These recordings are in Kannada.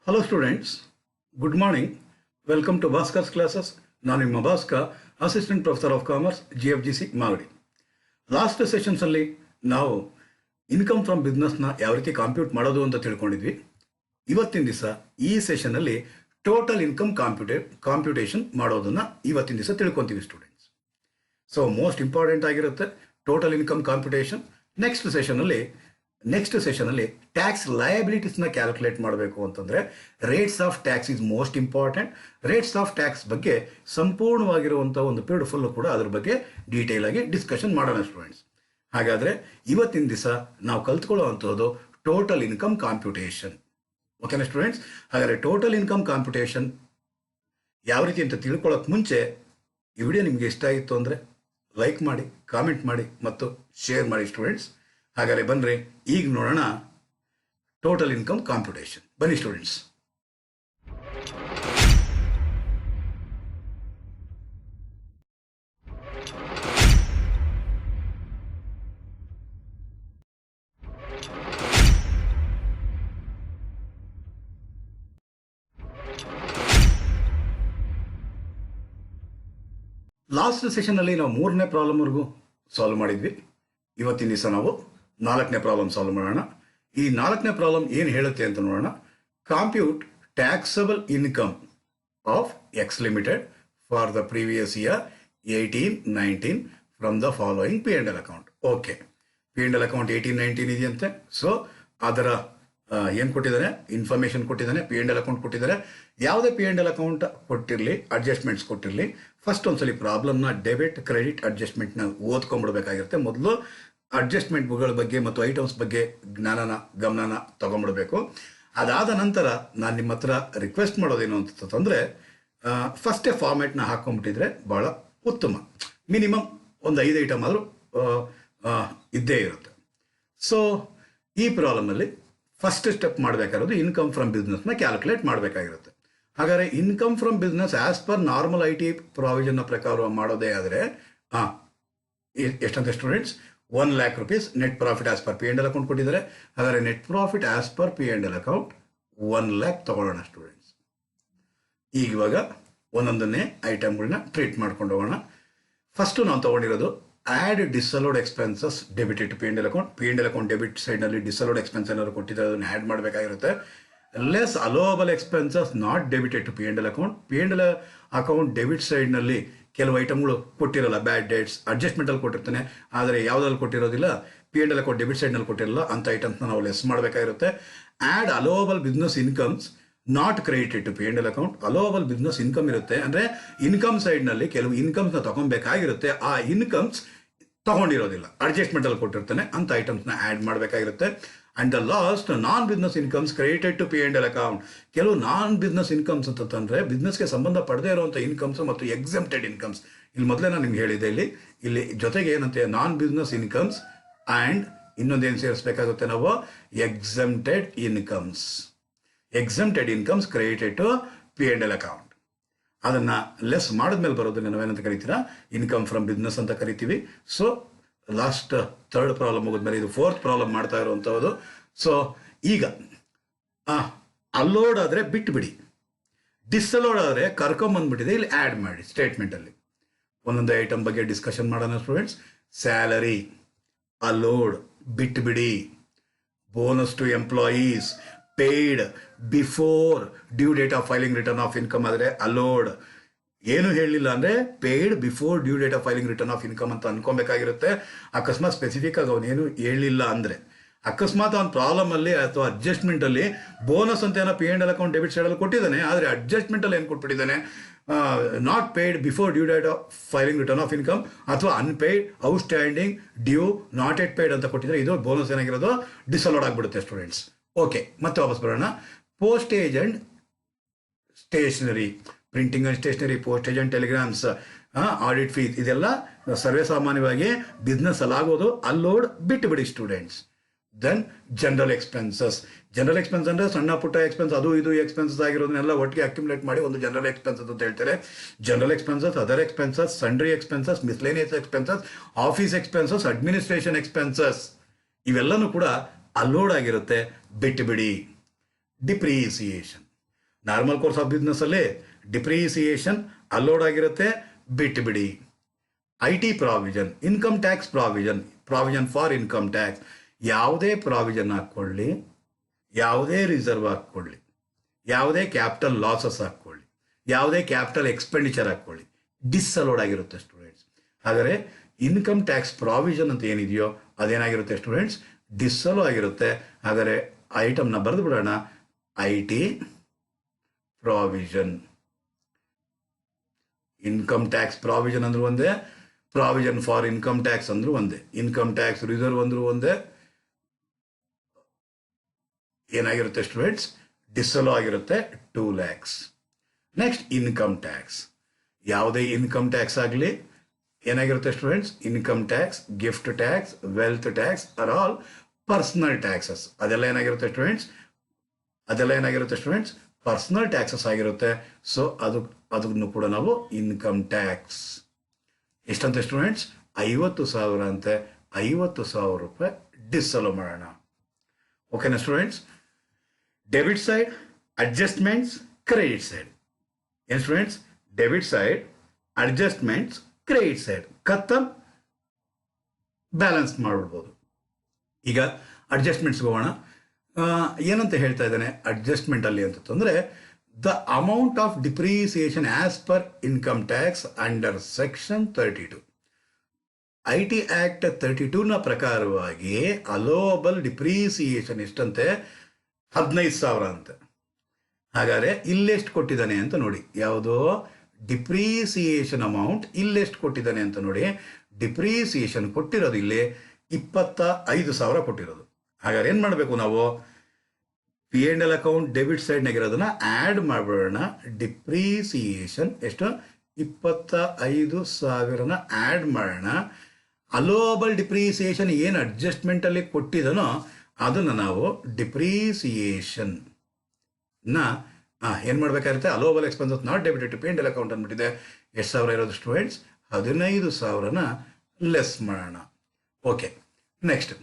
Hello students, good morning. Welcome to Bhaskar's classes. ನಾನು ನಿಮ್ಮ Bhaskar, assistant professor of commerce, GFGC Magadi. Last ಸೆಷನ್ಸಲ್ಲಿ ನಾವು ಇನ್ಕಮ್ ಫ್ರಮ್ ಬಿಸ್ನೆಸ್ನ ಯಾವ ರೀತಿ ಕಾಂಪ್ಯೂಟ್ ಮಾಡೋದು ಅಂತ ತಿಳ್ಕೊಂಡಿದ್ವಿ. ಇವತ್ತಿನ ದಿವಸ ಈ ಸೆಷನಲ್ಲಿ ಟೋಟಲ್ ಇನ್ಕಮ್ ಕಾಂಪ್ಯೂಟೇಷನ್ ಮಾಡೋದನ್ನು ಇವತ್ತಿನ ದಿವಸ ತಿಳ್ಕೊತೀವಿ ಸ್ಟೂಡೆಂಟ್ಸ್. ಸೊ ಮೋಸ್ಟ್ ಇಂಪಾರ್ಟೆಂಟ್ ಆಗಿರುತ್ತೆ ಟೋಟಲ್ ಇನ್ಕಮ್ ಕಾಂಪ್ಯೂಟೇಷನ್. ನೆಕ್ಸ್ಟ್ ಸೆಷನಲ್ಲಿ ಟ್ಯಾಕ್ಸ್ ಲಯಬಿಲಿಟೀಸ್ನ ಕ್ಯಾಲ್ಕುಲೇಟ್ ಮಾಡಬೇಕು ಅಂತಂದರೆ rates of tax is most important. Rates of tax ಬಗ್ಗೆ ಸಂಪೂರ್ಣವಾಗಿರುವಂಥ ಒಂದು ಪೀರಿಯಡ್ ಫುಲ್ಲು ಕೂಡ ಅದ್ರ ಬಗ್ಗೆ ಡೀಟೇಲ್ ಆಗಿ ಡಿಸ್ಕಷನ್ ಮಾಡೋಣ ಸ್ಟೂಡೆಂಟ್ಸ್. ಹಾಗಾದರೆ ಇವತ್ತಿನ ದಿವಸ ನಾವು ಕಲ್ತ್ಕೊಳ್ಳುವಂಥದ್ದು ಟೋಟಲ್ ಇನ್ಕಮ್ ಕಾಂಪ್ಯೂಟೇಷನ್. ಓಕೆನಾ ಸ್ಟೂಡೆಂಟ್ಸ್? ಹಾಗಾದರೆ ಟೋಟಲ್ ಇನ್ಕಮ್ ಕಾಂಪ್ಯೂಟೇಷನ್ ಯಾವ ರೀತಿ ಅಂತ ತಿಳ್ಕೊಳ್ಳೋಕೆ ಮುಂಚೆ ಈ ವಿಡಿಯೋ ನಿಮಗೆ ಇಷ್ಟ ಆಯಿತು ಅಂದರೆ ಲೈಕ್ ಮಾಡಿ, ಕಾಮೆಂಟ್ ಮಾಡಿ ಮತ್ತು ಶೇರ್ ಮಾಡಿ ಸ್ಟೂಡೆಂಟ್ಸ್. ಹಾಗಾದರೆ ಬನ್ನಿರಿ ಈಗ ನೋಡೋಣ ಟೋಟಲ್ ಇನ್ಕಮ್ ಕಾಂಪ್ಯೂಟೇಷನ್. ಬನ್ನಿ ಸ್ಟೂಡೆಂಟ್ಸ್. ಲಾಸ್ಟ್ ಸೆಷನ್ನಲ್ಲಿ ನಾವು 3ನೇ ಪ್ರಾಬ್ಲಮ್ವರೆಗೂ ಸಾಲ್ವ್ ಮಾಡಿದ್ವಿ. ಇವತ್ತಿನ ದಿವಸ ನಾವು 4ನೇ ಪ್ರಾಬ್ಲಮ್ ಸಾಲ್ವ್ ಮಾಡೋಣ. ಈ 4ನೇ ಪ್ರಾಬ್ಲಮ್ ಏನು ಹೇಳುತ್ತೆ ಅಂತ ನೋಡೋಣ. Compute taxable income of X limited for the previous year 18-19 from the following P&L account. Okay, P&L account 18-19 ಇದೆಯಂತೆ. ಸೊ ಅದರ ಏನು ಕೊಟ್ಟಿದ್ದಾನೆ, ಇನ್ಫಾರ್ಮೇಷನ್ ಕೊಟ್ಟಿದ್ದಾನೆ, P&L ಅಕೌಂಟ್ ಕೊಟ್ಟಿದ್ದಾರೆ. ಯಾವುದೇ P&L ಅಕೌಂಟ್ ಕೊಟ್ಟಿರಲಿ, ಅಡ್ಜಸ್ಟ್ಮೆಂಟ್ಸ್ ಕೊಟ್ಟಿರಲಿ, ಫಸ್ಟ್ ಒಂದ್ಸಲಿ ಪ್ರಾಬ್ಲಮ್ನ ಡೆಬಿಟ್ ಕ್ರೆಡಿಟ್ ಅಡ್ಜಸ್ಟ್ಮೆಂಟ್ನ ಓದ್ಕೊಂಡ್ಬಿಡ್ಬೇಕಾಗಿರುತ್ತೆ. ಮೊದಲು ಅಡ್ಜಸ್ಟ್ಮೆಂಟ್ಗಳ ಬಗ್ಗೆ ಮತ್ತು ಐಟಮ್ಸ್ ಬಗ್ಗೆ ಗಮನನ ತಗೊಂಡ್ಬಿಡ್ಬೇಕು. ಅದಾದ ನಂತರ ನಾನು ನಿಮ್ಮ ಹತ್ರ ರಿಕ್ವೆಸ್ಟ್ ಮಾಡೋದೇನು ಅಂತಂದರೆ ಫಸ್ಟೇ ಫಾರ್ಮ್ಯಾಟ್ನ ಹಾಕ್ಕೊಂಡ್ಬಿಟ್ಟಿದ್ರೆ ಭಾಳ ಉತ್ತಮ. ಮಿನಿಮಮ್ ಒಂದು 5 ಐಟಮ್ ಆದರೂ ಇದ್ದೇ ಇರುತ್ತೆ. ಸೊ ಈ ಪ್ರಾಬ್ಲಮಲ್ಲಿ ಫಸ್ಟ್ ಸ್ಟೆಪ್ ಮಾಡಬೇಕಾಗಿರೋದು ಇನ್ಕಮ್ ಫ್ರಮ್ ಬಿಸ್ನೆಸ್ನ ಕ್ಯಾಲ್ಕುಲೇಟ್ ಮಾಡಬೇಕಾಗಿರುತ್ತೆ. ಹಾಗಾದರೆ income from business as per normal IT ಪ್ರಾವಿಷನ್ನ ಪ್ರಕಾರ ಮಾಡೋದೇ ಆದರೆ ಎಷ್ಟಂತ students, 1 lakh rupees net profit as per P&L account ಕೊಟ್ಟಿದ್ದಾರೆ. ಹಾಗಾದರೆ net profit as per P&L account 1 lakh ತಗೊಳ್ಳೋಣ ಸ್ಟೂಡೆಂಟ್ಸ್. ಇವಾಗ ಒಂದೊಂದನ್ನೇ ಐಟಮ್ಗಳನ್ನ ಟ್ರೀಟ್ ಮಾಡ್ಕೊಂಡು ಹೋಗೋಣ. ಫಸ್ಟು ನಾವು ತೊಗೊಂಡಿರೋದು add disallowed expenses debited to P&L account. P&L account debit ಸೈಡ್ನಲ್ಲಿ ಡಿಸಲೋಡ್ ಎಕ್ಸ್ಪೆನ್ಸ್ ಏನಾದ್ರು ಕೊಟ್ಟಿದ್ದಾರೆ ಅದನ್ನು ಆ್ಯಡ್ ಮಾಡಬೇಕಾಗಿರುತ್ತೆ. Less allowable expenses not debited to P&L account. P&L account debit ಸೈಡ್ನಲ್ಲಿ ಕೆಲವು ಐಟಮ್ಗಳು ಕೊಟ್ಟಿರಲ್ಲ, ಬ್ಯಾಡ್ ಡೇಟ್ಸ್ ಅಡ್ಜಸ್ಟ್ಮೆಂಟಲ್ಲಿ ಕೊಟ್ಟಿರ್ತಾನೆ, ಆದರೆ ಯಾವುದ್ರಲ್ಲಿ ಕೊಟ್ಟಿರೋದಿಲ್ಲ, P&L ಅಕೌಂಟ್ ಡೆಬಿಟ್ ಸೈಡ್ನಲ್ಲಿ ಕೊಟ್ಟಿರಲ್ಲ, ಅಂಥ ಐಟಮ್ಸ್ನ ನಾವು ಲೆಸ್ ಮಾಡಬೇಕಾಗಿರುತ್ತೆ. Add allowable business incomes not credited to P&L account. Allowable business income ಇರುತ್ತೆ, ಅಂದರೆ ಇನ್ಕಮ್ ಸೈಡ್ನಲ್ಲಿ ಕೆಲವು ಇನ್ಕಮ್ಸ್ನ ತಗೊಬೇಕಾಗಿರುತ್ತೆ, ಆ ಇನ್ಕಮ್ಸ್ ತಗೊಂಡಿರೋದಿಲ್ಲ, ಅಡ್ಜಸ್ಟ್ಮೆಂಟಲ್ಲಿ ಕೊಟ್ಟಿರ್ತಾನೆ, ಅಂಥ ಐಟಮ್ಸ್ನ ಆ್ಯಡ್ ಮಾಡಬೇಕಾಗಿರುತ್ತೆ. And the last non business incomes credited to P&L account. ಕೆಲವು ನಾನ್ ಬಿಸ್ನೆಸ್ ಇನ್ಕಮ್ಸ್ ಅಂತಂದರೆ ಬಿಸ್ನೆಸ್ಗೆ ಸಂಬಂಧ ಪಡೆದೇ ಇರುವಂಥ ಇನ್ಕಮ್ಸ್ ಮತ್ತು ಎಕ್ಸೆಂಪ್ಟೆಡ್ ಇನ್ಕಮ್ಸ್. ಇಲ್ಲಿ ಮೊದಲೇ ನಾನು ನಿಮ್ಗೆ ಹೇಳಿದ್ದೆ, ಇಲ್ಲಿ ಜೊತೆಗೆ ಏನಂತೆ ನಾನ್ ಬಿಸ್ನೆಸ್ ಇನ್ಕಮ್ಸ್ ಆ್ಯಂಡ್ ಇನ್ನೊಂದೇನು ಸೇರಿಸ್ಬೇಕಾಗುತ್ತೆ ನಾವು, exempted incomes. Exempted incomes credited to P&L account. ಅದನ್ನು ಲೆಸ್ ಮಾಡಿದ್ಮೇಲೆ ಬರೋದನ್ನ ನಾವೇನಂತ ಕರಿತೀರಾ, ಇನ್ಕಮ್ ಫ್ರಮ್ ಬಿಸ್ನೆಸ್ ಅಂತ ಕರಿತೀವಿ. ಸೊ ಲಾಸ್ಟ್ 3rd ಪ್ರಾಬ್ಲಮ್ ಮುಗಿದ್ಮೇಲೆ ಇದು 4th ಪ್ರಾಬ್ಲಮ್ ಮಾಡ್ತಾ ಇರುವಂಥದ್ದು. ಸೊ ಈಗ ಅಲೋಡ್ ಆದರೆ ಬಿಟ್ಟುಬಿಡಿ, ಡಿಸಲೋಡ್ ಆದರೆ ಕರ್ಕೊಂಬಂದ್ಬಿಟ್ಟಿದೆ, ಇಲ್ಲಿ ಆ್ಯಡ್ ಮಾಡಿ ಸ್ಟೇಟ್ಮೆಂಟಲ್ಲಿ. ಒಂದೊಂದು ಐಟಮ್ ಬಗ್ಗೆ ಡಿಸ್ಕಷನ್ ಮಾಡೋಣ ಸ್ಟೂಡೆಂಟ್ಸ್. ಸ್ಯಾಲರಿ ಅಲೋಡ್ ಬಿಟ್ಟುಬಿಡಿ. Bonus to employees paid before due date of filing return of income ಆದರೆ ಅಲೋಡ್. ಏನು ಹೇಳಲಿಲ್ಲ ಅಂದರೆ paid before due date of filing return of income ಅಂತ ಅನ್ಕೊಬೇಕಾಗಿರುತ್ತೆ. ಅಕಸ್ಮಾತ್ ಸ್ಪೆಸಿಫಿಕ್ ಆಗಿ ಅವನೇನು ಹೇಳಿಲ್ಲ ಅಂದರೆ, ಅಕಸ್ಮಾತ್ ಅವನ ಪ್ರಾಬ್ಲಮಲ್ಲಿ ಅಥವಾ ಅಡ್ಜಸ್ಟ್ಮೆಂಟಲ್ಲಿ ಬೋನಸ್ ಅಂತ ಏನೋ P&L ಅಕೌಂಟ್ ಡೆಬಿಟ್ ಸೈಡಲ್ಲಿ ಕೊಟ್ಟಿದ್ದಾನೆ, ಆದರೆ ಅಡ್ಜಸ್ಟ್ಮೆಂಟಲ್ಲಿ ಏನು ಕೊಟ್ಬಿಟ್ಟಿದ್ದಾನೆ, not paid before due date of filing return of income ಅಥವಾ unpaid outstanding due not yet paid ಅಂತ ಕೊಟ್ಟಿದ್ದಾರೆ. ಇದು ಬೋನಸ್ ಏನಾಗಿರೋದು ಡಿಸಲೋಡ್ ಆಗಿಬಿಡುತ್ತೆ ಸ್ಟೂಡೆಂಟ್ಸ್. ಓಕೆ, ಮತ್ತೆ ವಾಪಸ್ ಬರೋಣ. Postage and stationery, printing and stationery, postage and telegrams, audit fees, ಇದೆಲ್ಲ ಸರ್ವೇ ಸಾಮಾನ್ಯವಾಗಿ ಬಿಸ್ನೆಸ್ ಅಲ್ಲಾಗೋದು, ಅಲ್ಲೋಡ್ ಬಿಟ್ಟುಬಿಡಿ students. Then general expenses. General expense ಅಂದರೆ ಸಣ್ಣ ಪುಟ್ಟ ಎಕ್ಸ್ಪೆನ್ಸ್, ಅದು ಇದು ಎಕ್ಸ್ಪೆನ್ಸಸ್ ಆಗಿರೋದನ್ನೆಲ್ಲ ಒಟ್ಟಿಗೆ ಅಕ್ಯುಮುಲೇಟ್ ಮಾಡಿ ಒಂದು ಜನರಲ್ ಎಕ್ಸ್ಪೆನ್ಸಸ್ ಅಂತ ಹೇಳ್ತಾರೆ. General expenses, other expenses, sundry expenses, miscellaneous expenses, office expenses, administration expenses, ಇವೆಲ್ಲನೂ ಕೂಡ ಅಲ್ಲೋಡ್ ಆಗಿರುತ್ತೆ, ಬಿಟ್ಟುಬಿಡಿ. ಡಿಪ್ರಿಸಿಯೇಷನ್, ನಾರ್ಮಲ್ ಕೋರ್ಸ್ ಆಫ್ ಬಿಸ್ನೆಸ್ಸಲ್ಲಿ ಡಿಪ್ರಿಸಿಯೇಷನ್ ಅಲೋಡ್ ಆಗಿರುತ್ತೆ, ಬಿಟ್ಬಿಡಿ. I T provision, income tax provision for income tax, ಯಾವುದೇ ಪ್ರಾವಿಷನ್ ಹಾಕ್ಕೊಳ್ಳಿ, ಯಾವುದೇ ರಿಸರ್ವ್ ಹಾಕ್ಕೊಳ್ಳಿ, ಯಾವುದೇ ಕ್ಯಾಪಿಟಲ್ ಲಾಸಸ್ ಹಾಕ್ಕೊಳ್ಳಿ, ಯಾವುದೇ ಕ್ಯಾಪಿಟಲ್ ಎಕ್ಸ್ಪೆಂಡಿಚರ್ ಹಾಕ್ಕೊಳ್ಳಿ, ಡಿಸ್ಅಲೋಡ್ ಆಗಿರುತ್ತೆ ಸ್ಟೂಡೆಂಟ್ಸ್. ಹಾಗಾದರೆ ಇನ್ಕಮ್ ಟ್ಯಾಕ್ಸ್ ಪ್ರಾವಿಷನ್ ಅಂತ ಏನಿದೆಯೋ ಅದೇನಾಗಿರುತ್ತೆ ಸ್ಟೂಡೆಂಟ್ಸ್, ಡಿಸ್ಅಲೋ ಆಗಿರುತ್ತೆ. ಹಾಗಾದರೆ ಐಟಮ್ನ ಬರೆದು ಬಿಡೋಣ, I T provision. Income tax provision ಅಂದ್ರೂ ಒಂದೇ, ಪ್ರಾವಿಷನ್ ಫಾರ್ ಇನ್ಕಮ್ ಟ್ಯಾಕ್ಸ್ ಅಂದ್ರೂ ಒಂದೇ, ಇನ್ಕಮ್ ಟ್ಯಾಕ್ಸ್ ರಿಸರ್ವ್ ಅಂದ್ರೂ ಒಂದೇ. ಏನಾಗಿರುತ್ತೆ ಸ್ಟೂಡೆಂಟ್ಸ್, ಡಿಸ್ಅಲೋ ಆಗಿರುತ್ತೆ 2 lakhs. ನೆಕ್ಸ್ಟ್ ಇನ್ಕಮ್ ಟ್ಯಾಕ್ಸ್, ಯಾವುದೇ ಇನ್ಕಮ್ ಟ್ಯಾಕ್ಸ್ ಆಗಲಿ ಏನಾಗಿರುತ್ತೆ students, income tax, gift tax, wealth tax are all personal taxes. ಅದೆಲ್ಲ ಏನಾಗಿರುತ್ತೆ ಸ್ಟೂಡೆಂಟ್ಸ್, ಪರ್ಸನಲ್ ಟ್ಯಾಕ್ಸಸ್ ಆಗಿರುತ್ತೆ. ಸೊ ಅದನ್ನು ಕೂಡ ನಾವು ಇನ್ಕಮ್ ಟ್ಯಾಕ್ಸ್ ಎಷ್ಟಂತೆ ಸ್ಟೂಡೆಂಟ್ಸ್, 50,000 ಅಂತೆ, 50,000 ರೂಪಾಯಿ ಡಿಸ್ಅಲೋ ಮಾಡೋಣ. ಓಕೆನಾ students. Debit side, adjustments, credit side. ಏನು students, debit side, adjustments, credit side ಕತ್ತಲ್ ಬ್ಯಾಲೆನ್ಸ್ ಮಾಡ್ಬಿಡ್ಬೋದು. ಈಗ ಅಡ್ಜಸ್ಟ್ಮೆಂಟ್ಸ್ಗೆ ಹೋಗೋಣ. ಏನಂತ ಹೇಳ್ತಾ ಇದ್ದಾನೆ ಅಡ್ಜಸ್ಟ್ಮೆಂಟಲ್ಲಿ ಅಂತಂದರೆ, the amount of depreciation as per income tax under section 32. I T act 32ನ ಪ್ರಕಾರವಾಗಿ ಅಲೋಬಲ್ ಡಿಪ್ರಿಸಿಯೇಷನ್ ಎಷ್ಟಂತೆ, 15,000 ಅಂತೆ. ಹಾಗಾದರೆ ಇಲ್ಲೆಷ್ಟು ಕೊಟ್ಟಿದ್ದಾನೆ ಅಂತ ನೋಡಿ, ಯಾವುದೋ ಡಿಪ್ರಿಸಿಯೇಷನ್ ಅಮೌಂಟ್ ಇಲ್ಲೆಷ್ಟು ಕೊಟ್ಟಿದ್ದಾನೆ ಅಂತ ನೋಡಿ. ಡಿಪ್ರಿಸಿಯೇಷನ್ ಕೊಟ್ಟಿರೋದು ಇಲ್ಲಿ 25,000 ಕೊಟ್ಟಿರೋದು. ಹಾಗಾದ್ರೆ ಏನು ಮಾಡಬೇಕು ನಾವು, P&L ಅಕೌಂಟ್ ಡೆಬಿಟ್ ಸೈಡ್ನಾಗಿರೋದನ್ನ ಆ್ಯಡ್ ಮಾಡಿಬಿಡೋಣ. ಡಿಪ್ರಿಸಿಯೇಷನ್ ಎಷ್ಟು, 25,000ನ ಆ್ಯಡ್ ಮಾಡೋಣ. ಅಲೋಬಲ್ ಡಿಪ್ರಿಸಿಯೇಷನ್ ಏನು ಅಡ್ಜಸ್ಟ್ಮೆಂಟಲ್ಲಿ ಕೊಟ್ಟಿದನೋ ಅದನ್ನು ನಾವು ಡಿಪ್ರಿಸಿಯೇಷನ್ನ ಏನು ಮಾಡಬೇಕಾಗುತ್ತೆ, allowable expenses not debited to P&L account ಅಂದ್ಬಿಟ್ಟಿದೆ. ಎಷ್ಟು ಸಾವಿರ ಇರೋದು ಸ್ಟೂಡೆಂಟ್ಸ್, 15,000ನ ಲೆಸ್ ಮಾಡೋಣ. Okay. Next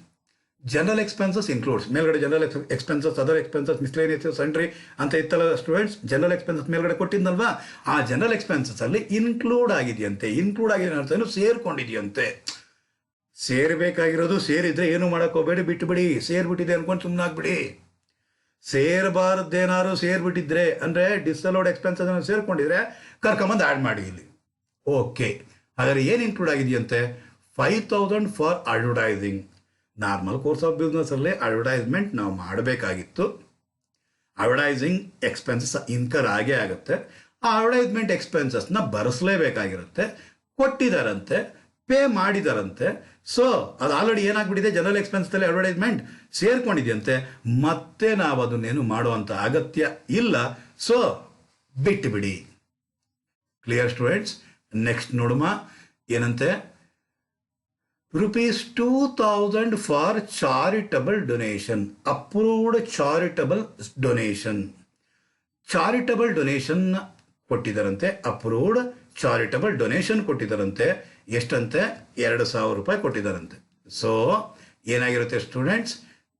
general expenses includes. ಮೇಲ್ಗಡೆ general expenses, other expenses, miscellaneous, sundry ಅಂತ ಇತ್ತಲ್ಲ ಸ್ಟೂಡೆಂಟ್ಸ್. ಜನರಲ್ ಎಕ್ಸ್ಪೆನ್ಸಸ್ ಮೇಲ್ಗಡೆ ಕೊಟ್ಟಿದ್ನಲ್ವಾ, ಆ ಜನರಲ್ ಎಕ್ಸ್ಪೆನ್ಸಸ್ ಅಲ್ಲಿ ಇನ್ಕ್ಲೂಡ್ ಆಗಿದೆಯಂತೆ. ಇನ್ಕ್ಲೂಡ್ ಆಗಿದೆ ಅರ್ಥ ಏನು, ಸೇರ್ಕೊಂಡಿದೆಯಂತೆ. ಸೇರ್ಬೇಕಾಗಿರೋದು, ಸೇರಿದ್ರೆ ಏನು ಮಾಡಕ್ ಹೋಗ್ಬೇಡಿ, ಬಿಟ್ಟುಬಿಡಿ. ಸೇರ್ಬಿಟ್ಟಿದೆ ಅನ್ಕೊಂಡು ಸುಮ್ಮನಾಗ್ಬಿಡಿ. ಸೇರಬಾರದ್ದೇನಾದ್ರು ಸೇರ್ಬಿಟ್ಟಿದ್ರೆ ಅಂದರೆ ಡಿಸ್ಅಲೋಡ್ ಎಕ್ಸ್ಪೆನ್ಸಸ್ ಸೇರ್ಕೊಂಡಿದ್ರೆ ಕರ್ಕೊಂಬಂದು ಆ್ಯಡ್ ಮಾಡಿ ಇಲ್ಲಿ. ಓಕೆ. ಹಾಗಾದ್ರೆ ಏನು ಇನ್ಕ್ಲೂಡ್ ಆಗಿದೆಯಂತೆ, 5,000 for advertising. Normal course of ಬಿಸ್ನೆಸ್ಸಲ್ಲಿ ಅಡ್ವರ್ಟೈಸ್ಮೆಂಟ್ ನಾವು ಮಾಡಬೇಕಾಗಿತ್ತು. ಅಡ್ವರ್ಟೈಸಿಂಗ್ ಎಕ್ಸ್ಪೆನ್ಸಸ್ ಇನ್ಕರ್ ಆಗೇ ಆಗುತ್ತೆ. ಆ ಅಡ್ವರ್ಟೈಸ್ಮೆಂಟ್ ಎಕ್ಸ್ಪೆನ್ಸಸ್ನ ಭರಿಸಲೇಬೇಕಾಗಿರುತ್ತೆ. ಕೊಟ್ಟಿದ್ದಾರಂತೆ, ಪೇ ಮಾಡಿದಾರಂತೆ. ಸೊ ಅದು ಆಲ್ರೆಡಿ ಏನಾಗ್ಬಿಟ್ಟಿದೆ, ಜನರಲ್ ಎಕ್ಸ್ಪೆನ್ಸಲ್ಲಿ ಅಡ್ವರ್ಟೈಸ್ಮೆಂಟ್ ಸೇರ್ಕೊಂಡಿದೆಯಂತೆ. ಮತ್ತೆ ನಾವು ಅದನ್ನೇನು ಮಾಡುವಂಥ ಅಗತ್ಯ ಇಲ್ಲ. ಸೊ ಬಿಟ್ಟುಬಿಡಿ. Clear students. ನೆಕ್ಸ್ಟ್ ನೋಡುಮ ಏನಂತೆ, ₹2,000 for charitable donation. Approved charitable donation. Charitable donation ಕೊಟ್ಟಿದ್ದಾರಂತೆ, ಅಪ್ರೂವ್ಡ್ ಚಾರಿಟಬಲ್ ಡೊನೇಷನ್ ಕೊಟ್ಟಿದ್ದಾರಂತೆ. ಎಷ್ಟಂತೆ, 2,000 ರೂಪಾಯಿ ಕೊಟ್ಟಿದ್ದಾರಂತೆ. ಸೊ ಏನಾಗಿರುತ್ತೆ ಸ್ಟೂಡೆಂಟ್ಸ್,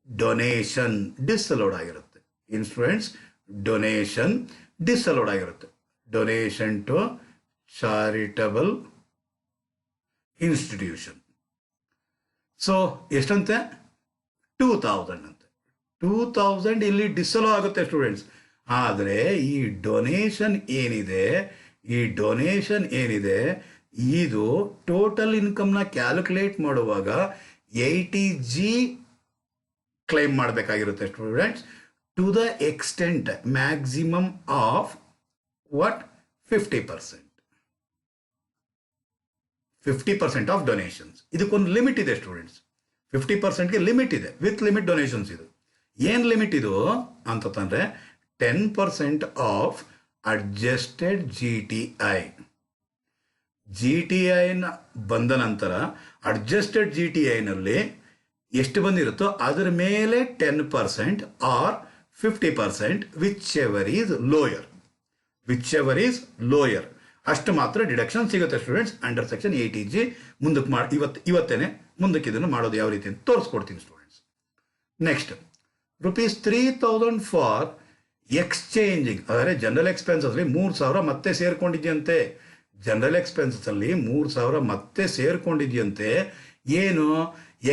ಡೊನೇಷನ್ ಡಿಸ್ಅಲೋಡ್ ಆಗಿರುತ್ತೆ. ಇನ್ ಸ್ಟೂಡೆಂಟ್ಸ್, ಡೊನೇಷನ್ ಡಿಸ್ಅಲೋಡ್ ಆಗಿರುತ್ತೆ. Donation to charitable institution. So ಎಷ್ಟಂತೆ, 2,000 ಅಂತೆ. 2,000 ಇಲ್ಲಿ ಡಿಸ್ಅಲೋ ಆಗುತ್ತೆ ಸ್ಟೂಡೆಂಟ್ಸ್. ಆದರೆ ಈ ಡೊನೇಷನ್ ಏನಿದೆ ಇದು ಟೋಟಲ್ ಇನ್ಕಮ್ನ ಕ್ಯಾಲ್ಕುಲೇಟ್ ಮಾಡುವಾಗ 80G ಕ್ಲೈಮ್ ಮಾಡಬೇಕಾಗಿರುತ್ತೆ students. To the extent maximum of what, 50%. 50% of donations. ಇದಕ್ಕೊಂದು ಲಿಮಿಟ್ ಇದೆ ಸ್ಟೂಡೆಂಟ್ಸ್. 50%ಗೆ ಲಿಮಿಟ್ ಇದೆ, ವಿತ್ ಲಿಮಿಟ್ ಡೊನೇಷನ್ಸ್. ಇದು ಏನು ಲಿಮಿಟ್ ಇದು ಅಂತಂದರೆ 10% ಆಫ್ ಅಡ್ಜಸ್ಟೆಡ್ GTI. GTIನ ಬಂದ ನಂತರ ಅಡ್ಜಸ್ಟೆಡ್ GTIನಲ್ಲಿ ಎಷ್ಟು ಬಂದಿರುತ್ತೋ ಅದರ ಮೇಲೆ 10% or 50%, whichever is lower ಅಷ್ಟು ಮಾತ್ರ ಡಿಡಕ್ಷನ್ ಸಿಗುತ್ತೆ ಸ್ಟೂಡೆಂಟ್ಸ್ ಅಂಡರ್ ಸೆಕ್ಷನ್ 80G. ಮುಂದಕ್ಕೆ ಇವತ್ತೇನೆ ಮುಂದಕ್ಕೆ ಇದನ್ನು ಮಾಡೋದು ಯಾವ ರೀತಿ ಅಂತ ತೋರಿಸ್ಕೊಡ್ತೀನಿ ಸ್ಟೂಡೆಂಟ್ಸ್. ನೆಕ್ಸ್ಟ್, ₹3,000 ಫಾರ್ ಎಕ್ಸ್ಚೇಂಜಿಂಗ್ ಅಂದರೆ ಜನರಲ್ ಎಕ್ಸ್ಪೆನ್ಸಸ್ಲಿ 3,000 ಮತ್ತೆ ಸೇರ್ಕೊಂಡಿದ್ಯಂತೆ. ಜನರಲ್ ಎಕ್ಸ್ಪೆನ್ಸಸ್ಸಲ್ಲಿ 3,000 ಮತ್ತೆ ಸೇರ್ಕೊಂಡಿದ್ಯಂತೆ. ಏನು?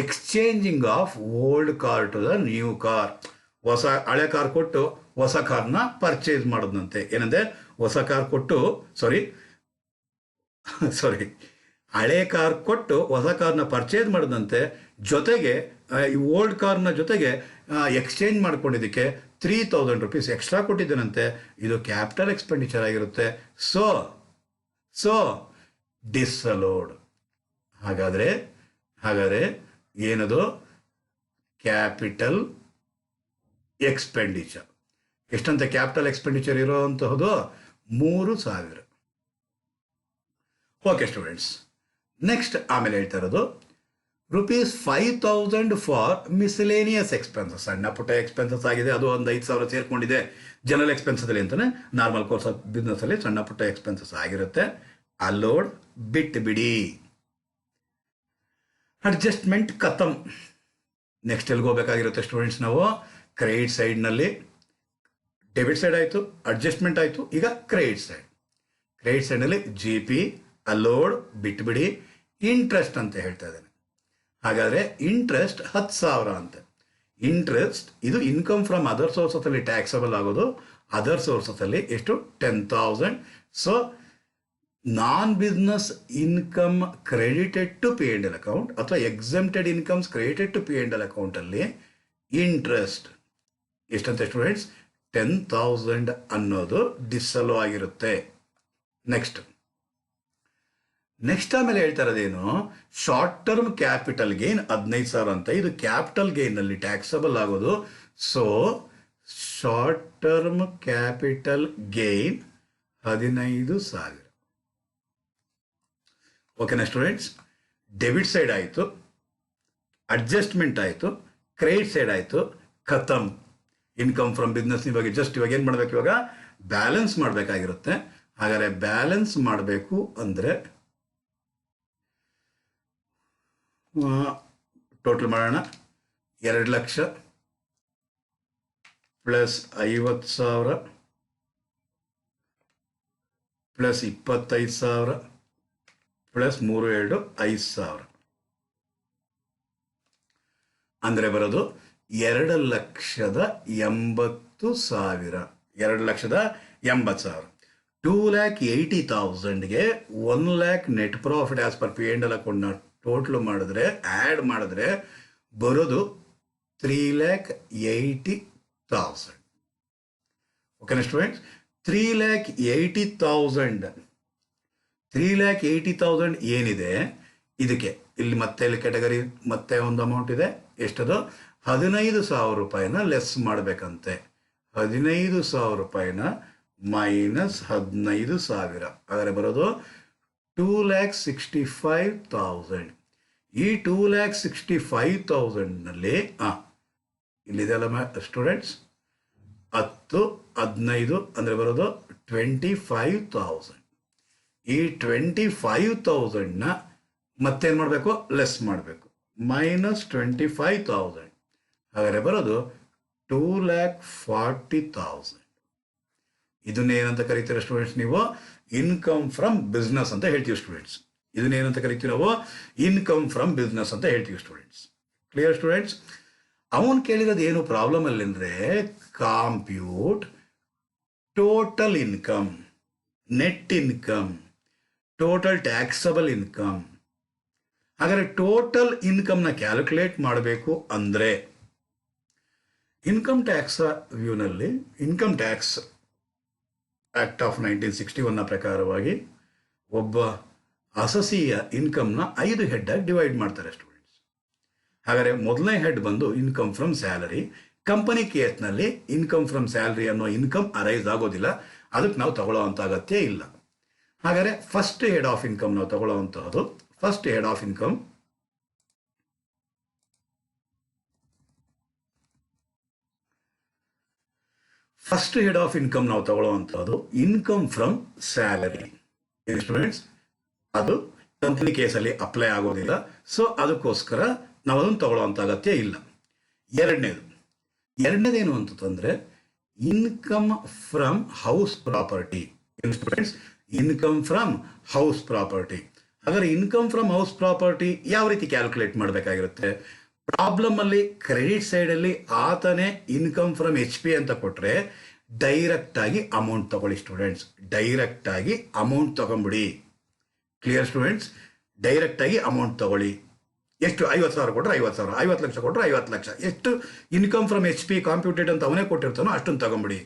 Exchanging of old car to the new car. ಹೊಸ ಹಳೆ ಕಾರ್ ಕೊಟ್ಟು ಹೊಸ ಕಾರ್ನ ಪರ್ಚೇಸ್ ಮಾಡೋದಂತೆ. ಏನಂದ್ರೆ ಹೊಸ ಕಾರ್ ಕೊಟ್ಟು ಸಾರಿ ಹಳೆ ಕಾರ್ ಕೊಟ್ಟು ಹೊಸ ಕಾರ್ನ ಪರ್ಚೇಸ್ ಮಾಡಿದಂತೆ. ಜೊತೆಗೆ ಈ ಓಲ್ಡ್ ಕಾರ್ನ ಜೊತೆಗೆ ಎಕ್ಸ್ಚೇಂಜ್ ಮಾಡ್ಕೊಂಡಿದ್ದಕ್ಕೆ 3,000 ರುಪೀಸ್ ಎಕ್ಸ್ಟ್ರಾ ಕೊಟ್ಟಿದ್ದೇನಂತೆ. ಇದು ಕ್ಯಾಪಿಟಲ್ ಎಕ್ಸ್ಪೆಂಡಿಚರ್ ಆಗಿರುತ್ತೆ. So disallowed. ಹಾಗಾದರೆ ಏನದು? Capital expenditure. ಎಷ್ಟಂತೆ ಕ್ಯಾಪಿಟಲ್ ಎಕ್ಸ್ಪೆಂಡಿಚರ್ ಇರೋವಂತಹದ್ದು? 3,000. ಓಕೆ ಸ್ಟೂಡೆಂಟ್ಸ್, ನೆಕ್ಸ್ಟ್ ಆಮೇಲೆ ಹೇಳ್ತಾ ಇರೋದು ₹5,000 ಫಾರ್ ಮಿಸ್ಲೇನಿಯಸ್ ಎಕ್ಸ್ಪೆನ್ಸಸ್. ಸಣ್ಣ ಪುಟ್ಟ ಎಕ್ಸ್ಪೆನ್ಸಸ್ ಆಗಿದೆ, ಅದು ಒಂದು 5,000 ಸೇರ್ಕೊಂಡಿದೆ ಜನರಲ್ ಎಕ್ಸ್ಪೆನ್ಸಲ್ಲಿ ಅಂತಾನೆ. ನಾರ್ಮಲ್ ಕೋರ್ಸ್ ಆಫ್ ಬಿಸ್ನೆಸ್ ಅಲ್ಲಿ ಸಣ್ಣ ಪುಟ್ಟ ಎಕ್ಸ್ಪೆನ್ಸಸ್ ಆಗಿರುತ್ತೆ. ಅಲೋಡ್ ಬಿಡಿ. ಅಡ್ಜಸ್ಟ್ಮೆಂಟ್ ಖತಮ್. ನೆಕ್ಸ್ಟ್ ಎಲ್ಲಿಗೆ ಹೋಗ್ಬೇಕಾಗಿರುತ್ತೆ ಸ್ಟೂಡೆಂಟ್ಸ್? ನಾವು ಕ್ರೆಡಿಟ್ ಸೈಡ್ನಲ್ಲಿ ಡೆಬಿಟ್ ಸೈಡ್ ಆಯಿತು, ಅಡ್ಜಸ್ಟ್ಮೆಂಟ್ ಆಯಿತು, ಈಗ ಕ್ರೆಡಿಟ್ ಸೈಡ್ನಲ್ಲಿ GP ಅಲೋಡ್ ಬಿಡಿ, ಇಂಟ್ರೆಸ್ಟ್ ಅಂತ ಹೇಳ್ತಾ ಇದ್ದೇನೆ. ಹಾಗಾದರೆ ಇಂಟ್ರೆಸ್ಟ್ 10,000 ಅಂತೆ. ಇಂಟ್ರೆಸ್ಟ್ ಇದು ಇನ್ಕಮ್ ಫ್ರಮ್ ಅದರ್ ಸೋರ್ಸಲ್ಲಿ ಟ್ಯಾಕ್ಸಬಲ್ ಆಗೋದು. ಅದರ್ ಸೋರ್ಸಲ್ಲಿ ಎಷ್ಟು? 10,000. So non business income credited to P&L account ಅಥವಾ exempted incomes credited to P&L ಅಕೌಂಟಲ್ಲಿ ಇಂಟ್ರೆಸ್ಟ್ ಎಷ್ಟಂತೆ ಸ್ಟೂಡೆಂಟ್ಸ್? 10,000 ಅನ್ನೋದು ಡಿಸಲೋ ಆಗಿರುತ್ತೆ. ನೆಕ್ಸ್ಟ್ ಆಮೇಲೆ ಹೇಳ್ತಾ ಇರೋದೇನು? ಶಾರ್ಟ್ ಟರ್ಮ್ ಕ್ಯಾಪಿಟಲ್ ಗೇನ್ 15,000 ಅಂತ. ಇದು ಕ್ಯಾಪಿಟಲ್ ಗೇನ್ನಲ್ಲಿ ಟ್ಯಾಕ್ಸಬಲ್ ಆಗೋದು. So short term capital gain 15,000. ಓಕೆನಾ ಸ್ಟೂಡೆಂಟ್ಸ್? ಡೆಬಿಟ್ ಸೈಡ್ ಆಯಿತು, ಅಡ್ಜಸ್ಟ್ಮೆಂಟ್ ಆಯಿತು, ಕ್ರೆಡಿಟ್ ಸೈಡ್ ಆಯಿತು, ಖತಮ್. ಇನ್ಕಮ್ ಫ್ರಮ್ ಬಿಸ್ನೆಸ್ ಇವಾಗ ಏನು ಮಾಡಬೇಕು? ಇವಾಗ ಬ್ಯಾಲೆನ್ಸ್ ಮಾಡಬೇಕಾಗಿರುತ್ತೆ. ಹಾಗಾದರೆ ಬ್ಯಾಲೆನ್ಸ್ ಮಾಡಬೇಕು ಅಂದರೆ ಟೋಟಲ್ ಮಾಡೋಣ. 2,00,000 ಪ್ಲಸ್ 50,000 ಪ್ಲಸ್ 25,000 ಪ್ಲಸ್ 3 5,000 ಅಂದರೆ ಬರೋದು 2,80,000. 2,80,000. 2,80,000ಗೆ 1,00,000 net profit as per P&L ಅಕೌಂಟ್ನ ಟೋಟಲ್ ಮಾಡಿದ್ರೆ, ಆ್ಯಡ್ ಮಾಡಿದ್ರೆ ಬರೋದು 3,80,000. ಓಕೆನಾ ಸ್ಟೂಡೆಂಟ್ಸ್? 3,80,000 ಏನಿದೆ ಇದಕ್ಕೆ ಇಲ್ಲಿ ಮತ್ತೆ ಕ್ಯಾಟಗರಿ ಮತ್ತೆ ಒಂದು ಅಮೌಂಟ್ ಇದೆ. ಎಷ್ಟದು? 15,000 ರೂಪಾಯಿನ ಲೆಸ್ ಮಾಡಬೇಕಂತೆ. 15,000 ರೂಪಾಯಿನ ಮೈನಸ್ 15,000 ಆದರೆ ಬರೋದು 2,65,000. ಈ 2,65,000ನಲ್ಲಿ ಇಲ್ಲಿದೆಲ್ಲ ಸ್ಟೂಡೆಂಟ್ಸ್ 10 15 ಅಂದರೆ ಬರೋದು 25,000. ಈ 25,000ನ ಮತ್ತೇನು ಮಾಡಬೇಕು? ಲೆಸ್ ಮಾಡಬೇಕು. ಮೈನಸ್ 25,000 ಹಾಗಾದರೆ ಬರೋದು 2,40,000. ಇದನ್ನೇನಂತ ಕರಿತೀರ ಸ್ಟೂಡೆಂಟ್ಸ್? ನೀವು ಇನ್ಕಮ್ ಫ್ರಮ್ ಬಿಸ್ನೆಸ್ ಅಂತ ಹೇಳ್ತೀವಿ ಸ್ಟೂಡೆಂಟ್ಸ್. ಇದನ್ನೇನಂತ ಕರಿತೀವಿ ನಾವು? ಇನ್ಕಮ್ ಫ್ರಮ್ ಬಿಸ್ನೆಸ್ ಅಂತ ಹೇಳ್ತೀವಿ ಸ್ಟೂಡೆಂಟ್ಸ್. Clear students? ಅವನು ಕೇಳಿರೋದು ಏನು ಪ್ರಾಬ್ಲಮ್ ಅಲ್ಲಿ ಅಂದರೆ compute total income, net income, total taxable income. ಹಾಗಾದರೆ ಟೋಟಲ್ ಇನ್ಕಮ್ನ ಕ್ಯಾಲ್ಕುಲೇಟ್ ಮಾಡಬೇಕು ಅಂದರೆ ಇನ್ಕಮ್ ಟ್ಯಾಕ್ಸ್ ವ್ಯೂನಲ್ಲಿ ಇನ್ಕಮ್ ಟ್ಯಾಕ್ಸ್ ಆಕ್ಟ್ ಆಫ್ 1961ನ ಪ್ರಕಾರವಾಗಿ ಒಬ್ಬ ಅಸಸಿಯ ಇನ್ಕಮ್ನ 5 ಹೆಡ್ ಆಗಿ ಡಿವೈಡ್ ಮಾಡ್ತಾರೆ ಸ್ಟೂಡೆಂಟ್ಸ್. ಹಾಗಾದರೆ ಮೊದಲನೇ ಹೆಡ್ ಬಂದು ಇನ್ಕಮ್ ಫ್ರಮ್ ಸ್ಯಾಲರಿ. ಕಂಪನಿ ಕೇಸ್ನಲ್ಲಿ ಇನ್ಕಮ್ ಫ್ರಮ್ ಸ್ಯಾಲರಿ ಅನ್ನೋ ಇನ್ಕಮ್ ಅರೈಸ್ ಆಗೋದಿಲ್ಲ, ಅದಕ್ಕೆ ನಾವು ತಗೊಳ್ಳೋವಂಥ ಅಗತ್ಯ ಇಲ್ಲ. ಹಾಗಾದರೆ ಫಸ್ಟ್ ಹೆಡ್ ಆಫ್ ಇನ್ಕಮ್ ನಾವು ತಗೊಳ್ಳೋವಂಥದ್ದು ಫಸ್ಟ್ ಹೆಡ್ ಆಫ್ ಇನ್ಕಮ್ ನಾವು ತಗೊಳ್ಳುವಂಥದ್ದು ಇನ್ಕಮ್ ಫ್ರಮ್ ಸ್ಯಾಲರಿ. ಸ್ಟೂಡೆಂಟ್ಸ್, ಅದು ಕಂಪನಿ ಕೇಸಲ್ಲಿ ಅಪ್ಲೈ ಆಗೋದಿಲ್ಲ, ಸೊ ಅದಕ್ಕೋಸ್ಕರ ನಾವು ಅದನ್ನು ತಗೊಳ್ಳುವಂಥ ಅಗತ್ಯ ಇಲ್ಲ. ಎರಡನೇದೇನು ಅಂತಂದರೆ income from house property. Students, income from house property. ಹಾಗಾದ್ರೆ ಇನ್ಕಮ್ ಫ್ರಮ್ ಹೌಸ್ ಪ್ರಾಪರ್ಟಿ ಯಾವ ರೀತಿ ಕ್ಯಾಲ್ಕುಲೇಟ್ ಮಾಡಬೇಕಾಗಿರುತ್ತೆ? ಪ್ರಾಬ್ಲಮ್ ಅಲ್ಲಿ ಕ್ರೆಡಿಟ್ ಸೈಡ್ ಅಲ್ಲಿ ಆತನೇ ಇನ್ಕಮ್ ಫ್ರಮ್ ಎಚ್ ಪಿ ಅಂತ ಕೊಟ್ರೆ ಡೈರೆಕ್ಟ್ ಆಗಿ ಅಮೌಂಟ್ ತಗೊಳ್ಳಿ ಸ್ಟೂಡೆಂಟ್ಸ್. ಡೈರೆಕ್ಟ್ ಆಗಿ ಅಮೌಂಟ್ ತಗೊಂಡ್ಬಿಡಿ. Clear students? ಡೈರೆಕ್ಟ್ ಆಗಿ ಅಮೌಂಟ್ ತಗೊಳ್ಳಿ. ಎಷ್ಟು? 50,000 ಕೊಟ್ಟರೆ 50,000, 50 ಲಕ್ಷ ಕೊಟ್ಟರೆ 50 ಲಕ್ಷ. ಎಷ್ಟು income from H P computed ಅಂತ ಅವನೇ ಕೊಟ್ಟಿರ್ತಾನೋ ಅಷ್ಟನ್ನು ತಗೊಂಬಿಡಿ.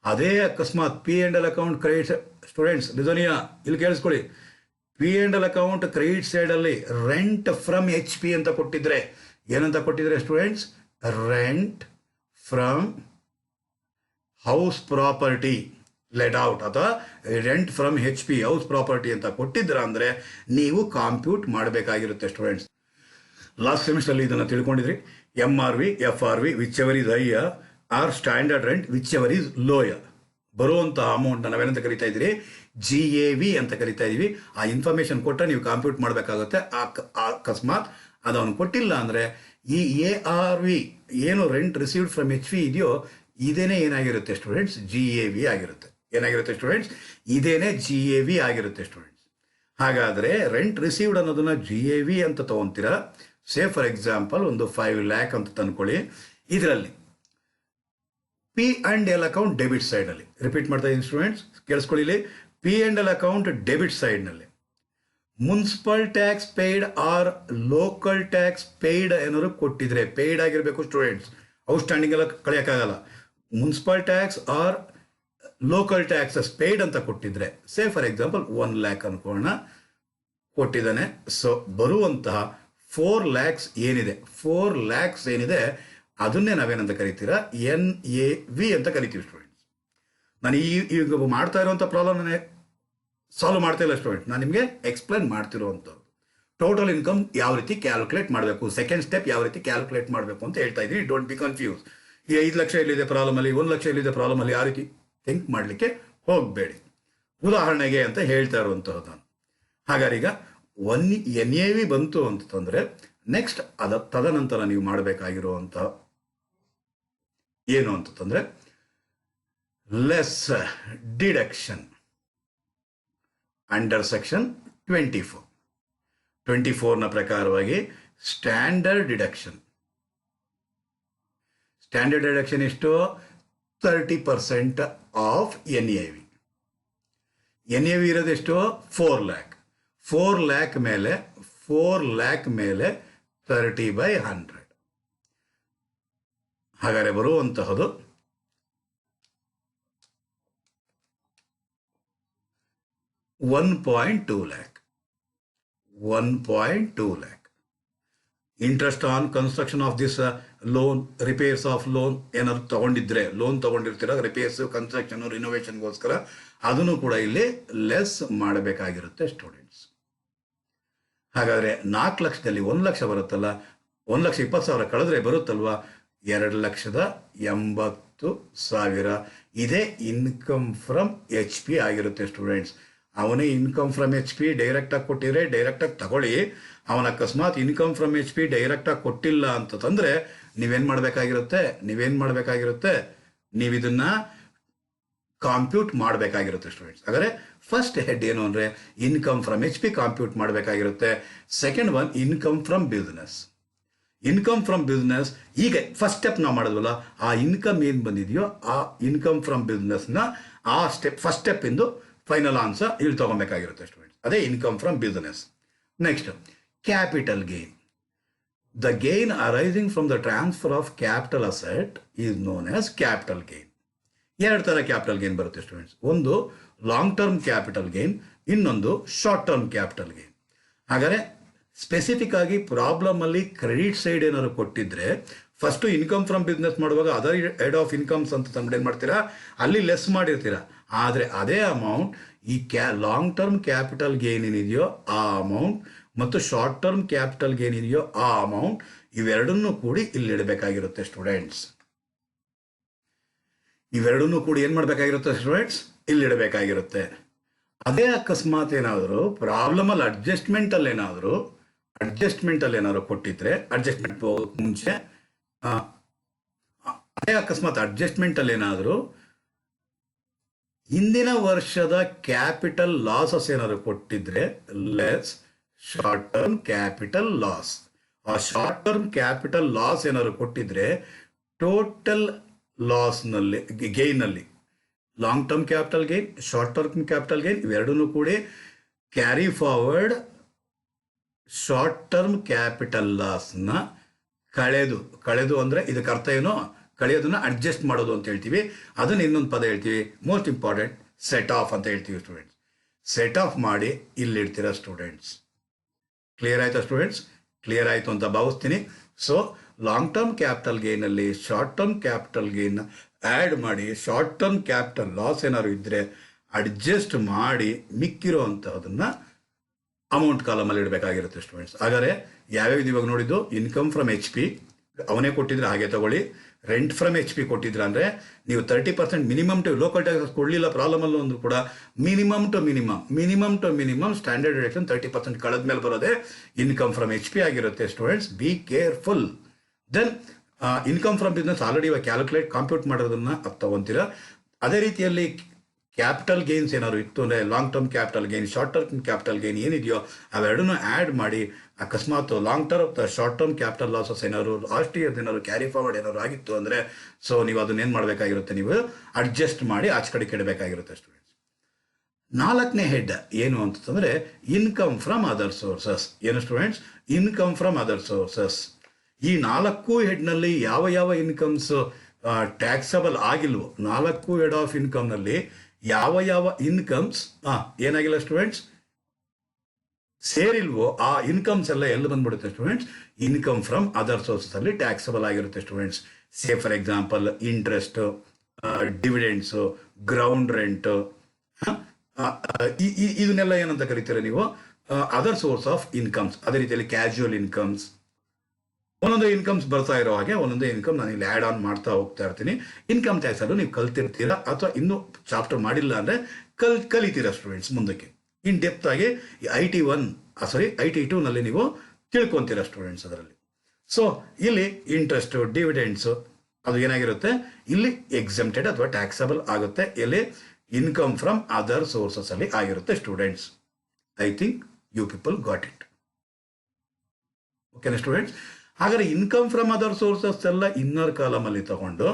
ಅದೇ ಅಕಸ್ಮಾತ್ P and L account credit, students ಲಿದೋನಿಯಾ ಇಲ್ಲಿ ಕೇಳಿಸ್ಕೊಳ್ಳಿ, P and L account credit side ಅಲ್ಲಿ ರೆಂಟ್ ಫ್ರಮ್ ಎಚ್ ಪಿ ಅಂತ ಕೊಟ್ಟಿದ್ರೆ, ಏನಂತ ಕೊಟ್ಟಿದ್ರೆ students? Rent from house property let out ಅಥವಾ rent from H P house property ಅಂತ ಕೊಟ್ಟಿದ್ರ ಅಂದ್ರೆ ನೀವು ಕಾಂಪ್ಯೂಟ್ ಮಾಡಬೇಕಾಗಿರುತ್ತೆ ಸ್ಟೂಡೆಂಟ್ಸ್. ಲಾಸ್ಟ್ ಸೆಮಿಸ್ಟರ್ ಇದನ್ನು ತಿಳ್ಕೊಂಡಿದ್ರಿ. M R V, F R V, whichever is higher or standard rent whichever is lower. ಬರುವಂಥ ಅಮೌಂಟ್ ನಾವೇನಂತ ಕರಿತಾ ಇದ್ದೀರಿ? ಜಿ ಎ ವಿ ಅಂತ ಕರಿತಾ ಇದೀವಿ. ಆ ಇನ್ಫಾರ್ಮೇಶನ್ ಕೊಟ್ಟರೆ ನೀವು ಕಾಂಪ್ಯೂಟ್ ಮಾಡಬೇಕಾಗುತ್ತೆ. ಅಕಸ್ಮಾತ್ ಅದು ಅವನು ಕೊಟ್ಟಿಲ್ಲ ಅಂದರೆ ಈ ಎ ಆರ್ ವಿ ಏನು rent received from H V ಇದೆಯೋ ಇದೇನೇ ಏನಾಗಿರುತ್ತೆ ಸ್ಟೂಡೆಂಟ್ಸ್? ಜಿ ಎ ವಿ ಆಗಿರುತ್ತೆ. ಏನಾಗಿರುತ್ತೆ ಸ್ಟೂಡೆಂಟ್ಸ್? ಇದೇನೇ ಜಿ ಎ ವಿ ಆಗಿರುತ್ತೆ ಸ್ಟೂಡೆಂಟ್ಸ್. ಹಾಗಾದರೆ ರೆಂಟ್ ರಿಸೀವ್ಡ್ ಅನ್ನೋದನ್ನ ಜಿ ಎ ವಿ ಅಂತ ತೊಗೊತೀರಾ. ಸೇ ಫಾರ್ ಎಕ್ಸಾಂಪಲ್ ಒಂದು 5 lakh ಅಂತ ತಂದ್ಕೊಳ್ಳಿ. ಇದರಲ್ಲಿ P and L account debit ಸೈಡಲ್ಲಿ, ರಿಪೀಟ್ ಮಾಡ್ತಾ ಇದ್ದೀನಿ ಸ್ಟೂಡೆಂಟ್ಸ್ ಕೇಳಿಸ್ಕೊಳ್ಳಿ, P and L account debit ಸೈಡ್ನಲ್ಲಿ municipal tax paid or local tax paid ಏನಾದ್ರು ಕೊಟ್ಟಿದ್ರೆ, ಪೇಯ್ಡ್ ಆಗಿರಬೇಕು ಸ್ಟೂಡೆಂಟ್ಸ್, ಔಟ್ಸ್ಟ್ಯಾಂಡಿಂಗ್ ಎಲ್ಲ ಕಳೆಯೋಕ್ಕಾಗಲ್ಲ. Municipal tax or local taxes paid ಅಂತ ಕೊಟ್ಟಿದ್ರೆ, ಸೇ ಫಾರ್ ಎಕ್ಸಾಂಪಲ್ 1 lakh ಅನ್ಕೊಳ್ಳೋಣ ಕೊಟ್ಟಿದ್ದಾನೆ. ಸೊ ಬರುವಂತಹ 4 lakhs ಏನಿದೆ, 4 lakhs ಏನಿದೆ ಅದನ್ನೇ ನಾವೇನಂತ ಕರಿತೀರಾ? ಎನ್ ಎ ವಿ ಅಂತ ಕರಿತೀವಿ ಸ್ಟೂಡೆಂಟ್ಸ್. ನಾನು ಈಗ ಮಾಡ್ತಾ ಇರುವಂಥ ಪ್ರಾಬ್ಲಮ್ ನಾನು ಸಾಲ್ವ್ ಮಾಡ್ತಾ ಇಲ್ಲ ಸ್ಟೂಡೆಂಟ್, ನಾನು ನಿಮಗೆ ಎಕ್ಸ್ಪ್ಲೈನ್ ಮಾಡ್ತಿರುವಂಥದ್ದು. ಟೋಟಲ್ ಇನ್ಕಮ್ ಯಾವ ರೀತಿ ಕ್ಯಾಲ್ಕುಲೇಟ್ ಮಾಡಬೇಕು, ಸೆಕೆಂಡ್ ಸ್ಟೆಪ್ ಯಾವ ರೀತಿ ಕ್ಯಾಲ್ಕುಲೇಟ್ ಮಾಡಬೇಕು ಅಂತ ಹೇಳ್ತಾ ಇದ್ದೀನಿ. Don't be confuse. ಈ 5 ಲಕ್ಷ ಎಲ್ಲಿದೆ ಪ್ರಾಬ್ಲಮಲ್ಲಿ, 1 ಲಕ್ಷ ಎಲ್ಲಿದೆ ಪ್ರಾಬ್ಲಮಲ್ಲಿ, ಆ ರೀತಿ ಥಿಂಕ್ ಮಾಡಲಿಕ್ಕೆ ಹೋಗಬೇಡಿ. ಉದಾಹರಣೆಗೆ ಅಂತ ಹೇಳ್ತಾ ಇರುವಂಥದ್ದು ನಾನು. ಹಾಗಾದ್ರೆ ಈಗ ಎನ್ ಎ ವಿ ಬಂತು ಅಂತಂದರೆ ನೆಕ್ಸ್ಟ್ ತದನಂತರ ನೀವು ಮಾಡಬೇಕಾಗಿರುವಂಥ ಏನು ಅಂತಂದರೆ ಲೆಸ್ ಡಿಡಕ್ಷನ್ ಅಂಡರ್ ಸೆಕ್ಷನ್ 24ನ ಪ್ರಕಾರವಾಗಿ ಸ್ಟ್ಯಾಂಡರ್ಡ್ ಡಿಡಕ್ಷನ್. ಸ್ಟ್ಯಾಂಡರ್ಡ್ ಡಿಡಕ್ಷನ್ ಎಷ್ಟು? 30% of N A V. N A V ಇರೋದೆಷ್ಟು? 4 lakh. 4 lakh ಮೇಲೆ 30/100. ಹಾಗಾದರೆ ಬರುವಂತಹದ್ದು 1.2 lakh. 1.2 lakh. Interest on construction of this loan, repairs of loan ಏನಾದ್ರು ತಗೊಂಡಿದ್ರೆ, ಲೋನ್ ತಗೊಂಡಿರ್ತೀರ ರಿಪೇರ್ಸ್, ಕನ್ಸ್ಟ್ರಕ್ಷನ್, ರಿನೋವೇಷನ್ಗೋಸ್ಕರ, ಅದನ್ನು ಕೂಡ ಇಲ್ಲಿ ಲೆಸ್ ಮಾಡಬೇಕಾಗಿರುತ್ತೆ ಸ್ಟೂಡೆಂಟ್ಸ್. ಹಾಗಾದರೆ 4 ಲಕ್ಷದಲ್ಲಿ 1 ಲಕ್ಷ ಬರುತ್ತಲ್ಲ, 1,20,000 ಕಳೆದ್ರೆ ಬರುತ್ತಲ್ವಾ 2,80,000. ಇದೇ ಇನ್ಕಮ್ ಫ್ರಮ್ ಎಚ್ ಪಿ ಆಗಿರುತ್ತೆ ಸ್ಟೂಡೆಂಟ್ಸ್. ಅವನೇ ಇನ್ಕಮ್ ಫ್ರಮ್ ಎಚ್ ಪಿ ಡೈರೆಕ್ಟಾಗಿ ಕೊಟ್ಟಿದ್ರೆ ಡೈರೆಕ್ಟಾಗಿ ತಗೊಳ್ಳಿ. ಅವನ ಅಕಸ್ಮಾತ್ ಇನ್ಕಮ್ ಫ್ರಮ್ ಎಚ್ ಪಿ ಡೈರೆಕ್ಟಾಗಿ ಕೊಟ್ಟಿಲ್ಲ ಅಂತಂದರೆ ನೀವೇನು ಮಾಡಬೇಕಾಗಿರುತ್ತೆ? ನೀವು ಇದನ್ನು ಕಾಂಪ್ಯೂಟ್ ಮಾಡಬೇಕಾಗಿರುತ್ತೆ ಸ್ಟೂಡೆಂಟ್ಸ್. ಹಾಗಾದರೆ ಫಸ್ಟ್ ಹೆಡ್ ಏನು ಅಂದರೆ income from H P compute ಮಾಡಬೇಕಾಗಿರುತ್ತೆ. Second one income from business. Income from business ಈಗ ಫಸ್ಟ್ ಸ್ಟೆಪ್ ನಾವು ಮಾಡಿದ್ವಲ್ಲ, ಆ ಇನ್ಕಮ್ ಏನು ಬಂದಿದೆಯೋ ಆ ಇನ್ಕಮ್ ಫ್ರಮ್ ಬಿಸ್ನೆಸ್ನ ಆ ಫಸ್ಟ್ ಸ್ಟೆಪ್ ಇಂದು ಫೈನಲ್ ಆನ್ಸರ್ ಇಲ್ಲಿ ತಗೊಬೇಕಾಗಿರುತ್ತೆ ಸ್ಟೂಡೆಂಟ್ಸ್. ಅದೇ income from business. Next capital gain. The gain arising from the transfer of capital asset is known as capital gain. 2 ಥರ ಕ್ಯಾಪಿಟಲ್ ಗೇನ್ ಬರುತ್ತೆ ಸ್ಟೂಡೆಂಟ್ಸ್. ಒಂದು ಲಾಂಗ್ ಟರ್ಮ್ ಕ್ಯಾಪಿಟಲ್ ಗೇನ್, ಇನ್ನೊಂದು ಶಾರ್ಟ್ ಟರ್ಮ್ ಕ್ಯಾಪಿಟಲ್ ಗೇನ್. ಹಾಗಾದರೆ ಸ್ಪೆಸಿಫಿಕ್ ಆಗಿ ಪ್ರಾಬ್ಲಮ್ ಅಲ್ಲಿ ಕ್ರೆಡಿಟ್ ಸೈಡ್ ಏನಾದ್ರು ಕೊಟ್ಟಿದ್ರೆ ಫಸ್ಟು ಇನ್ಕಮ್ ಫ್ರಮ್ ಬಿಸ್ನೆಸ್ ಮಾಡುವಾಗ ಅದರ್ ಹೆಡ್ ಆಫ್ ಇನ್ಕಮ್ಸ್ ಅಂತ ತಂದು ಏನು ಮಾಡ್ತೀರಾ, ಅಲ್ಲಿ ಲೆಸ್ ಮಾಡಿರ್ತೀರಾ. ಆದರೆ ಅದೇ ಅಮೌಂಟ್ ಈ ಲಾಂಗ್ ಟರ್ಮ್ ಕ್ಯಾಪಿಟಲ್ ಗೇನ್ ಏನಿದೆಯೋ ಆ ಅಮೌಂಟ್ ಮತ್ತು ಶಾರ್ಟ್ ಟರ್ಮ್ ಕ್ಯಾಪಿಟಲ್ ಗೇನ್ ಇದೆಯೋ ಆ ಅಮೌಂಟ್ ಇವೆರಡನ್ನೂ ಕೂಡಿ ಇಲ್ಲಿ ಇಡಬೇಕಾಗಿರುತ್ತೆ ಸ್ಟೂಡೆಂಟ್ಸ್. ಇವೆರಡನ್ನೂ ಕೂಡಿ ಏನು ಮಾಡಬೇಕಾಗಿರುತ್ತೆ ಸ್ಟೂಡೆಂಟ್ಸ್? ಇಲ್ಲಿ ಇಡಬೇಕಾಗಿರುತ್ತೆ. ಅದೇ ಅಕಸ್ಮಾತ್ ಏನಾದರೂ ಪ್ರಾಬ್ಲಮಲ್ಲಿ ಅಡ್ಜಸ್ಟ್ಮೆಂಟಲ್ಲಿ ಏನಾದರೂ ಕೊಟ್ಟಿದ್ರೆ, ಅಡ್ಜಸ್ಟ್ಮೆಂಟ್ ಮುಂಚೆ ಅದೇ ಅಕಸ್ಮಾತ್ ಅಡ್ಜಸ್ಟ್ಮೆಂಟಲ್ಲಿ ಏನಾದರೂ ಹಿಂದಿನ ವರ್ಷದ ಕ್ಯಾಪಿಟಲ್ ಲಾಸಸ್ ಏನಾದ್ರು ಕೊಟ್ಟಿದ್ರೆ less short term capital loss. ಆ ಶಾರ್ಟ್ ಟರ್ಮ್ ಕ್ಯಾಪಿಟಲ್ ಲಾಸ್ ಏನಾದ್ರು ಕೊಟ್ಟಿದ್ರೆ ಟೋಟಲ್ ಲಾಸ್ನಲ್ಲಿ ಗೇಯ್ನಲ್ಲಿ long term capital gain, short term capital gain ಇವೆರಡೂ ಕೂಡಿ carry forward short term capital ಲಾಸ್ನ ಕಳೆದು ಅಂದರೆ ಇದಕ್ಕೆ ಅರ್ಥ ಏನೋ ಕಳೆಯೋದನ್ನ ಅಡ್ಜಸ್ಟ್ ಮಾಡೋದು ಅಂತ ಹೇಳ್ತೀವಿ. ಅದನ್ನ ಇನ್ನೊಂದು ಪದ ಹೇಳ್ತೀವಿ, ಮೋಸ್ಟ್ ಇಂಪಾರ್ಟೆಂಟ್, ಸೆಟ್ ಆಫ್ ಅಂತ ಹೇಳ್ತೀವಿ ಸ್ಟೂಡೆಂಟ್ಸ್. ಸೆಟ್ ಆಫ್ ಮಾಡಿ ಇಲ್ಲಿಡ್ತೀರಾ ಸ್ಟೂಡೆಂಟ್ಸ್. ಕ್ಲಿಯರ್ ಆಯ್ತಾ ಸ್ಟೂಡೆಂಟ್ಸ್? ಕ್ಲಿಯರ್ ಆಯಿತು ಅಂತ ಭಾವಿಸ್ತೀನಿ. ಸೊ ಲಾಂಗ್ ಟರ್ಮ್ ಕ್ಯಾಪಿಟಲ್ ಗೇನಲ್ಲಿ short term capital gain add ಮಾಡಿ ಶಾರ್ಟ್ ಟರ್ಮ್ ಕ್ಯಾಪಿಟಲ್ ಲಾಸ್ ಏನಾದ್ರು ಇದ್ದರೆ ಅಡ್ಜಸ್ಟ್ ಮಾಡಿ ಮಿಕ್ಕಿರೋ ಅಂಥದನ್ನು ಅಮೌಂಟ್ ಕಾಲಮಲ್ಲಿ ಇಡಬೇಕಾಗಿರುತ್ತೆ ಸ್ಟೂಡೆಂಟ್ಸ್. ಹಾಗಾದರೆ ಯಾವ್ಯಾವ ಇವಾಗ ನೋಡಿದ್ದು, ಇನ್ಕಮ್ ಫ್ರಮ್ ಎಚ್ ಪಿ ಅವನೇ ಕೊಟ್ಟಿದ್ರೆ ಹಾಗೆ ತಗೊಳ್ಳಿ. ರೆಂಟ್ ಫ್ರಮ್ ಎಚ್ ಪಿ ಕೊಟ್ಟಿದ್ರ ಅಂದರೆ ನೀವು 30% ಮಿನಿಮಮ್ ಟು ಲೋಕಲ್ ಟ್ಯಾಕ್ಸ್ ಕೊಡಲಿಲ್ಲ ಪ್ರಾಬ್ಲಮಲ್ಲೂ ಒಂದು ಕೂಡ minimum to minimum standard deduction 30% ಕಳೆದ ಮೇಲೆ ಬರೋದೇ ಇನ್ಕಮ್ ಫ್ರಮ್ ಎಚ್ ಪಿ ಆಗಿರುತ್ತೆ students. Be careful. Then income from business already ಇವಾಗ ಕಾಂಪ್ಯೂಟ್ ಮಾಡೋದನ್ನ ತಗೊಂತೀರಾ. ಅದೇ ರೀತಿಯಲ್ಲಿ ಕ್ಯಾಪಿಟಲ್ ಗೇನ್ಸ್ ಏನಾದ್ರು ಇತ್ತು ಅಂದರೆ long term capital gain, short term capital gain ಏನಿದೆಯೋ ಅವೆರಡನ್ನೂ ಆ್ಯಡ್ ಮಾಡಿ ಅಕಸ್ಮಾತ್ long term short term capital losses ಏನಾದ್ರು ಲಾಸ್ಟ್ ಇಯರ್ದು ಏನಾದ್ರು ಕ್ಯಾರಿ ಫಾರ್ವರ್ಡ್ ಏನಾದ್ರು ಆಗಿತ್ತು ಅಂದರೆ ಸೊ ನೀವು ಅದನ್ನೇನು ಮಾಡಬೇಕಾಗಿರುತ್ತೆ, ನೀವು ಅಡ್ಜಸ್ಟ್ ಮಾಡಿ ಆಚೆ ಕಡೆ ಕೆಡಬೇಕಾಗಿರುತ್ತೆ ಸ್ಟೂಡೆಂಟ್ಸ್. 4ನೇ ಹೆಡ್ ಏನು ಅಂತಂದರೆ ಇನ್ಕಮ್ ಫ್ರಮ್ ಅದರ್ ಸೋರ್ಸಸ್. ಏನು students? Income from other sources. ಈ 4 ಹೆಡ್ನಲ್ಲಿ ಯಾವ ಇನ್ಕಮ್ಸ್ ಟ್ಯಾಕ್ಸಬಲ್ ಆಗಿಲ್ವೋ, 4 ಹೆಡ್ ಆಫ್ ಇನ್ಕಮ್ನಲ್ಲಿ ಯಾವ ಇನ್ಕಮ್ಸ್ ಏನಾಗಿಲ್ಲ ಸ್ಟೂಡೆಂಟ್ಸ್, ಸೇರಿಲ್ವೋ ಆ ಇನ್ಕಮ್ಸ್ ಎಲ್ಲ ಎಲ್ಲಿ ಬಂದ್ಬಿಡುತ್ತೆ students? Income from other sources ಅಲ್ಲಿ ಟ್ಯಾಕ್ಸಬಲ್ ಆಗಿರುತ್ತೆ students. Say for example interest, dividends, ground rent, ಇದನ್ನೆಲ್ಲ ಏನಂತ ಕರಿತೀರ ನೀವು? Other source of incomes. ಅದೇ ರೀತಿಯಲ್ಲಿ ಕ್ಯಾಶುವಲ್ ಇನ್ಕಮ್ಸ್, ಒಂದೊಂದು ಇನ್ಕಮ್ಸ್ ಬರ್ತಾ ಇರೋ ಹಾಗೆ ಒಂದೊಂದೇ ಇನ್ಕಮ್ ನಾನು ಇಲ್ಲಿ ಆ್ಯಡ್ ಆನ್ ಮಾಡ್ತಾ ಹೋಗ್ತಾ ಇರ್ತೀನಿ. ಇನ್ಕಮ್ ಟ್ಯಾಕ್ಸ್ ಅಲ್ಲೂ ನೀವು ಕಲ್ತಿರ್ತೀರಾ ಅಥವಾ ಇನ್ನೂ ಚಾಪ್ಟರ್ ಮಾಡಿಲ್ಲ ಅಂದರೆ ಕಲಿತೀರಾ ಸ್ಟೂಡೆಂಟ್ಸ್ ಮುಂದಕ್ಕೆ ಇನ್ ಡೆಪ್ತ್ ಆಗಿ. IT2 ನಲ್ಲಿ ನೀವು ತಿಳ್ಕೊತೀರಾ ಸ್ಟೂಡೆಂಟ್ಸ್ ಅದರಲ್ಲಿ. ಸೊ ಇಲ್ಲಿ ಇಂಟ್ರೆಸ್ಟ್, ಡಿವಿಡೆಂಡ್ಸ್ ಅದು ಏನಾಗಿರುತ್ತೆ, ಇಲ್ಲಿ ಎಕ್ಸೆಂಪ್ಟೆಡ್ ಅಥವಾ ಟ್ಯಾಕ್ಸಬಲ್ ಆಗುತ್ತೆ. ಇಲ್ಲಿ ಇನ್ಕಮ್ ಫ್ರಮ್ ಅದರ್ ಸೋರ್ಸಸ್ ಅಲ್ಲಿ ಆಗಿರುತ್ತೆ students. I think you people got it. ಓಕೆನಾ ಸ್ಟೂಡೆಂಟ್ಸ್? ಹಾಗಾದ್ರೆ ಇನ್ಕಮ್ ಫ್ರಮ್ ಅದರ್ ಸೋರ್ಸಸ್ ಎಲ್ಲ ಇನ್ನರ್ ಕಾಲಮಲ್ಲಿ ತಗೊಂಡು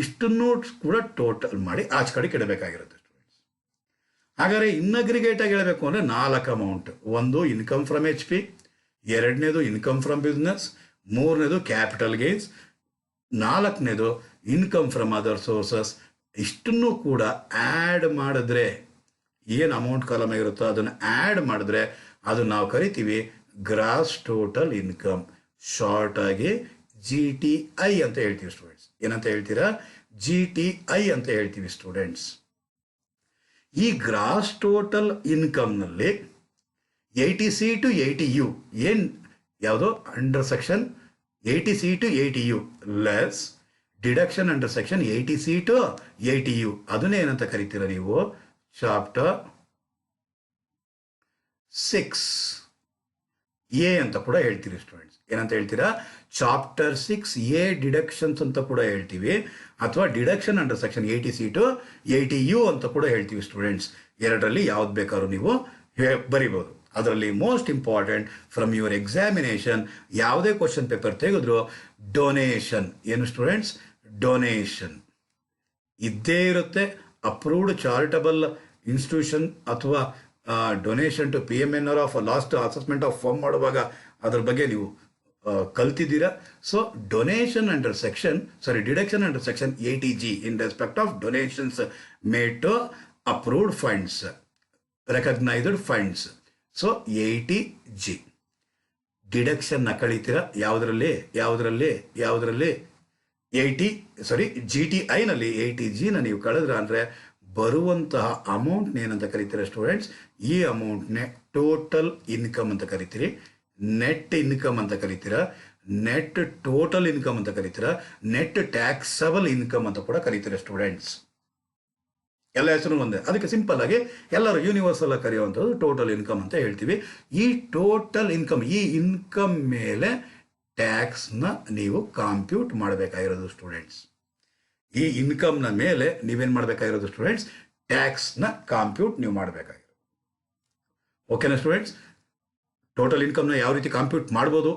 ಇಷ್ಟನ್ನು ಕೂಡ ಟೋಟಲ್ ಮಾಡಿ ಆಚೆ ಕಡೆ ಇಡಬೇಕಾಗಿರುತ್ತೆ ಸ್ಟೂಡೆಂಟ್ಸ್. ಹಾಗಾದ್ರೆ ಇನ್ಅಗ್ರಿಗೇಟ್ ಆಗಿ ಹೇಳಬೇಕು ಅಂದರೆ 4 ಅಮೌಂಟ್. ಒಂದು ಇನ್ಕಮ್ ಫ್ರಮ್ ಎಚ್ ಪಿ, ಎರಡನೇದು ಇನ್ಕಮ್ ಫ್ರಮ್ ಬಿಸ್ನೆಸ್, ಮೂರನೇದು ಕ್ಯಾಪಿಟಲ್ ಗೇನ್ಸ್, 4ನೇದು ಇನ್ಕಮ್ ಫ್ರಮ್ ಅದರ್ ಸೋರ್ಸಸ್. ಇಷ್ಟನ್ನು ಕೂಡ ಆ್ಯಡ್ ಮಾಡಿದ್ರೆ ಏನು ಅಮೌಂಟ್ ಕಾಲಮ್ ಆಗಿರುತ್ತೋ ಅದನ್ನು ಆ್ಯಡ್ ಮಾಡಿದ್ರೆ ಅದು ನಾವು ಕರಿತೀವಿ ಗ್ರಾಸ್ ಟೋಟಲ್ ಇನ್ಕಮ್. ಶಾರ್ಟ್ ಆಗಿ GTI ಅಂತ ಹೇಳ್ತೀವಿ ಸ್ಟೂಡೆಂಟ್ಸ್. ಏನಂತ ಹೇಳ್ತೀರಾ? GTI ಅಂತ ಹೇಳ್ತೀವಿ ಸ್ಟೂಡೆಂಟ್ಸ್. ಈ gross total ಇನ್ಕಮ್ನಲ್ಲಿ 80C to 80U ಏನು ಯಾವುದೋ under section 80C to 80U less deduction under section 80C to 80U ಅದನ್ನೇ ಏನಂತ ಕರಿತೀರಾ ನೀವು? ಚಾಪ್ಟರ್ 6A ಅಂತ ಕೂಡ ಹೇಳ್ತೀರಿ ಸ್ಟೂಡೆಂಟ್ಸ್. ಏನಂತ ಹೇಳ್ತೀರಾ? ಚಾಪ್ಟರ್ 6A ಡಿಡಕ್ಷನ್ಸ್ ಅಂತ ಕೂಡ ಹೇಳ್ತೀವಿ, ಅಥವಾ deduction under section 80C to 80U ಅಂತ ಕೂಡ ಹೇಳ್ತೀವಿ ಸ್ಟೂಡೆಂಟ್ಸ್. ಎರಡರಲ್ಲಿ ಯಾವ್ದು ಬೇಕಾದ್ರೂ ನೀವು ಬರಿಬೋದು. ಅದರಲ್ಲಿ most important from your examination ಯಾವುದೇ ಕ್ವಶನ್ ಪೇಪರ್ ತೆಗೆದ್ರು ಡೊನೇಷನ್. ಏನು ಸ್ಟೂಡೆಂಟ್ಸ್? ಡೊನೇಷನ್ ಇದ್ದೇ ಇರುತ್ತೆ. ಅಪ್ರೂವ್ಡ್ ಚಾರಿಟಬಲ್ ಇನ್ಸ್ಟಿಟ್ಯೂಷನ್ ಅಥವಾ donation to PMNR of last assessment of form ಮಾಡುವಾಗ ಅದ್ರ ಬಗ್ಗೆ ನೀವು ಕಲ್ತಿದ್ದೀರಾ. So donation under section deduction under section 80G in respect of donations made to approved funds, recognised funds. So 80G ಡಿಡಕ್ಷನ್ನ ಕಳೀತೀರಾ ಯಾವುದರಲ್ಲಿ GTIನಲ್ಲಿ 80Gನ ನೀವು ಕಳೆದ್ರ ಅಂದರೆ ಬರುವಂತಹ ಅಮೌಂಟ್ನ ಏನಂತ ಕರಿತೀರಾ ಸ್ಟೂಡೆಂಟ್ಸ್? ಈ ಅಮೌಂಟ್ನೇ ಟೋಟಲ್ ಇನ್ಕಮ್ ಅಂತ ಕರಿತೀರಿ, ನೆಟ್ ಇನ್ಕಮ್ ಅಂತ ಕರಿತೀರಾ, ನೆಟ್ ಟೋಟಲ್ ಇನ್ಕಮ್ ಅಂತ ಕರಿತೀರಾ, ನೆಟ್ ಟ್ಯಾಕ್ಸಬಲ್ ಇನ್ಕಮ್ ಅಂತ ಕೂಡ ಕರಿತೀರಾ ಸ್ಟೂಡೆಂಟ್ಸ್. ಎಲ್ಲ ಹೆಸರು ಒಂದೇ. ಅದಕ್ಕೆ ಸಿಂಪಲ್ ಆಗಿ ಎಲ್ಲರೂ ಯೂನಿವರ್ಸಲ್ ಕರೆಯುವಂಥದ್ದು ಟೋಟಲ್ ಇನ್ಕಮ್ ಅಂತ ಹೇಳ್ತೀವಿ. ಈ ಟೋಟಲ್ ಇನ್ಕಮ್, ಈ ಇನ್ಕಮ್ ಮೇಲೆ ಟ್ಯಾಕ್ಸ್ನ ನೀವು ಕಾಂಪ್ಯೂಟ್ ಮಾಡಬೇಕಾಗಿರೋದು ಸ್ಟೂಡೆಂಟ್ಸ್. ಈ ಇನ್ಕಮ್ನ ಮೇಲೆ ನೀವೇನು ಮಾಡಬೇಕಾಗಿರೋದು ಸ್ಟೂಡೆಂಟ್ಸ್, ಟ್ಯಾಕ್ಸ್ನ ಕಾಂಪ್ಯೂಟ್ ನೀವು ಮಾಡಬೇಕಾಗಿರೋದು. ಓಕೆನಾ ಸ್ಟೂಡೆಂಟ್ಸ್? ಟೋಟಲ್ ಇನ್ಕಮ್ನ ಯಾವ ರೀತಿ ಕಾಂಪ್ಯೂಟ್ ಮಾಡ್ಬೋದು,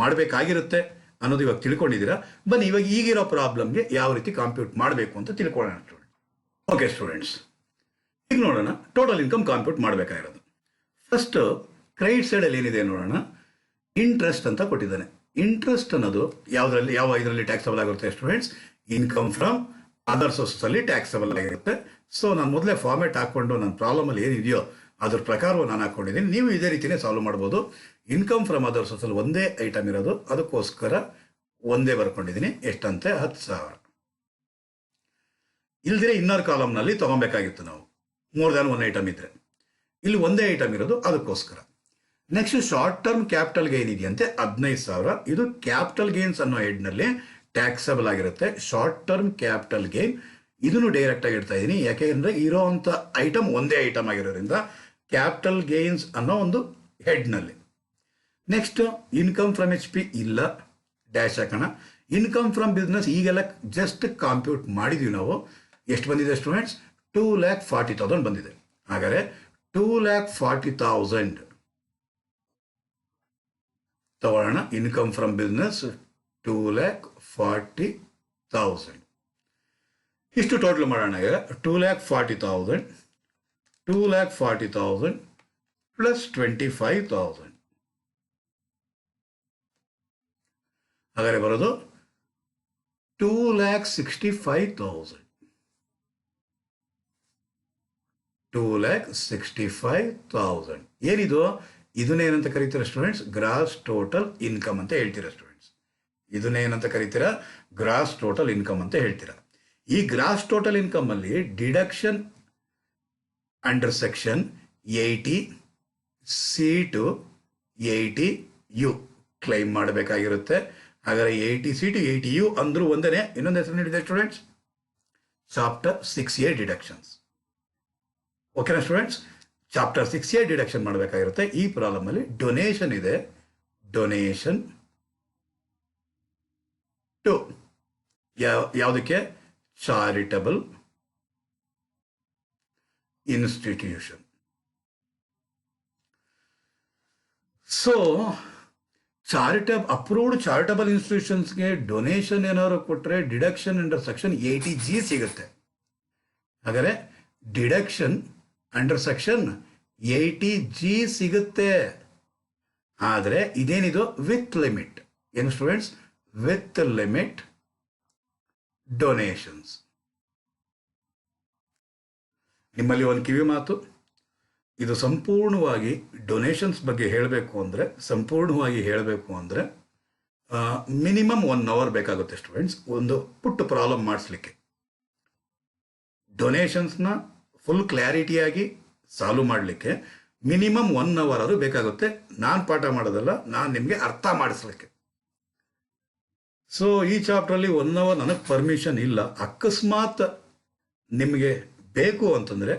ಮಾಡಬೇಕಾಗಿರುತ್ತೆ ಅನ್ನೋದು ಇವಾಗ ತಿಳ್ಕೊಂಡಿದ್ದೀರಾ. ಬನ್ನಿ ಇವಾಗ ಈಗಿರೋ ಪ್ರಾಬ್ಲಮ್ಗೆ ಯಾವ ರೀತಿ ಕಾಂಪ್ಯೂಟ್ ಮಾಡಬೇಕು ಅಂತ ತಿಳ್ಕೊಳ್ಳೋಣ ಸ್ಟೂಡೆಂಟ್. ಓಕೆ ಸ್ಟೂಡೆಂಟ್ಸ್, ಈಗ ನೋಡೋಣ ಟೋಟಲ್ ಇನ್ಕಮ್ ಕಾಂಪ್ಯೂಟ್ ಮಾಡಬೇಕಾಗಿರೋದು. ಫಸ್ಟ್ ಕ್ರೆಡಿಟ್ ಸೈಡಲ್ಲಿ ಏನಿದೆ ನೋಡೋಣ. ಇಂಟ್ರೆಸ್ಟ್ ಅಂತ ಕೊಟ್ಟಿದ್ದಾನೆ. ಇಂಟ್ರೆಸ್ಟ್ ಅನ್ನೋದು ಯಾವ ಇದರಲ್ಲಿ ಟ್ಯಾಕ್ಸಬಲ್ ಆಗಿರುತ್ತೆ students? Income from other sources ಅಲ್ಲಿ ಟ್ಯಾಕ್ಸಬಲ್ ಆಗಿರುತ್ತೆ. ಸೊ ನಾನು ಮೊದಲೇ ಫಾರ್ಮೆಟ್ ಹಾಕ್ಕೊಂಡು ನನ್ನ ಪ್ರಾಬ್ಲಮಲ್ಲಿ ಏನಿದೆಯೋ ಅದ್ರ ಪ್ರಕಾರ ನಾನು ಹಾಕ್ಕೊಂಡಿದ್ದೀನಿ. ನೀವು ಇದೇ ರೀತಿಯೇ ಸಾಲ್ವ್ ಮಾಡ್ಬೋದು. ಇನ್ಕಮ್ ಫ್ರಮ್ ಅದರ್ ಸೋರ್ಸಲ್ಲಿ ಒಂದೇ ಐಟಮ್ ಇರೋದು, ಅದಕ್ಕೋಸ್ಕರ ಒಂದೇ ಬರ್ಕೊಂಡಿದ್ದೀನಿ. ಎಷ್ಟಂತೆ? 10,000. ಇಲ್ದಿರೆ ಇನ್ನರ್ ಕಾಲಮ್ನಲ್ಲಿ ತೊಗೊಬೇಕಾಗಿತ್ತು ನಾವು, ಮೋರ್ ದ್ಯಾನ್ ಒನ್ ಐಟಮ್ ಇದ್ರೆ. ಇಲ್ಲಿ ಒಂದೇ ಐಟಮ್ ಇರೋದು, ಅದಕ್ಕೋಸ್ಕರ. Next short term capital gain ಇದೆಯಂತೆ 15,000. ಇದು ಕ್ಯಾಪಿಟಲ್ ಗೇನ್ಸ್ ಅನ್ನೋ ಹೆಡ್ನಲ್ಲಿ ಟ್ಯಾಕ್ಸಬಲ್ ಆಗಿರುತ್ತೆ. ಶಾರ್ಟ್ ಟರ್ಮ್ ಕ್ಯಾಪಿಟಲ್ ಗೇನ್ ಇದನ್ನು ಡೈರೆಕ್ಟ್ ಆಗಿ ಇಡ್ತಾ ಇದ್ದೀನಿ, ಯಾಕೆಂದ್ರೆ ಇರೋವಂಥ ಐಟಮ್ ಒಂದೇ ಐಟಮ್ ಆಗಿರೋದ್ರಿಂದ ಕ್ಯಾಪಿಟಲ್ ಗೇನ್ಸ್ ಅನ್ನೋ ಒಂದು ಹೆಡ್ನಲ್ಲಿ. ನೆಕ್ಸ್ಟ್ ಇನ್ಕಮ್ ಫ್ರಮ್ HP ಇಲ್ಲ, ಡ್ಯಾಶ್ ಹಾಕೋಣ. ಇನ್ಕಮ್ ಫ್ರಮ್ ಬಿಸ್ನೆಸ್ ಈಗೆಲ್ಲ ಜಸ್ಟ್ ಕಾಂಪ್ಯೂಟ್ ಮಾಡಿದ್ವಿ ನಾವು. ಎಷ್ಟು ಬಂದಿದೆ ಸ್ಟೂಡೆಂಟ್ಸ್? 2,40,000 ಬಂದಿದೆ. ಹಾಗಾದರೆ 2,40,000 ತಗೊಳ್ಳೋಣ. Income from business 2,40,000. ಇಷ್ಟು ಟೋಟಲ್ ಮಾಡೋಣ. ಈಗ 2,40,000 ಪ್ಲಸ್ 25,000 ಹಾಗಾದರೆ ಬರೋದು 2,65,000. 2,65,000 ಏನಿದು? ಇದನ್ನೇನಂತ ಕರೀತೀರಾ ಸ್ಟೂಡೆಂಟ್ಸ್? ಗ್ರಾಸ್ ಟೋಟಲ್ ಇನ್ಕಮ್ ಅಂತ ಹೇಳ್ತೀರಾ ಸ್ಟೂಡೆಂಟ್ಸ್. ಇದನ್ನೇನಂತ ಕರೀತೀರಾ? ಗ್ರಾಸ್ ಟೋಟಲ್ ಇನ್ಕಮ್ ಅಂತ ಹೇಳ್ತೀರಾ. ಈ ಗ್ರಾಸ್ ಟೋಟಲ್ ಇನ್ಕಮ್ ಅಲ್ಲಿ deduction under section 80C to 80U claim ಮಾಡಬೇಕಾಗಿರುತ್ತೆ. ಹಾಗಾದರೆ 80C to 80U ಅಂದ್ರೂ ಒಂದೇ. ಇನ್ನೊಂದು ಹೆಸರು ನೀಡಿದೆ ಸ್ಟೂಡೆಂಟ್ಸ್, ಚಾಪ್ಟರ್ 6A ಡಿಡಕ್ಷನ್ಸ್. ಓಕೆನಾ ಸ್ಟೂಡೆಂಟ್ಸ್? ಚಾಪ್ಟರ್ 6A ಡಿಡಕ್ಷನ್ ಮಾಡಬೇಕಾಗಿರುತ್ತೆ. ಈ ಪ್ರಾಬ್ಲಮ್ ಅಲ್ಲಿ ಡೊನೇಷನ್ ಇದೆ. ಡೊನೇಷನ್ ಟು ಯಾವುದಕ್ಕೆ? Charitable institution. So approved charitable ಇನ್ಸ್ಟಿಟ್ಯೂಷನ್ಸ್ಗೆ ಡೊನೇಷನ್ ಏನಾದ್ರು ಕೊಟ್ಟರೆ ಡಿಡಕ್ಷನ್ ಅಂಡರ್ ಸೆಕ್ಷನ್ 80G ಸಿಗುತ್ತೆ. ಹಾಗಾದರೆ ಡಿಡಕ್ಷನ್ ಅಂಡರ್ ಸೆಕ್ಷನ್ 80G ಸಿಗುತ್ತೆ. ಆದರೆ ಇದೇನಿದು? With limit. ಏನು ಸ್ಟೂಡೆಂಟ್ಸ್? With limit donations. ನಿಮ್ಮಲ್ಲಿ ಒಂದು ಕಿವಿ ಮಾತು, ಇದು ಸಂಪೂರ್ಣವಾಗಿ ಡೊನೇಷನ್ಸ್ ಬಗ್ಗೆ ಹೇಳಬೇಕು ಅಂದರೆ ಮಿನಿಮಮ್ 1 hour ಬೇಕಾಗುತ್ತೆ ಸ್ಟೂಡೆಂಟ್ಸ್, ಒಂದು ಪುಟ್ಟ ಪ್ರಾಬ್ಲಮ್ ಮಾಡಿಸ್ಲಿಕ್ಕೆ. ಡೊನೇಷನ್ಸ್ನ ಫುಲ್ ಕ್ಲಾರಿಟಿಯಾಗಿ ಸಾಲ್ವ್ ಮಾಡಲಿಕ್ಕೆ ಮಿನಿಮಮ್ 1 hour ಆದರೂ ಬೇಕಾಗುತ್ತೆ. ನಾನು ಪಾಠ ಮಾಡೋದಲ್ಲ, ನಾನು ನಿಮಗೆ ಅರ್ಥ ಮಾಡಿಸ್ಲಿಕ್ಕೆ. ಸೊ ಈ ಚಾಪ್ಟ್ರಲ್ಲಿ 1 hour ನನಗೆ ಪರ್ಮಿಷನ್ ಇಲ್ಲ. ಅಕಸ್ಮಾತ್ ನಿಮಗೆ ಬೇಕು ಅಂತಂದರೆ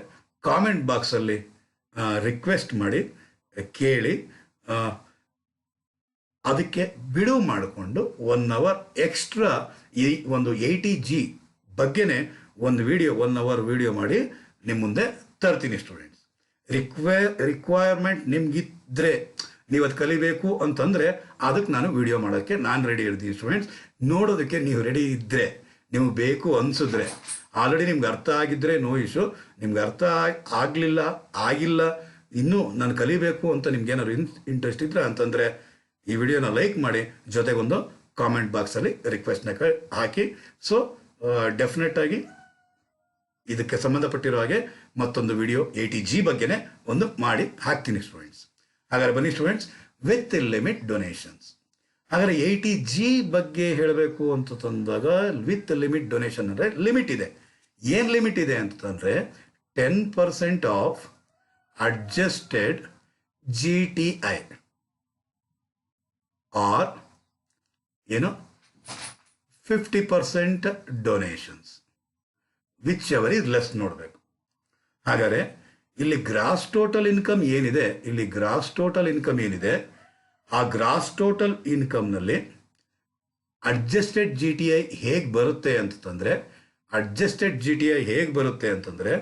ಕಾಮೆಂಟ್ ಬಾಕ್ಸಲ್ಲಿ ರಿಕ್ವೆಸ್ಟ್ ಮಾಡಿ ಕೇಳಿ, ಅದಕ್ಕೆ ಬಿಡುವು ಮಾಡಿಕೊಂಡು 1 hour ಎಕ್ಸ್ಟ್ರಾ ಈ ಒಂದು 80G ಬಗ್ಗೆನೇ ಒಂದು ವಿಡಿಯೋ 1 hour ವಿಡಿಯೋ ಮಾಡಿ ನಿಮ್ಮ ಮುಂದೆ ತರ್ತೀನಿ ಸ್ಟೂಡೆಂಟ್ಸ್. ರಿಕ್ವೈರ್ಮೆಂಟ್ ನಿಮ್ಗಿದ್ರೆ, ನೀವು ಅದು ಕಲಿಬೇಕು ಅಂತಂದರೆ ಅದಕ್ಕೆ ನಾನು ವಿಡಿಯೋ ಮಾಡೋಕ್ಕೆ ನಾನು ರೆಡಿ ಇರ್ತೀನಿ ಸ್ಟೂಡೆಂಟ್ಸ್. ನೋಡೋದಕ್ಕೆ ನೀವು ರೆಡಿ ಇದ್ದರೆ, ನಿಮಗೆ ಬೇಕು ಅನಿಸಿದ್ರೆ, ಆಲ್ರೆಡಿ ನಿಮ್ಗೆ ಅರ್ಥ ಆಗಿದ್ದರೆ ನೋ ಇಶ್ಯೂ. ನಿಮ್ಗೆ ಅರ್ಥ ಆಗಿಲ್ಲ, ಇನ್ನೂ ನಾನು ಕಲಿಬೇಕು ಅಂತ ನಿಮ್ಗೇನಾದ್ರು ಇಂಟ್ರೆಸ್ಟ್ ಇದ್ರೆ ಅಂತಂದರೆ ಈ ವಿಡಿಯೋನ ಲೈಕ್ ಮಾಡಿ, ಜೊತೆಗೊಂದು ಕಾಮೆಂಟ್ ಬಾಕ್ಸಲ್ಲಿ ರಿಕ್ವೆಸ್ಟ್ನ ಹಾಕಿ. ಸೊ ಡೆಫಿನೆಟ್ಟಾಗಿ ಇದಕ್ಕೆ ಸಂಬಂಧಪಟ್ಟಿರೋ ಹಾಗೆ ಮತ್ತೊಂದು ವಿಡಿಯೋ 80G ಬಗ್ಗೆನೇ ಒಂದು ಮಾಡಿ ಹಾಕ್ತೀನಿ ಸ್ಟೂಡೆಂಟ್ಸ್. ಹಾಗಾದ್ರೆ ಬನ್ನಿ ಸ್ಟೂಡೆಂಟ್ಸ್, ವಿತ್ ಲಿಮಿಟ್ ಡೊನೇಷನ್ಸ್. ಹಾಗಾದ್ರೆ 80G ಬಗ್ಗೆ ಹೇಳಬೇಕು ಅಂತ ತಂದಾಗ ವಿತ್ ಲಿಮಿಟ್ ಡೊನೇಷನ್ ಅಂದರೆ ಲಿಮಿಟ್ ಇದೆ. ಏನು ಲಿಮಿಟ್ ಇದೆ ಅಂತಂದರೆ 10% of adjusted GTI or 50% donations, whichever is less ನೋಡಬೇಕು. ಹಾಗಾದರೆ ಇಲ್ಲಿ ಗ್ರಾಸ್ ಟೋಟಲ್ ಇನ್ಕಮ್ ಏನಿದೆ, ಆ ಗ್ರಾಸ್ ಟೋಟಲ್ ಇನ್ಕಮ್ನಲ್ಲಿ ಅಡ್ಜಸ್ಟೆಡ್ GTI ಹೇಗೆ ಬರುತ್ತೆ ಅಂತಂದರೆ ಅಡ್ಜಸ್ಟೆಡ್ ಜಿ ಟಿ ಐ ಹೇಗೆ ಬರುತ್ತೆ ಅಂತಂದರೆ,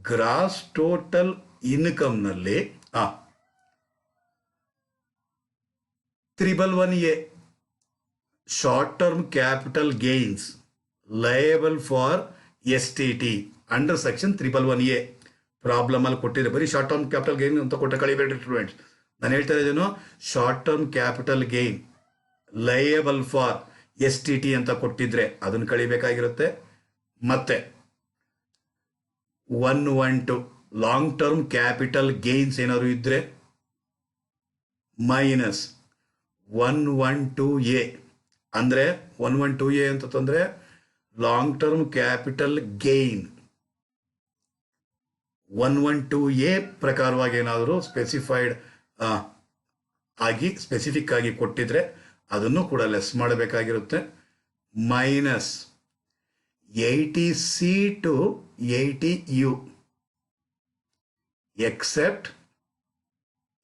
ಗ್ರಾಸ್ ಟೋಟಲ್ ಇನ್ಕಮ್ನಲ್ಲಿ 111A short term capital gains liable for STT under section 111A problem ಅಲ್ಲಿ ಕೊಟ್ಟಿದ್ರೆ ಬರೀ ಶಾರ್ಟ್ ಟರ್ಮ್ ಕ್ಯಾಪಿಟಲ್ ಗೇನ್ ಅಂತ ಕೊಟ್ಟ ಕಳಿಬೇಡ್ರಿ ಸ್ಟೂಡೆಂಟ್ಸ್. ನಾನು ಹೇಳ್ತಾ ಇದ್ದೇನು, short term capital gain liable for STT ಅಂತ ಕೊಟ್ಟಿದ್ರೆ ಅದನ್ನು ಕಳಿಬೇಕಾಗಿರುತ್ತೆ. ಮತ್ತೆ 112 ಲಾಂಗ್ ಟರ್ಮ್ ಕ್ಯಾಪಿಟಲ್ ಗೇನ್ಸ್ ಏನಾದ್ರು ಇದ್ರೆ ಮೈನಸ್ 112A ಅಂದರೆ 112A ಅಂತಂದ್ರೆ long term capital gain 112A ಪ್ರಕಾರವಾಗಿ ಏನಾದರೂ ಸ್ಪೆಸಿಫಿಕ್ ಆಗಿ ಕೊಟ್ಟಿದ್ರೆ ಅದನ್ನು ಕೂಡ ಲೆಸ್ ಮಾಡಬೇಕಾಗಿರುತ್ತೆ. Minus 80C to 80U except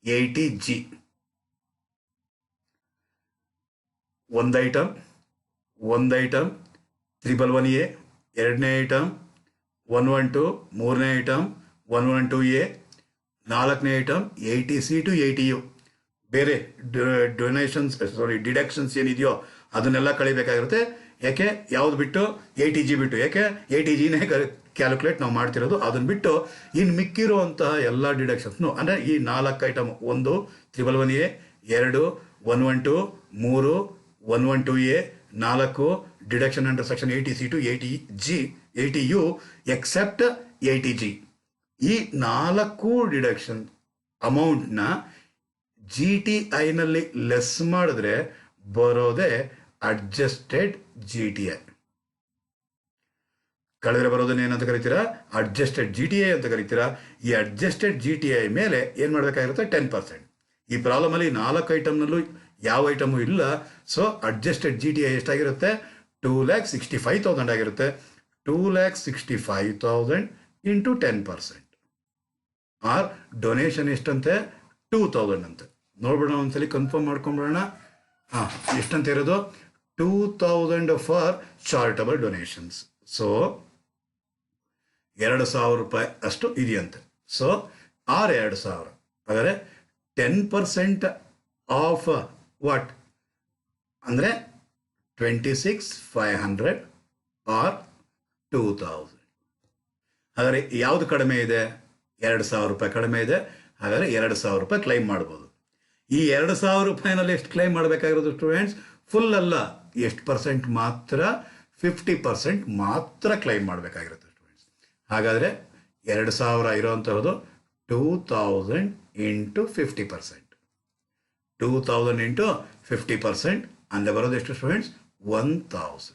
80G. ಒಂದು ಐಟಮ್ 111A, ಎರಡನೇ ಐಟಮ್ 112, ಮೂರನೇ ಐಟಮ್ 112A, ನಾಲ್ಕನೇ ಐಟಮ್ 80C to 80U. ಬೇರೆ ಡಿಡಕ್ಷನ್ಸ್ ಏನಿದೆಯೋ ಅದನ್ನೆಲ್ಲ ಕಳಿಬೇಕಾಗಿರುತ್ತೆ. ಯಾಕೆ, ಯಾವ್ದು ಬಿಟ್ಟು 80G ಬಿಟ್ಟು, ಯಾಕೆ 80Gನೇ ಕ್ಯಾಲ್ಕುಲೇಟ್ ನಾವು ಮಾಡ್ತಿರೋದು. ಅದನ್ನು ಬಿಟ್ಟು ಇನ್ನು ಮಿಕ್ಕಿರುವಂತಹ ಎಲ್ಲ ಡಿಡಕ್ಷನ್ಸ್ನು ಅಂದರೆ ಈ 4 item, 1 111A, 2 112, 3 112A, 4 deduction under section 80C to 80U except 80G. ಈ 4 ಡಿಡಕ್ಷನ್ ಅಮೌಂಟ್ನ GTIನಲ್ಲಿ ಲೆಸ್ ಮಾಡಿದ್ರೆ ಬರೋದೇ ಅಡ್ಜಸ್ಟೆಡ್ GTI. ಕಳೆದ್ರೆ ಬರೋದನ್ನ ಏನಂತ ಕರಿತೀರಾ, ಅಡ್ಜಸ್ಟೆಡ್ GTI ಅಂತ ಕರಿತೀರಾ. ಈ ಅಡ್ಜಸ್ಟೆಡ್ GTI ಮೇಲೆ ಏನು ಮಾಡಬೇಕಾಗಿರುತ್ತೆ, 10%. ಈ ಪ್ರಾಬ್ಲಮಲ್ಲಿ 4 ಐಟಮ್ನಲ್ಲೂ ಯಾವ ಐಟಮು ಇಲ್ಲ. ಸೊ ಅಡ್ಜಸ್ಟೆಡ್ GTI ಎಷ್ಟಾಗಿರುತ್ತೆ, 2,65,000 ಆಗಿರುತ್ತೆ. 2,65,000 ಇಂಟು 10%. ಆರ್ ಡೊನೇಷನ್ ಎಷ್ಟಂತೆ, 2,000 ಅಂತೆ. ನೋಡ್ಬಿಡೋಣ, ಒಂದ್ಸಲಿ ಕನ್ಫರ್ಮ್ ಮಾಡ್ಕೊಂಬಿಡೋಣ. ಎಷ್ಟಂತ ಇರೋದು, 2,000 ಫಾರ್ ಚಾರಿಟಬಲ್ ಡೊನೇಷನ್ಸ್. ಸೊ 2,000 ರೂಪಾಯಿ ಅಷ್ಟು ಇದೆಯಂತೆ. ಸೊ 2,000 ಹಾಗಾದರೆ 10% ಆಫ್ ವಾಟ್ ಅಂದರೆ 26,500 ಆರ್ 2,000. ಹಾಗಾದರೆ ಯಾವುದು ಕಡಿಮೆ ಇದೆ, 2,000 ರೂಪಾಯಿ ಕಡಿಮೆ ಇದೆ. ಹಾಗಾದರೆ 2,000 ರೂಪಾಯಿ ಕ್ಲೈಮ್ ಮಾಡ್ಬೋದು. ಈ 2,000 ರೂಪಾಯಿನಲ್ಲಿ ಎಷ್ಟು ಕ್ಲೈಮ್ ಮಾಡಬೇಕಾಗಿರೋದು ಸ್ಟೂಡೆಂಟ್ಸ್, ಫುಲ್ ಅಲ್ಲ, ಎಷ್ಟು ಪರ್ಸೆಂಟ್ ಮಾತ್ರ, 50% ಮಾತ್ರ ಕ್ಲೈಮ್ ಮಾಡಬೇಕಾಗಿರುತ್ತೆ ಸ್ಟೂಡೆಂಟ್ಸ್. ಹಾಗಾದರೆ 2,000 ಇರೋವಂಥದ್ದು 2,000 ಇಂಟು 50%. 2,000 ಇಂಟು 50% ಅಂದರೆ ಬರೋದು ಎಷ್ಟು ಸ್ಟೂಡೆಂಟ್ಸ್, 1,000.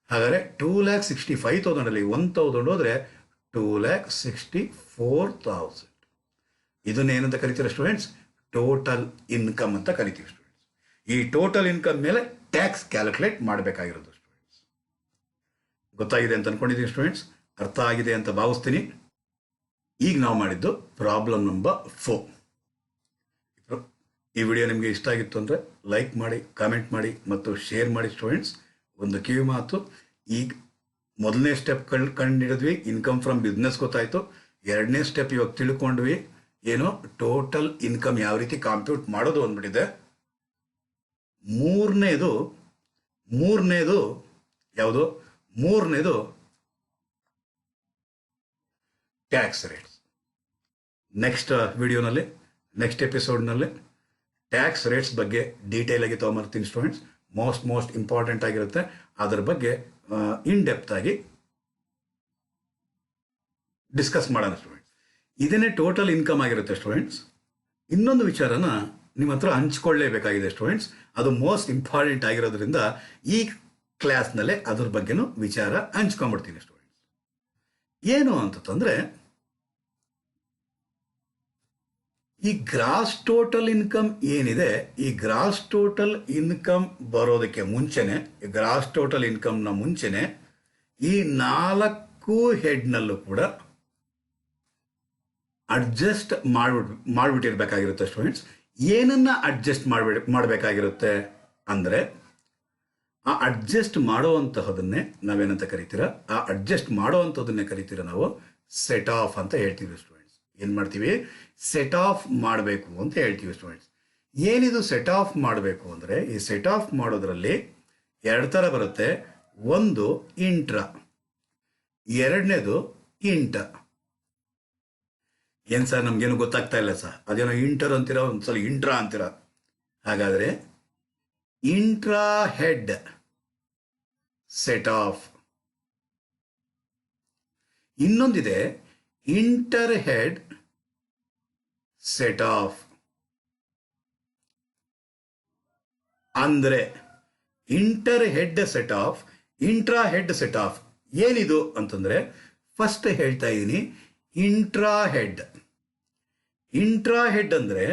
ಹಾಗಾದರೆ 2,65,000 1,000 ಹೋದರೆ 2,64,000. ಇದನ್ನೇನಂತ ಕರಿತೀರ ಸ್ಟೂಡೆಂಟ್ಸ್, ಟೋಟಲ್ ಇನ್ಕಮ್ ಅಂತ ಕರಿತೀವಿ ಸ್ಟೂಡೆಂಟ್ಸ್. ಈ ಟೋಟಲ್ ಇನ್ಕಮ್ ಮೇಲೆ ಟ್ಯಾಕ್ಸ್ ಕ್ಯಾಲ್ಕುಲೇಟ್ ಮಾಡಬೇಕಾಗಿರೋದು ಸ್ಟೂಡೆಂಟ್ಸ್. ಗೊತ್ತಾಗಿದೆ ಅಂತ ಅನ್ಕೊಂಡಿದ್ದೀನಿ ಸ್ಟೂಡೆಂಟ್ಸ್, ಅರ್ಥ ಆಗಿದೆ ಅಂತ ಭಾವಿಸ್ತೀನಿ. ಈಗ ನಾವು ಮಾಡಿದ್ದು ಪ್ರಾಬ್ಲಮ್ ನಂಬರ್ 4. ಈ ವಿಡಿಯೋ ನಿಮಗೆ ಇಷ್ಟ ಆಗಿತ್ತು ಅಂದರೆ ಲೈಕ್ ಮಾಡಿ, ಕಾಮೆಂಟ್ ಮಾಡಿ ಮತ್ತು ಶೇರ್ ಮಾಡಿ ಸ್ಟೂಡೆಂಟ್ಸ್. ಒಂದು ಕಿವಿ ಮಾತು, ಈಗ ಮೊದಲನೇ ಸ್ಟೆಪ್ ಕಂಡಿಡಿದ್ವಿ, ಇನ್ಕಮ್ ಫ್ರಮ್ ಬಿಸ್ನೆಸ್ ಗೊತ್ತಾಯಿತು. ಎರಡನೇ ಸ್ಟೆಪ್ ಇವಾಗ ತಿಳ್ಕೊಂಡ್ವಿ, ಏನು ಟೋಟಲ್ ಇನ್ಕಮ್ ಯಾವ ರೀತಿ ಕಾಂಪ್ಯೂಟ್ ಮಾಡೋದು ಅಂದ್ಬಿಟ್ಟಿದೆ. ಮೂರನೇದು ಯಾವುದು, ಮೂರನೇದು ಟ್ಯಾಕ್ಸ್ ರೇಟ್ಸ್. ನೆಕ್ಸ್ಟ್ ವಿಡಿಯೋನಲ್ಲಿ, ನೆಕ್ಸ್ಟ್ ಎಪಿಸೋಡ್ನಲ್ಲಿ ಟ್ಯಾಕ್ಸ್ ರೇಟ್ಸ್ ಬಗ್ಗೆ ಡೀಟೇಲ್ ಆಗಿ ತೊಗೊಂಬರ್ತೀನಿ ಸ್ಟೂಡೆಂಟ್ಸ್. ಮೋಸ್ಟ್ ಇಂಪಾರ್ಟೆಂಟ್ ಆಗಿರುತ್ತೆ. ಅದರ ಬಗ್ಗೆ ಇನ್ ಡೆಪ್ತ್ ಆಗಿ ಡಿಸ್ಕಸ್ ಮಾಡೋಣ ಸ್ಟೂಡೆಂಟ್ಸ್. ಇದನ್ನೇ ಟೋಟಲ್ ಇನ್ಕಮ್ ಆಗಿರುತ್ತೆ ಸ್ಟೂಡೆಂಟ್ಸ್. ಇನ್ನೊಂದು ವಿಚಾರನ ನಿಮ್ಮ ಹತ್ರ ಹಂಚ್ಕೊಳ್ಳೇಬೇಕಾಗಿದೆ ಸ್ಟೂಡೆಂಟ್ಸ್. ಅದು ಮೋಸ್ಟ್ ಇಂಪಾರ್ಟೆಂಟ್ ಆಗಿರೋದ್ರಿಂದ ಈ ಕ್ಲಾಸ್ನಲ್ಲೇ ಅದ್ರ ಬಗ್ಗೆನೂ ವಿಚಾರ ಹಂಚ್ಕೊಂಡ್ಬಿಡ್ತೀನಿ ಸ್ಟೂಡೆಂಟ್ಸ್. ಏನು ಅಂತಂದರೆ, ಈ ಗ್ರಾಸ್ ಟೋಟಲ್ ಇನ್ಕಮ್ ಏನಿದೆ, ಈ ಗ್ರಾಸ್ ಟೋಟಲ್ ಇನ್ಕಮ್ ಬರೋದಕ್ಕೆ ಮುಂಚೆನೆ, ಗ್ರಾಸ್ ಟೋಟಲ್ ಇನ್ಕಮ್ನ ಮುಂಚೆನೆ ಈ 4 ಹೆಡ್ನಲ್ಲೂ ಕೂಡ ಅಡ್ಜಸ್ಟ್ ಮಾಡಿಬಿಟ್ಟಿರ್ಬೇಕಾಗಿರುತ್ತೆ ಸ್ಟೂಡೆಂಟ್ಸ್. ಏನನ್ನ ಅಡ್ಜಸ್ಟ್ ಮಾಡಬೇಕಾಗಿರುತ್ತೆ ಅಂದರೆ, ಆ ಅಡ್ಜಸ್ಟ್ ಮಾಡುವಂತಹದನ್ನೇ ನಾವೇನಂತ ಕರಿತೀರ, ಆ ಅಡ್ಜಸ್ಟ್ ಮಾಡುವಂಥದ್ದನ್ನೇ ಕರಿತೀರ ನಾವು ಸೆಟ್ ಆಫ್ ಅಂತ ಹೇಳ್ತೀವಿ ಸ್ಟೂಡೆಂಟ್ಸ್. ಏನು ಮಾಡ್ತೀವಿ? ಸೆಟ್ ಆಫ್ ಮಾಡಬೇಕು ಅಂತ ಹೇಳ್ತೀವಿ ಸ್ಟೂಡೆಂಟ್ಸ್. ಏನಿದು ಸೆಟ್ ಆಫ್ ಮಾಡಬೇಕು ಅಂದರೆ, ಈ ಸೆಟ್ ಆಫ್ ಮಾಡೋದ್ರಲ್ಲಿ ಎರಡು ಥರ ಬರುತ್ತೆ. ಒಂದು ಇಂಟ್ರಾ, ಎರಡನೇದು ಇಂಟ. ಏನು ಸರ್ ನಮಗೇನು ಗೊತ್ತಾಗ್ತಾ ಇಲ್ಲ ಸರ್, ಅದೇನೋ ಇಂಟರ್ ಅಂತೀರ, ಒಂದ್ಸಲ ಇಂಟ್ರಾ ಅಂತೀರ. ಹಾಗಾದರೆ ಇಂಟ್ರಾ ಹೆಡ್ ಸೆಟ್ ಆಫ್. ಇನ್ನೊಂದಿದೆ ಇಂಟರ್ ಹೆಡ್ ಸೆಟ್ ಆಫ್. ಅಂದರೆ inter head set off, intra head set off. ಏನಿದು ಅಂತಂದ್ರೆ, ಫಸ್ಟ್ ಹೇಳ್ತಾ ಇದ್ದೀನಿ, ಇಂಟ್ರಾ ಹೆಡ್. ಇಂಟ್ರಾ ಹೆಡ್ ಅಂದರೆ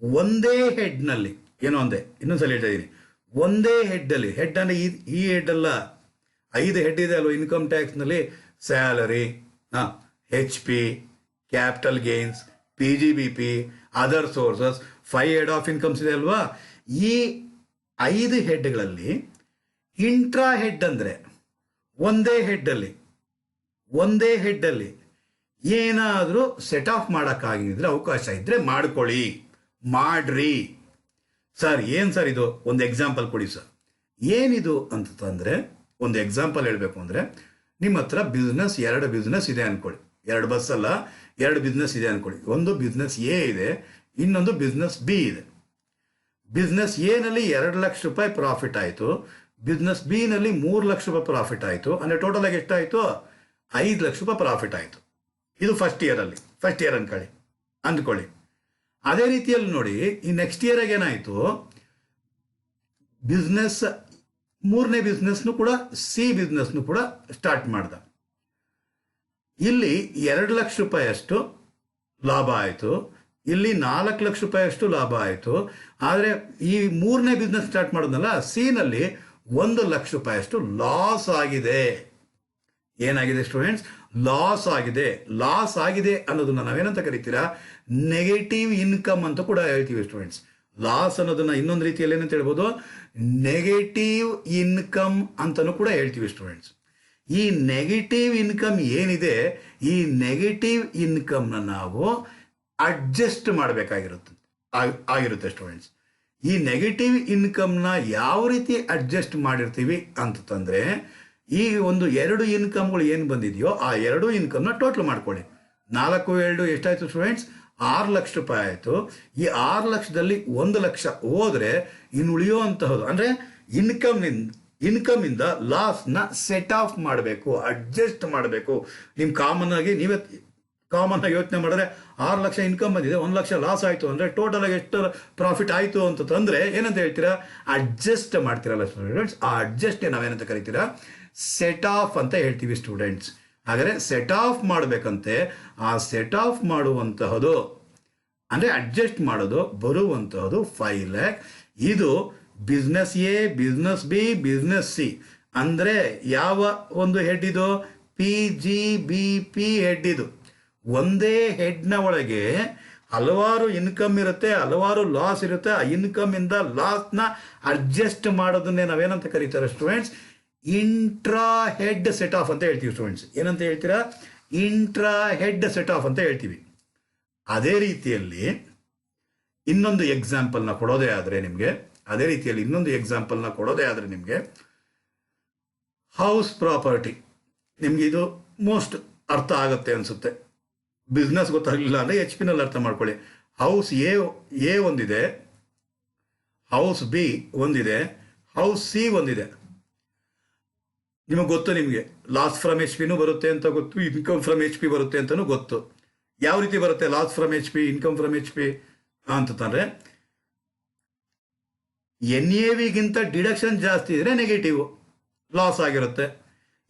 ಒಂದೇ ಹೆಡ್ನಲ್ಲಿ, ಏನೋ ಒಂದೇ, ಇನ್ನೊಂದ್ಸಲ ಹೇಳ್ತಾ ಇದ್ದೀನಿ, ಒಂದೇ ಹೆಡ್ಡಲ್ಲಿ. ಹೆಡ್ ಅಂದರೆ ಈ ಹೆಡ್ ಅಲ್ಲ, 5 ಹೆಡ್ ಇದೆ ಅಲ್ವ ಇನ್ಕಮ್ ಟ್ಯಾಕ್ಸ್ನಲ್ಲಿ. Salary, H P, capital gains, PGBP, other sources, 5 head of incomes ಇದೆ ಅಲ್ವಾ. ಈ 5 ಹೆಡ್ಗಳಲ್ಲಿ ಇಂಟ್ರಾ ಹೆಡ್ ಅಂದರೆ ಒಂದೇ ಹೆಡ್ಡಲ್ಲಿ ಏನಾದರೂ ಸೆಟ್ ಆಫ್ ಮಾಡೋಕ್ಕಾಗಿದ್ರೆ, ಅವಕಾಶ ಇದ್ದರೆ ಮಾಡ್ರಿ. ಸರ್ ಏನು ಸರ್ ಇದು? ಒಂದು ಎಕ್ಸಾಂಪಲ್ ಕೊಡಿ ಸರ್. ಏನಿದು ಅಂತಂದರೆ, ಒಂದು ಎಕ್ಸಾಂಪಲ್ ಹೇಳಬೇಕು ಅಂದರೆ, ನಿಮ್ಮ ಹತ್ರ ಎರಡು ಬಿಸ್ನೆಸ್ ಇದೆ ಅಂದ್ಕೊಳ್ಳಿ. 2 ಬಸ್ ಅಲ್ಲ, 2 ಬಿಸ್ನೆಸ್ ಇದೆ ಅಂದ್ಕೊಳ್ಳಿ. ಒಂದು ಬಿಸ್ನೆಸ್ ಎ ಇದೆ, ಇನ್ನೊಂದು ಬಿಸ್ನೆಸ್ ಬಿ ಇದೆ. ಬಿಸ್ನೆಸ್ ಎ ನಲ್ಲಿ 2 ಲಕ್ಷ ರೂಪಾಯಿ ಪ್ರಾಫಿಟ್ ಆಯಿತು, ಬಿಸ್ನೆಸ್ ಬಿ ನಲ್ಲಿ 3 ಲಕ್ಷ ರೂಪಾಯಿ ಪ್ರಾಫಿಟ್ ಆಯಿತು. ಅಂದರೆ ಟೋಟಲ್ ಆಗಿ ಎಷ್ಟಾಯಿತು? 5 ಲಕ್ಷ ರೂಪಾಯಿ ಪ್ರಾಫಿಟ್ ಆಯಿತು. ಇದು ಫಸ್ಟ್ ಇಯರ್ ಅಂದ್ಕೊಳ್ಳಿ. ಅದೇ ರೀತಿಯಲ್ಲಿ ನೋಡಿ, ಈ ನೆಕ್ಸ್ಟ್ ಇಯರ್ ಏನಾಯಿತು? ಬಿಸ್ನೆಸ್ 3ನೇ ಬಿಸ್ನೆಸ್ನು ಕೂಡ, ಸಿ ಬಿಸ್ನೆಸ್ನು ಕೂಡ ಸ್ಟಾರ್ಟ್ ಮಾಡ್ದ. ಇಲ್ಲಿ 2 ಲಕ್ಷ ರೂಪಾಯಿಯಷ್ಟು ಲಾಭ ಆಯಿತು, ಇಲ್ಲಿ 4 ಲಕ್ಷ ರೂಪಾಯಿಯಷ್ಟು ಲಾಭ ಆಯಿತು. ಆದರೆ ಈ 3ನೇ ಬಿಸ್ನೆಸ್ ಸ್ಟಾರ್ಟ್ ಮಾಡೋದಲ್ಲ, ಸಿ ನಲ್ಲಿ 1 ಲಕ್ಷ ರೂಪಾಯಿಯಷ್ಟು ಲಾಸ್ ಆಗಿದೆ. ಏನಾಗಿದೆ ಸ್ಟೂಡೆಂಟ್ಸ್? ಲಾಸ್ ಆಗಿದೆ ಅನ್ನೋದನ್ನ ನಾವೇನಂತ ಕರಿತೀರಾ? ನೆಗೆಟಿವ್ ಇನ್ಕಮ್ ಅಂತ ಕೂಡ ಹೇಳ್ತೀವಿ ಸ್ಟೂಡೆಂಟ್ಸ್. ಲಾಸ್ ಅನ್ನೋದನ್ನ ಇನ್ನೊಂದು ರೀತಿಯಲ್ಲಿ ಏನಂತ ಹೇಳ್ಬೋದು? ನೆಗೆಟಿವ್ ಇನ್ಕಮ್ ಅಂತಲೂ ಕೂಡ ಹೇಳ್ತೀವಿ ಸ್ಟೂಡೆಂಟ್ಸ್. ಈ ನೆಗೆಟಿವ್ ಇನ್ಕಮ್ ಏನಿದೆ, ಈ ನೆಗೆಟಿವ್ ಇನ್ಕಮ್ನ ನಾವು ಅಡ್ಜಸ್ಟ್ ಮಾಡಬೇಕಾಗಿರುತ್ತೆ ಸ್ಟೂಡೆಂಟ್ಸ್. ಈ ನೆಗೆಟಿವ್ ಇನ್ಕಮ್ನ ಯಾವ ರೀತಿ ಅಡ್ಜಸ್ಟ್ ಮಾಡಿರ್ತೀವಿ ಅಂತಂದರೆ, ಈ ಒಂದು 2 ಇನ್ಕಮ್ಗಳು ಏನು ಬಂದಿದೆಯೋ ಆ 2 ಇನ್ಕಮ್ನ ಟೋಟಲ್ ಮಾಡ್ಕೊಳ್ಳಿ. 4 2 ಎಷ್ಟಾಯಿತು ಸ್ಟೂಡೆಂಟ್ಸ್? 6 ಲಕ್ಷ ರೂಪಾಯಿ ಆಯಿತು. ಈ 6 ಲಕ್ಷದಲ್ಲಿ 1 ಲಕ್ಷ ಹೋದರೆ ಇನ್ನು ಉಳಿಯುವಂತಹದ್ದು ಅಂದರೆ ಇನ್ಕಮಿಂದ ಲಾಸ್ನ ಸೆಟ್ ಆಫ್ ಮಾಡಬೇಕು, ಅಡ್ಜಸ್ಟ್ ಮಾಡಬೇಕು. ನೀವೇ ಕಾಮನ್ ಆಗಿ ಯೋಚನೆ ಮಾಡಿದ್ರೆ 6 ಲಕ್ಷ ಇನ್ಕಮ್ ಬಂದಿದೆ, 1 ಲಕ್ಷ ಲಾಸ್ ಆಯಿತು ಅಂದರೆ ಟೋಟಲ್ ಆಗಿ ಎಷ್ಟು ಪ್ರಾಫಿಟ್ ಆಯಿತು ಅಂತಂದರೆ ಏನಂತ ಹೇಳ್ತೀರಾ? ಅಡ್ಜಸ್ಟ್ ಮಾಡ್ತೀರಲ್ಲ ಸ್ಟೂಡೆಂಟ್ಸ್. ಆ ಅಡ್ಜಸ್ಟ್ ನಾವೇನಂತ ಕರಿತೀರಾ? ಸೆಟ್ ಆಫ್ ಅಂತ ಹೇಳ್ತೀವಿ ಸ್ಟೂಡೆಂಟ್ಸ್. ಹಾಗಾದರೆ ಸೆಟ್ ಆಫ್ ಮಾಡಬೇಕಂತೆ, ಆ ಸೆಟ್ ಆಫ್ ಮಾಡುವಂತಹದ್ದು ಅಂದರೆ ಅಡ್ಜಸ್ಟ್ ಮಾಡೋದು ಬರುವಂತಹದ್ದು 5 ಲ್ಯಾಕ್. ಇದು business A, business B, business C. ಅಂದರೆ ಯಾವ ಒಂದು ಹೆಡ್ ಇದು? PGBP head. ಇದು ಒಂದೇ ಹೆಡ್ನ ಒಳಗೆ ಹಲವಾರು ಇನ್ಕಮ್ ಇರುತ್ತೆ, ಹಲವಾರು ಲಾಸ್ ಇರುತ್ತೆ. ಆ ಇನ್ಕಮಿಂದ ಲಾಸ್ನ ಅಡ್ಜಸ್ಟ್ ಮಾಡೋದನ್ನೇ ನಾವೇನಂತ ಕರೀತಾರೆ students? Intra head set of ಅಂತ ಹೇಳ್ತೀವಿ ಸ್ಟೂಡೆಂಟ್ಸ್. ಏನಂತ ಹೇಳ್ತೀರಾ? ಇಂಟ್ರಾ ಹೆಡ್ ಸೆಟ್ ಆಫ್ ಅಂತ ಹೇಳ್ತೀವಿ. ಅದೇ ರೀತಿಯಲ್ಲಿ ಇನ್ನೊಂದು ಎಕ್ಸಾಂಪಲ್ನ ಕೊಡೋದೇ ಆದರೆ ನಿಮಗೆ ಹೌಸ್ ಪ್ರಾಪರ್ಟಿ. ನಿಮ್ಗೆ ಇದು ಮೋಸ್ಟ್ ಅರ್ಥ ಆಗುತ್ತೆ ಅನಿಸುತ್ತೆ. ಬಿಸ್ನೆಸ್ ಗೊತ್ತಾಗಲಿಲ್ಲ ಅಂದರೆ HP ನಲ್ಲಿ ಅರ್ಥ ಮಾಡ್ಕೊಳ್ಳಿ. ಹೌಸ್ ಎ ಒಂದಿದೆ, ಹೌಸ್ ಬಿ ಒಂದಿದೆ, ಹೌಸ್ ಸಿ ಒಂದಿದೆ. ನಿಮಗೆ ಗೊತ್ತು, ನಿಮಗೆ ಲಾಸ್ ಫ್ರಮ್ HP ಬರುತ್ತೆ ಅಂತ ಗೊತ್ತು, ಇನ್ಕಮ್ ಫ್ರಮ್ HP ಬರುತ್ತೆ ಅಂತಲೂ ಗೊತ್ತು. ಯಾವ ರೀತಿ ಬರುತ್ತೆ loss from HP, income from HP ಅಂತಂದರೆ, NAVಗಿಂತ ಡಿಡಕ್ಷನ್ ಜಾಸ್ತಿ ಇದ್ರೆ ನೆಗೆಟಿವ್ ಲಾಸ್ ಆಗಿರುತ್ತೆ.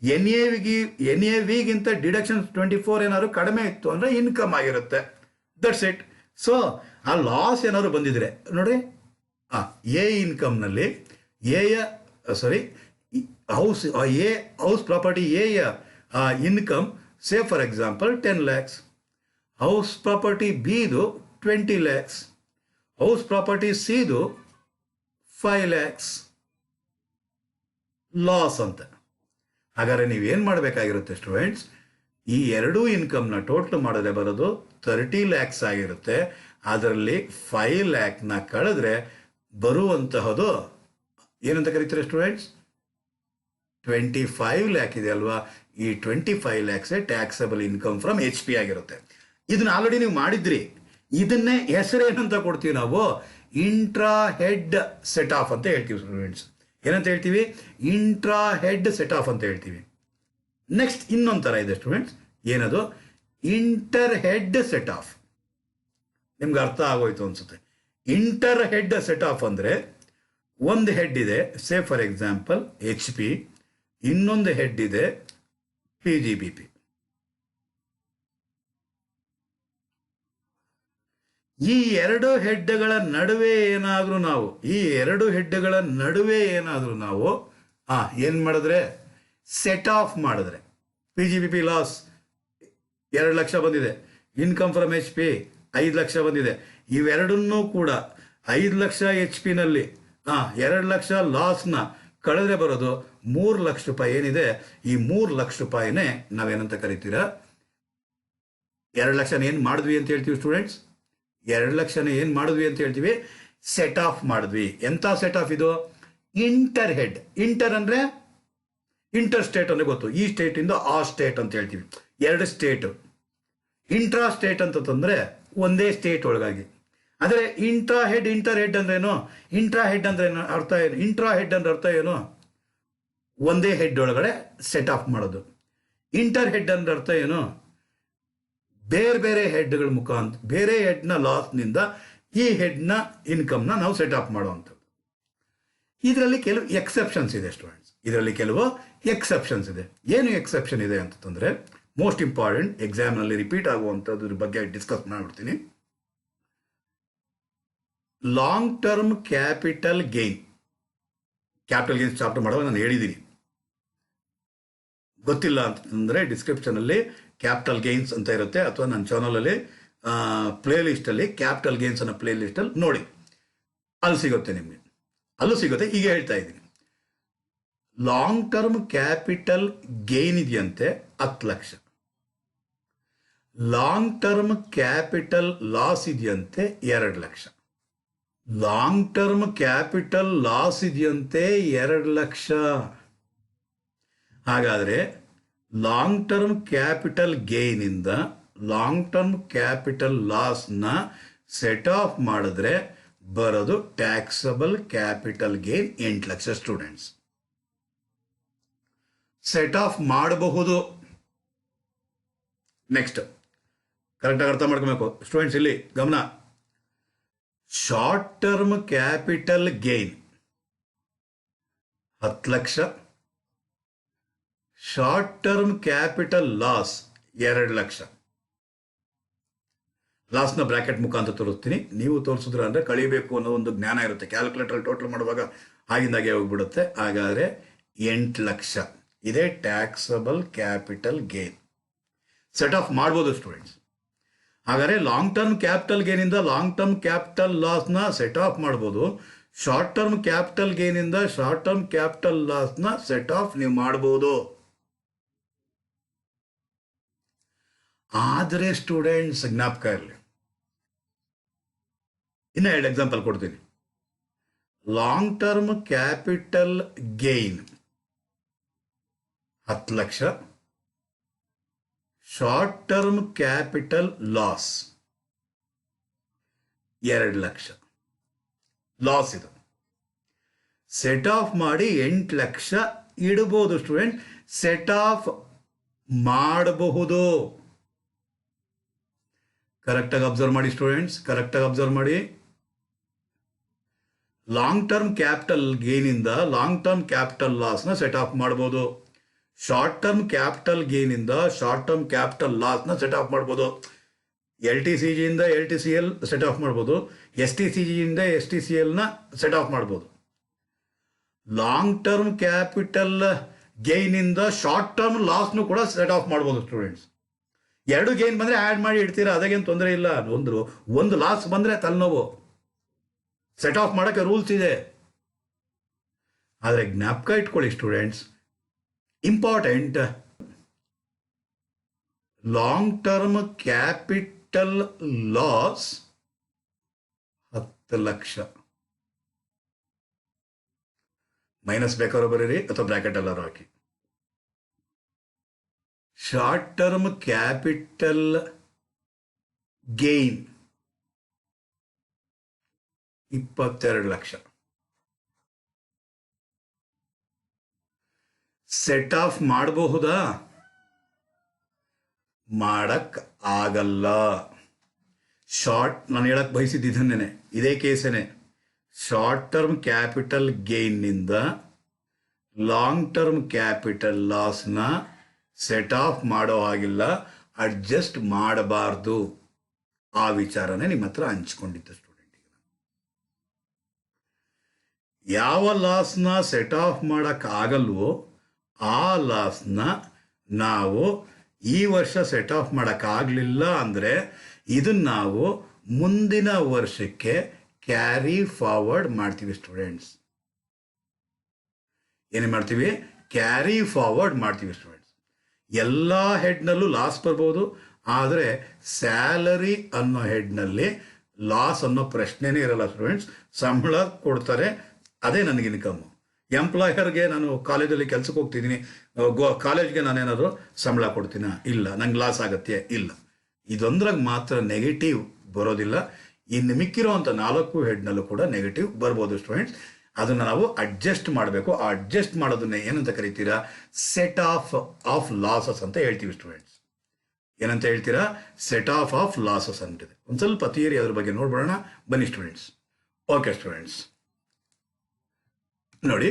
NAVಗಿಂತ ಡಿಡಕ್ಷನ್ 24 ಏನಾದ್ರು ಕಡಿಮೆ ಇತ್ತು ಅಂದರೆ ಇನ್ಕಮ್ ಆಗಿರುತ್ತೆ. That's it. ಸೊ ಆ ಲಾಸ್ ಏನಾದ್ರು ಬಂದಿದ್ರೆ ನೋಡ್ರಿ, ಎ ಇನ್ಕಮ್ನಲ್ಲಿ ಹೌಸ್ ಪ್ರಾಪರ್ಟಿ ಎಯ income say for example 10 lakhs, house property ಬಿದು 20 ಲ್ಯಾಕ್ಸ್, ಹೌಸ್ ಪ್ರಾಪರ್ಟಿ ಸಿದು 5 ಲ್ಯಾಕ್ಸ್. ಲಾಸ್ ಅಂತ. ಹಾಗಾದ್ರೆ ನೀವೇನು ಮಾಡಬೇಕಾಗಿರುತ್ತೆ ಸ್ಟೂಡೆಂಟ್ಸ್, ಈ ಎರಡೂ ಇನ್ಕಮ್ನ ಟೋಟಲ್ ಮಾಡಿದ್ರೆ ಬರೋದು 30 lakhs ಆಗಿರುತ್ತೆ. ಅದರಲ್ಲಿ 5 lakhನ ಕಳೆದ್ರೆ ಬರುವಂತಹದ್ದು ಏನಂತ ಕರೀತಾರೆ ಸ್ಟೂಡೆಂಟ್ಸ್, 25 lakh ಇದೆ ಅಲ್ವಾ. ಈ 25 lakhs taxable income from HP ಆಗಿರುತ್ತೆ. ಇದನ್ನ ಆಲ್ರೆಡಿ ನೀವು ಮಾಡಿದ್ರಿ. ಇದನ್ನೇ ಹೆಸರೇನಂತ ಕೊಡ್ತೀವಿ ನಾವು, ಇಂಟ್ರಾ ಹೆಡ್ ಸೆಟ್ ಆಫ್ ಅಂತ ಹೇಳ್ತೀವಿ ಸ್ಟೂಡೆಂಟ್ಸ್. ಏನಂತ ಹೇಳ್ತೀವಿ, ಇಂಟ್ರಾ ಹೆಡ್ ಸೆಟ್ ಆಫ್ ಅಂತ ಹೇಳ್ತೀವಿ. ನೆಕ್ಸ್ಟ್ ಇನ್ನೊಂದು ಥರ ಇದೆ ಸ್ಟೂಡೆಂಟ್ಸ್, ಏನದು, ಇಂಟರ್ ಹೆಡ್ ಸೆಟ್ ಆಫ್. ನಿಮ್ಗೆ ಅರ್ಥ ಆಗೋಯ್ತು ಅನ್ಸುತ್ತೆ. ಇಂಟರ್ ಹೆಡ್ ಸೆಟ್ ಆಫ್ ಅಂದರೆ ಒಂದು ಹೆಡ್ ಇದೆ, ಸೇ ಫಾರ್ ಎಕ್ಸಾಂಪಲ್ HP, ಇನ್ನೊಂದು ಹೆಡ್ ಇದೆ PGBP. ಈ ಎರಡು ಹೆಡ್ಗಳ ನಡುವೆ ಏನಾದರೂ ನಾವು ಏನು ಮಾಡಿದ್ರೆ, ಸೆಟ್ ಆಫ್ ಮಾಡಿದ್ರೆ, PGBP ಲಾಸ್ 2 ಲಕ್ಷ ಬಂದಿದೆ, ಇನ್ಕಮ್ ಫ್ರಮ್ HP 5 ಲಕ್ಷ ಬಂದಿದೆ. ಇವೆರಡನ್ನೂ ಕೂಡ 5 ಲಕ್ಷ HP ನಲ್ಲಿ 2 ಲಕ್ಷ ಲಾಸ್ನ ಕಳೆದ್ರೆ ಬರೋದು 3 ಲಕ್ಷ ರೂಪಾಯಿ ಏನಿದೆ. ಈ 3 ಲಕ್ಷ ರೂಪಾಯಿನೇ ನಾವೇನಂತ ಕರಿತೀರಾ, 2 ಲಕ್ಷನ ಏನು ಮಾಡಿದ್ವಿ ಅಂತ ಹೇಳ್ತೀವಿ ಸ್ಟೂಡೆಂಟ್ಸ್, 2 ಲಕ್ಷನ ಏನು ಮಾಡಿದ್ವಿ ಅಂತ ಹೇಳ್ತೀವಿ, ಸೆಟ್ ಆಫ್ ಮಾಡಿದ್ವಿ. ಎಂಥ ಸೆಟ್ ಆಫ್ ಇದು, ಇಂಟರ್ ಹೆಡ್. ಇಂಟರ್ ಅಂದರೆ ಇಂಟರ್ ಸ್ಟೇಟ್ ಅಂದರೆ ಗೊತ್ತು, ಈ ಸ್ಟೇಟಿಂದ ಆ ಸ್ಟೇಟ್ ಅಂತ ಹೇಳ್ತೀವಿ, 2 ಸ್ಟೇಟ್. ಇಂಟ್ರಾ ಸ್ಟೇಟ್ ಅಂತಂದರೆ ಒಂದೇ ಸ್ಟೇಟ್ ಒಳಗಾಗಿ. ಆದರೆ ಇಂಟರ್ ಹೆಡ್ ಅಂದ್ರೇನು, ಇಂಟ್ರಾ ಹೆಡ್ ಅಂದ್ರೆ ಅರ್ಥ ಏನು, ಇಂಟ್ರಾ ಹೆಡ್ ಅಂದ್ರೆ ಅರ್ಥ ಏನು, ಒಂದೇ ಹೆಡ್ ಒಳಗಡೆ ಸೆಟ್ ಆಫ್ ಮಾಡೋದು. ಇಂಟರ್ ಹೆಡ್ ಅಂದ್ರೆ ಅರ್ಥ ಏನು, ಬೇರೆ ಬೇರೆ ಹೆಡ್ಗಳ ಮುಖಾಂತರ ಬೇರೆ ಹೆಡ್ನ ಲಾಸ್ನಿಂದ ಈ ಹೆಡ್ನ ಇನ್ಕಮ್ನ ನಾವು ಸೆಟ್ ಆಫ್ ಮಾಡುವಂಥದ್ದು. ಇದರಲ್ಲಿ ಕೆಲವು ಎಕ್ಸೆಪ್ಷನ್ಸ್ ಇದೆ ಸ್ಟೂಡೆಂಟ್ಸ್, ಇದರಲ್ಲಿ ಕೆಲವು ಎಕ್ಸೆಪ್ಷನ್ಸ್ ಇದೆ. ಏನು ಎಕ್ಸೆಪ್ಷನ್ ಇದೆ ಅಂತಂದರೆ, ಮೋಸ್ಟ್ ಇಂಪಾರ್ಟೆಂಟ್, ಎಕ್ಸಾಮ್ನಲ್ಲಿ ರಿಪೀಟ್ ಆಗುವಂಥದ್ರ ಬಗ್ಗೆ ಡಿಸ್ಕಸ್ ಮಾಡ್ಬಿಡ್ತೀನಿ. Long term capital gains chapter ಮಾಡುವಾಗ ನಾನು ಹೇಳಿದ್ದೀನಿ. ಗೊತ್ತಿಲ್ಲ ಅಂತಂದರೆ ಡಿಸ್ಕ್ರಿಪ್ಷನಲ್ಲಿ ಕ್ಯಾಪಿಟಲ್ ಗೇನ್ಸ್ ಅಂತ ಇರುತ್ತೆ, ಅಥವಾ ನನ್ನ ಚಾನಲಲ್ಲಿ ಪ್ಲೇ ಲಿಸ್ಟಲ್ಲಿ ಕ್ಯಾಪಿಟಲ್ ಗೇನ್ಸ್ ಅನ್ನೋ ಪ್ಲೇ ಲಿಸ್ಟಲ್ಲಿ ನೋಡಿ, ಅಲ್ಲಿ ಸಿಗುತ್ತೆ ನಿಮಗೆ, ಅಲ್ಲೂ ಸಿಗುತ್ತೆ. ಈಗ ಹೇಳ್ತಾ ಇದ್ದೀನಿ, ಲಾಂಗ್ ಟರ್ಮ್ ಕ್ಯಾಪಿಟಲ್ ಗೇನ್ ಇದೆಯಂತೆ 10 ಲಕ್ಷ, ಲಾಂಗ್ ಟರ್ಮ್ ಕ್ಯಾಪಿಟಲ್ ಲಾಸ್ ಇದೆಯಂತೆ 2 ಲಕ್ಷ. ಲಾಂಗ್ ಟರ್ಮ್ ಕ್ಯಾಪಿಟಲ್ ಲಾಸ್ ಇದೆಯಂತೆ 2 ಲಕ್ಷ. ಹಾಗಾದರೆ ಲಾಂಗ್ ಟರ್ಮ್ ಕ್ಯಾಪಿಟಲ್ ಗೇನಿಂದ ಲಾಂಗ್ ಟರ್ಮ್ ಕ್ಯಾಪಿಟಲ್ ಲಾಸ್ನ ಸೆಟ್ ಆಫ್ ಮಾಡಿದ್ರೆ ಬರೋದು ಟ್ಯಾಕ್ಸಬಲ್ ಕ್ಯಾಪಿಟಲ್ ಗೇನ್ 8 ಲಕ್ಷ ಸ್ಟೂಡೆಂಟ್ಸ್. ಸೆಟ್ ಆಫ್ ಮಾಡಬಹುದು. ನೆಕ್ಸ್ಟ್ ಕರೆಕ್ಟಾಗಿ ಅರ್ಥ ಮಾಡ್ಕೋಬೇಕು ಸ್ಟೂಡೆಂಟ್ಸ್, ಇಲ್ಲಿ ಗಮನ. ಶಾರ್ಟ್ ಟರ್ಮ್ ಕ್ಯಾಪಿಟಲ್ ಗೇನ್ 10 ಲಕ್ಷ, ಶಾರ್ಟ್ ಟರ್ಮ್ ಕ್ಯಾಪಿಟಲ್ ಲಾಸ್ 2 ಲಕ್ಷ. ಲಾಸ್ನ ಬ್ರಾಕೆಟ್ ಮುಖಾಂತರ ತೋರಿಸ್ತೀನಿ, ನೀವು ತೋರಿಸಿದ್ರ ಅಂದರೆ ಕಳಿಬೇಕು ಅನ್ನೋ ಒಂದು ಜ್ಞಾನ ಇರುತ್ತೆ. ಕ್ಯಾಲ್ಕುಲೇಟರ್ ಟೋಟಲ್ ಮಾಡುವಾಗ ಆಗಿಂದಾಗೆ ಹೋಗ್ಬಿಡುತ್ತೆ. ಹಾಗಾದರೆ 8 ಲಕ್ಷ ಇದೇ taxable capital gain. Set of ಮಾಡ್ಬೋದು ಸ್ಟೂಡೆಂಟ್ಸ್. ಹಾಗಾದರೆ ಲಾಂಗ್ ಟರ್ಮ್ ಕ್ಯಾಪಿಟಲ್ ಗೇನಿಂದ ಲಾಂಗ್ ಟರ್ಮ್ ಕ್ಯಾಪಿಟಲ್ ಲಾಸ್ನ ಸೆಟ್ ಆಫ್ ಮಾಡ್ಬೋದು. ಶಾರ್ಟ್ ಟರ್ಮ್ ಕ್ಯಾಪಿಟಲ್ ಗೇನಿಂದ ಶಾರ್ಟ್ ಟರ್ಮ್ ಕ್ಯಾಪಿಟಲ್ ಲಾಸ್ನ ಸೆಟ್ ಆಫ್ ನೀವು ಮಾಡ್ಬೋದು. ಆದರೆ ಸ್ಟೂಡೆಂಟ್ಸ್ ಜ್ಞಾಪಕ ಇರಲಿ, ಇನ್ನು 2 ಎಕ್ಸಾಂಪಲ್ ಕೊಡ್ತೀನಿ. ಲಾಂಗ್ ಟರ್ಮ್ ಕ್ಯಾಪಿಟಲ್ ಗೇನ್ 10 ಲಕ್ಷ, short term capital loss 2 lakh. Loss ಇದು ಸೆಟ್ ಆಫ್ ಮಾಡಿ 8 ಲಕ್ಷ ಇಡಬಹುದು ಸ್ಟೂಡೆಂಟ್. ಸೆಟ್ ಆಫ್ ಮಾಡಬಹುದು. ಕರೆಕ್ಟಾಗಿ ಅಬ್ಸರ್ವ್ ಮಾಡಿ ಸ್ಟೂಡೆಂಟ್ಸ್, ಕರೆಕ್ಟಾಗಿ ಅಬ್ಸರ್ವ್ ಮಾಡಿ. ಲಾಂಗ್ ಟರ್ಮ್ ಕ್ಯಾಪಿಟಲ್ ಗೇನಿಂದ ಲಾಂಗ್ ಟರ್ಮ್ ಕ್ಯಾಪಿಟಲ್ ಲಾಸ್ನ ಸೆಟ್ ಆಫ್ ಮಾಡ್ಬೋದು. ಶಾರ್ಟ್ ಟರ್ಮ್ ಕ್ಯಾಪಿಟಲ್ ಗೇನಿಂದ ಶಾರ್ಟ್ ಟರ್ಮ್ ಕ್ಯಾಪಿಟಲ್ ಲಾಸ್ನ ಸೆಟ್ ಆಫ್ ಮಾಡ್ಬೋದು. LTCGಯಿಂದ LTCL ಸೆಟ್ ಆಫ್ ಮಾಡ್ಬೋದು. STCGಯಿಂದ STCLನ ಸೆಟ್ ಆಫ್ ಮಾಡ್ಬೋದು. ಲಾಂಗ್ ಟರ್ಮ್ ಕ್ಯಾಪಿಟಲ್ ಗೇನಿಂದ ಶಾರ್ಟ್ ಟರ್ಮ್ ಲಾಸ್ನು ಕೂಡ ಸೆಟ್ ಆಫ್ ಮಾಡ್ಬೋದು ಸ್ಟೂಡೆಂಟ್ಸ್. 2 ಗೇನ್ ಬಂದರೆ ಆ್ಯಡ್ ಮಾಡಿ ಇಡ್ತೀರಾ, ಅದಾಗೇನು ತೊಂದರೆ ಇಲ್ಲ. ಒಂದು ಲಾಸ್ ಬಂದರೆ ತಲೆನೋವು. ಸೆಟ್ ಆಫ್ ಮಾಡೋಕ್ಕೆ ರೂಲ್ಸ್ ಇದೆ. ಆದರೆ ಜ್ಞಾಪಕ ಇಟ್ಕೊಳ್ಳಿ students, important, long term capital loss 10 ಲಕ್ಷ. ಮೈನಸ್ ಬೇಕಾದ್ರೂ ಬರೀರಿ ಅಥವಾ ಬ್ರಾಕೆಟ್ ಎಲ್ಲರೂ ಹಾಕಿ. ಶಾರ್ಟ್ ಟರ್ಮ್ ಕ್ಯಾಪಿಟಲ್ ಗೇನ್ 22 ಲಕ್ಷ. ಸೆಟ್ ಆಫ್ ಮಾಡಬಹುದಾ? ಮಾಡಕ್ ಆಗಲ್ಲ. ನಾನು ಹೇಳಕ್ ಬಯಸಿದ್ದೇನೆ ಇದೇ ಕೇಸೇನೆ. ಶಾರ್ಟ್ ಟರ್ಮ್ ಕ್ಯಾಪಿಟಲ್ ಗೇನ್ನಿಂದ ಲಾಂಗ್ ಟರ್ಮ್ ಕ್ಯಾಪಿಟಲ್ ಲಾಸ್ನ ಸೆಟ್ ಆಫ್ ಮಾಡೋ ಹಾಗಿಲ್ಲ, ಅಡ್ಜಸ್ಟ್ ಮಾಡಬಾರ್ದು. ಆ ವಿಚಾರನೇ ನಿಮ್ಮ ಹತ್ರ ಹಂಚ್ಕೊಂಡಿದ್ದೆ ಸ್ಟೂಡೆಂಟಿಗೆ. ಯಾವ ಲಾಸ್ನ ಸೆಟ್ ಆಫ್ ಮಾಡೋಕ್ಕಾಗಲ್ವೋ ಆ ಲಾಸ್ನ ನಾವು ಈ ವರ್ಷ ಸೆಟ್ ಆಫ್ ಮಾಡೋಕ್ಕಾಗಲಿಲ್ಲ ಅಂದರೆ ಇದನ್ನು ನಾವು ಮುಂದಿನ ವರ್ಷಕ್ಕೆ ಕ್ಯಾರಿ ಫಾರ್ವರ್ಡ್ ಮಾಡ್ತೀವಿ ಸ್ಟೂಡೆಂಟ್ಸ್. ಏನೇ ಮಾಡ್ತೀವಿ? ಕ್ಯಾರಿ ಫಾರ್ವರ್ಡ್ ಮಾಡ್ತೀವಿ ಸ್ಟೂಡೆಂಟ್ಸ್. ಎಲ್ಲ ಹೆಡ್ನಲ್ಲೂ ಲಾಸ್ ಬರ್ಬೋದು, ಆದರೆ ಸ್ಯಾಲರಿ ಅನ್ನೋ ಹೆಡ್ನಲ್ಲಿ ಲಾಸ್ ಅನ್ನೋ ಪ್ರಶ್ನೆನೇ ಇರಲ್ಲ ಸ್ಟೂಡೆಂಟ್ಸ್. ಸಂಬಳ ಕೊಡ್ತಾರೆ, ಅದೇ ನನಗೆ ಇನ್ಕಮ್ಮು. ಎಂಪ್ಲಾಯರ್ಗೆ ನಾನು ಕಾಲೇಜಲ್ಲಿ ಕೆಲಸಕ್ಕೆ ಹೋಗ್ತಿದ್ದೀನಿ, ಕಾಲೇಜ್ಗೆ ನಾನೇನಾದರೂ ಸಂಬಳ ಕೊಡ್ತೀನ? ಇಲ್ಲ. ನಂಗೆ ಲಾಸ್ ಆಗತ್ತೆ? ಇಲ್ಲ. ಇದೊಂದ್ರಾಗ ಮಾತ್ರ ನೆಗೆಟಿವ್ ಬರೋದಿಲ್ಲ. ಇನ್ನು ಮಿಕ್ಕಿರೋವಂಥ 4 ಹೆಡ್ನಲ್ಲೂ ಕೂಡ ನೆಗೆಟಿವ್ ಬರ್ಬೋದು ಸ್ಟೂಡೆಂಟ್ಸ್. ಅದನ್ನು ನಾವು ಅಡ್ಜಸ್ಟ್ ಮಾಡಬೇಕು. ಆ ಅಡ್ಜಸ್ಟ್ ಮಾಡೋದನ್ನೇ ಏನಂತ ಕರಿತೀರಾ? ಸೆಟ್ ಆಫ್ ಲಾಸಸ್ ಅಂತ ಹೇಳ್ತೀವಿ ಸ್ಟೂಡೆಂಟ್ಸ್. ಏನಂತ ಹೇಳ್ತೀರಾ? ಸೆಟ್ ಆಫ್ ಲಾಸಸ್ ಅಂತಿದೆ. ಒಂದು ಸ್ವಲ್ಪ ಥಿಯರಿ ಅದ್ರ ಬಗ್ಗೆ ನೋಡ್ಬಿಡೋಣ ಬನ್ನಿ ಸ್ಟೂಡೆಂಟ್ಸ್. ಓಕೆ ಸ್ಟೂಡೆಂಟ್ಸ್, ನೋಡಿ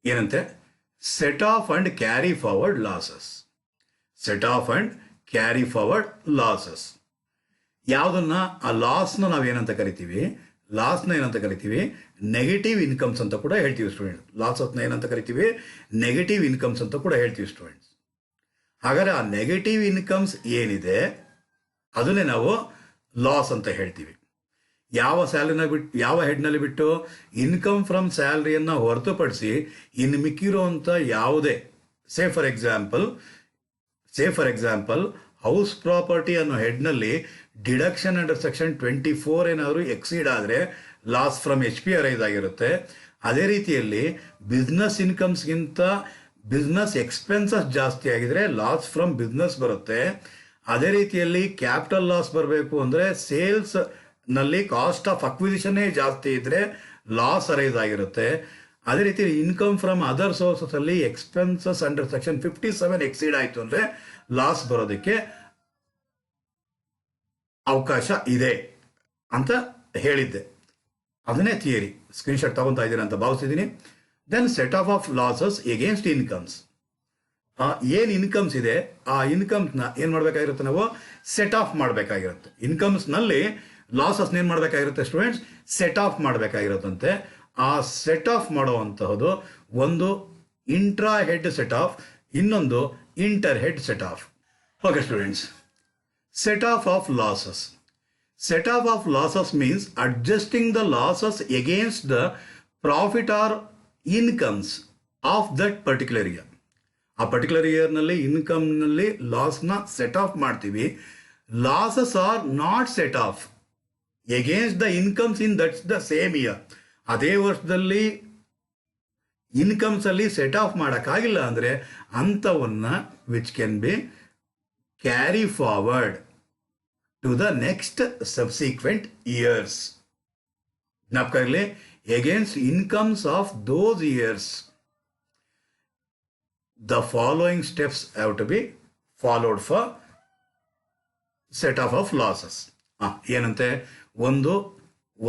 ಏನಂತೆ? Set of and carry forward losses. Set of and carry forward losses ಯಾವುದನ್ನ? ಆ ಲಾಸ್ನ ನಾವೇನಂತ ಕರಿತೀವಿ? ಲಾಸ್ನ ಏನಂತ ಕರಿತೀವಿ? ನೆಗೆಟಿವ್ ಇನ್ಕಮ್ಸ್ ಅಂತ ಕೂಡ ಹೇಳ್ತೀವಿ ಸ್ಟೂಡೆಂಟ್ಸ್. ಲಾಸಸ್ನ ಏನಂತ ಕರಿತೀವಿ? ನೆಗೆಟಿವ್ ಇನ್ಕಮ್ಸ್ ಅಂತ ಕೂಡ ಹೇಳ್ತೀವಿ ಸ್ಟೂಡೆಂಟ್ಸ್. ಹಾಗಾದರೆ ಆ ನೆಗೆಟಿವ್ ಇನ್ಕಮ್ಸ್ ಏನಿದೆ ಅದನ್ನೇ ನಾವು ಲಾಸ್ ಅಂತ ಹೇಳ್ತೀವಿ. ಯಾವ ಸ್ಯಾಲರಿನ ಬಿಟ್ಟು, ಯಾವ ಹೆಡ್ನಲ್ಲಿ ಬಿಟ್ಟು? ಇನ್ಕಮ್ ಫ್ರಮ್ ಸ್ಯಾಲರಿಯನ್ನು ಹೊರತುಪಡಿಸಿ ಇನ್ನು ಮಿಕ್ಕಿರುವಂಥ ಯಾವುದೇ, ಸೇ ಫಾರ್ ಎಕ್ಸಾಂಪಲ್ ಹೌಸ್ ಪ್ರಾಪರ್ಟಿ ಅನ್ನೋ ಹೆಡ್ನಲ್ಲಿ ಡಿಡಕ್ಷನ್ ಅಂಡರ್ ಸೆಕ್ಷನ್ 24 ಏನಾದರೂ ಎಕ್ಸೀಡ್ ಆದರೆ ಲಾಸ್ ಫ್ರಮ್ HPR ಆಗಿರುತ್ತೆ. ಅದೇ ರೀತಿಯಲ್ಲಿ ಬಿಸ್ನೆಸ್ ಇನ್ಕಮ್ಸ್ಗಿಂತ ಬಿಸ್ನೆಸ್ ಎಕ್ಸ್ಪೆನ್ಸಸ್ ಜಾಸ್ತಿ ಆಗಿದ್ರೆ ಲಾಸ್ ಫ್ರಮ್ ಬಿಸ್ನೆಸ್ ಬರುತ್ತೆ. ಅದೇ ರೀತಿಯಲ್ಲಿ ಕ್ಯಾಪಿಟಲ್ ಲಾಸ್ ಬರಬೇಕು ಅಂದರೆ ಸೇಲ್ಸ್ ನಲ್ಲಿ ಕಾಸ್ಟ್ ಆಫ್ ಅಕ್ವಿಸಿಷನ್ನೇ ಜಾಸ್ತಿ ಇದ್ರೆ ಲಾಸ್ ಅರೈಸ್ ಆಗಿರುತ್ತೆ. ಅದೇ ರೀತಿ ಇನ್ಕಮ್ ಫ್ರಮ್ ಅದರ್ ಸೋರ್ಸಸ್ ಅಲ್ಲಿ ಎಕ್ಸ್ಪೆನ್ಸಸ್ ಅಂಡರ್ ಸೆಕ್ಷನ್ 57 ಎಕ್ಸೀಡ್ ಆಯಿತು ಅಂದರೆ ಲಾಸ್ ಬರೋದಕ್ಕೆ ಅವಕಾಶ ಇದೆ ಅಂತ ಹೇಳಿದ್ದೆ. ಅದನ್ನೇ ಥಿಯರಿ. ಸ್ಕ್ರೀನ್ಶಾಟ್ ತಗೊತಾ ಇದ್ದೀನಿ ಅಂತ ಭಾವಿಸಿದ್ದೀನಿ. Then set off losses against incomes. ಏನು ಇನ್ಕಮ್ಸ್ ಇದೆ ಆ ಇನ್ಕಮ್ಸ್ನ ಏನು ಮಾಡಬೇಕಾಗಿರುತ್ತೆ? ನಾವು ಸೆಟ್ ಆಫ್ ಮಾಡಬೇಕಾಗಿರುತ್ತೆ. ಇನ್ಕಮ್ಸ್ನಲ್ಲಿ ಲಾಸಸ್ನ ಏನು ಮಾಡಬೇಕಾಗಿರುತ್ತೆ ಸ್ಟೂಡೆಂಟ್ಸ್? ಸೆಟ್ ಆಫ್ ಮಾಡಬೇಕಾಗಿರುತ್ತಂತೆ. ಆ ಸೆಟ್ ಆಫ್ ಮಾಡುವಂತಹದ್ದು ಒಂದು ಇಂಟ್ರಾ ಹೆಡ್ ಸೆಟ್ ಆಫ್, ಇನ್ನೊಂದು inter head set off. Okay students, set off losses. Set off of losses means adjusting the losses against the profit or incomes of that particular year. ಆ ಪರ್ಟಿಕ್ಯುಲರ್ ಇಯರ್ನಲ್ಲಿ ಇನ್ಕಮ್ನಲ್ಲಿ ಲಾಸ್ನ ಸೆಟ್ ಆಫ್ ಮಾಡ್ತೀವಿ. Losses are not set off against the incomes in that's the same year. ಅದೇ ವರ್ಷದಲ್ಲಿ ಇನ್ಕಮ್ಸಲ್ಲಿ ಸೆಟ್ ಆಫ್ ಮಾಡೋಕ್ಕಾಗಿಲ್ಲ ಅಂದರೆ ಅಂಥವನ್ನ which can be carry forward to the next subsequent years. ಜ್ಞಾಪಕ ಇರಲಿ, against incomes of those years the following steps have to be followed for set off of losses. ಏನಂತೆ?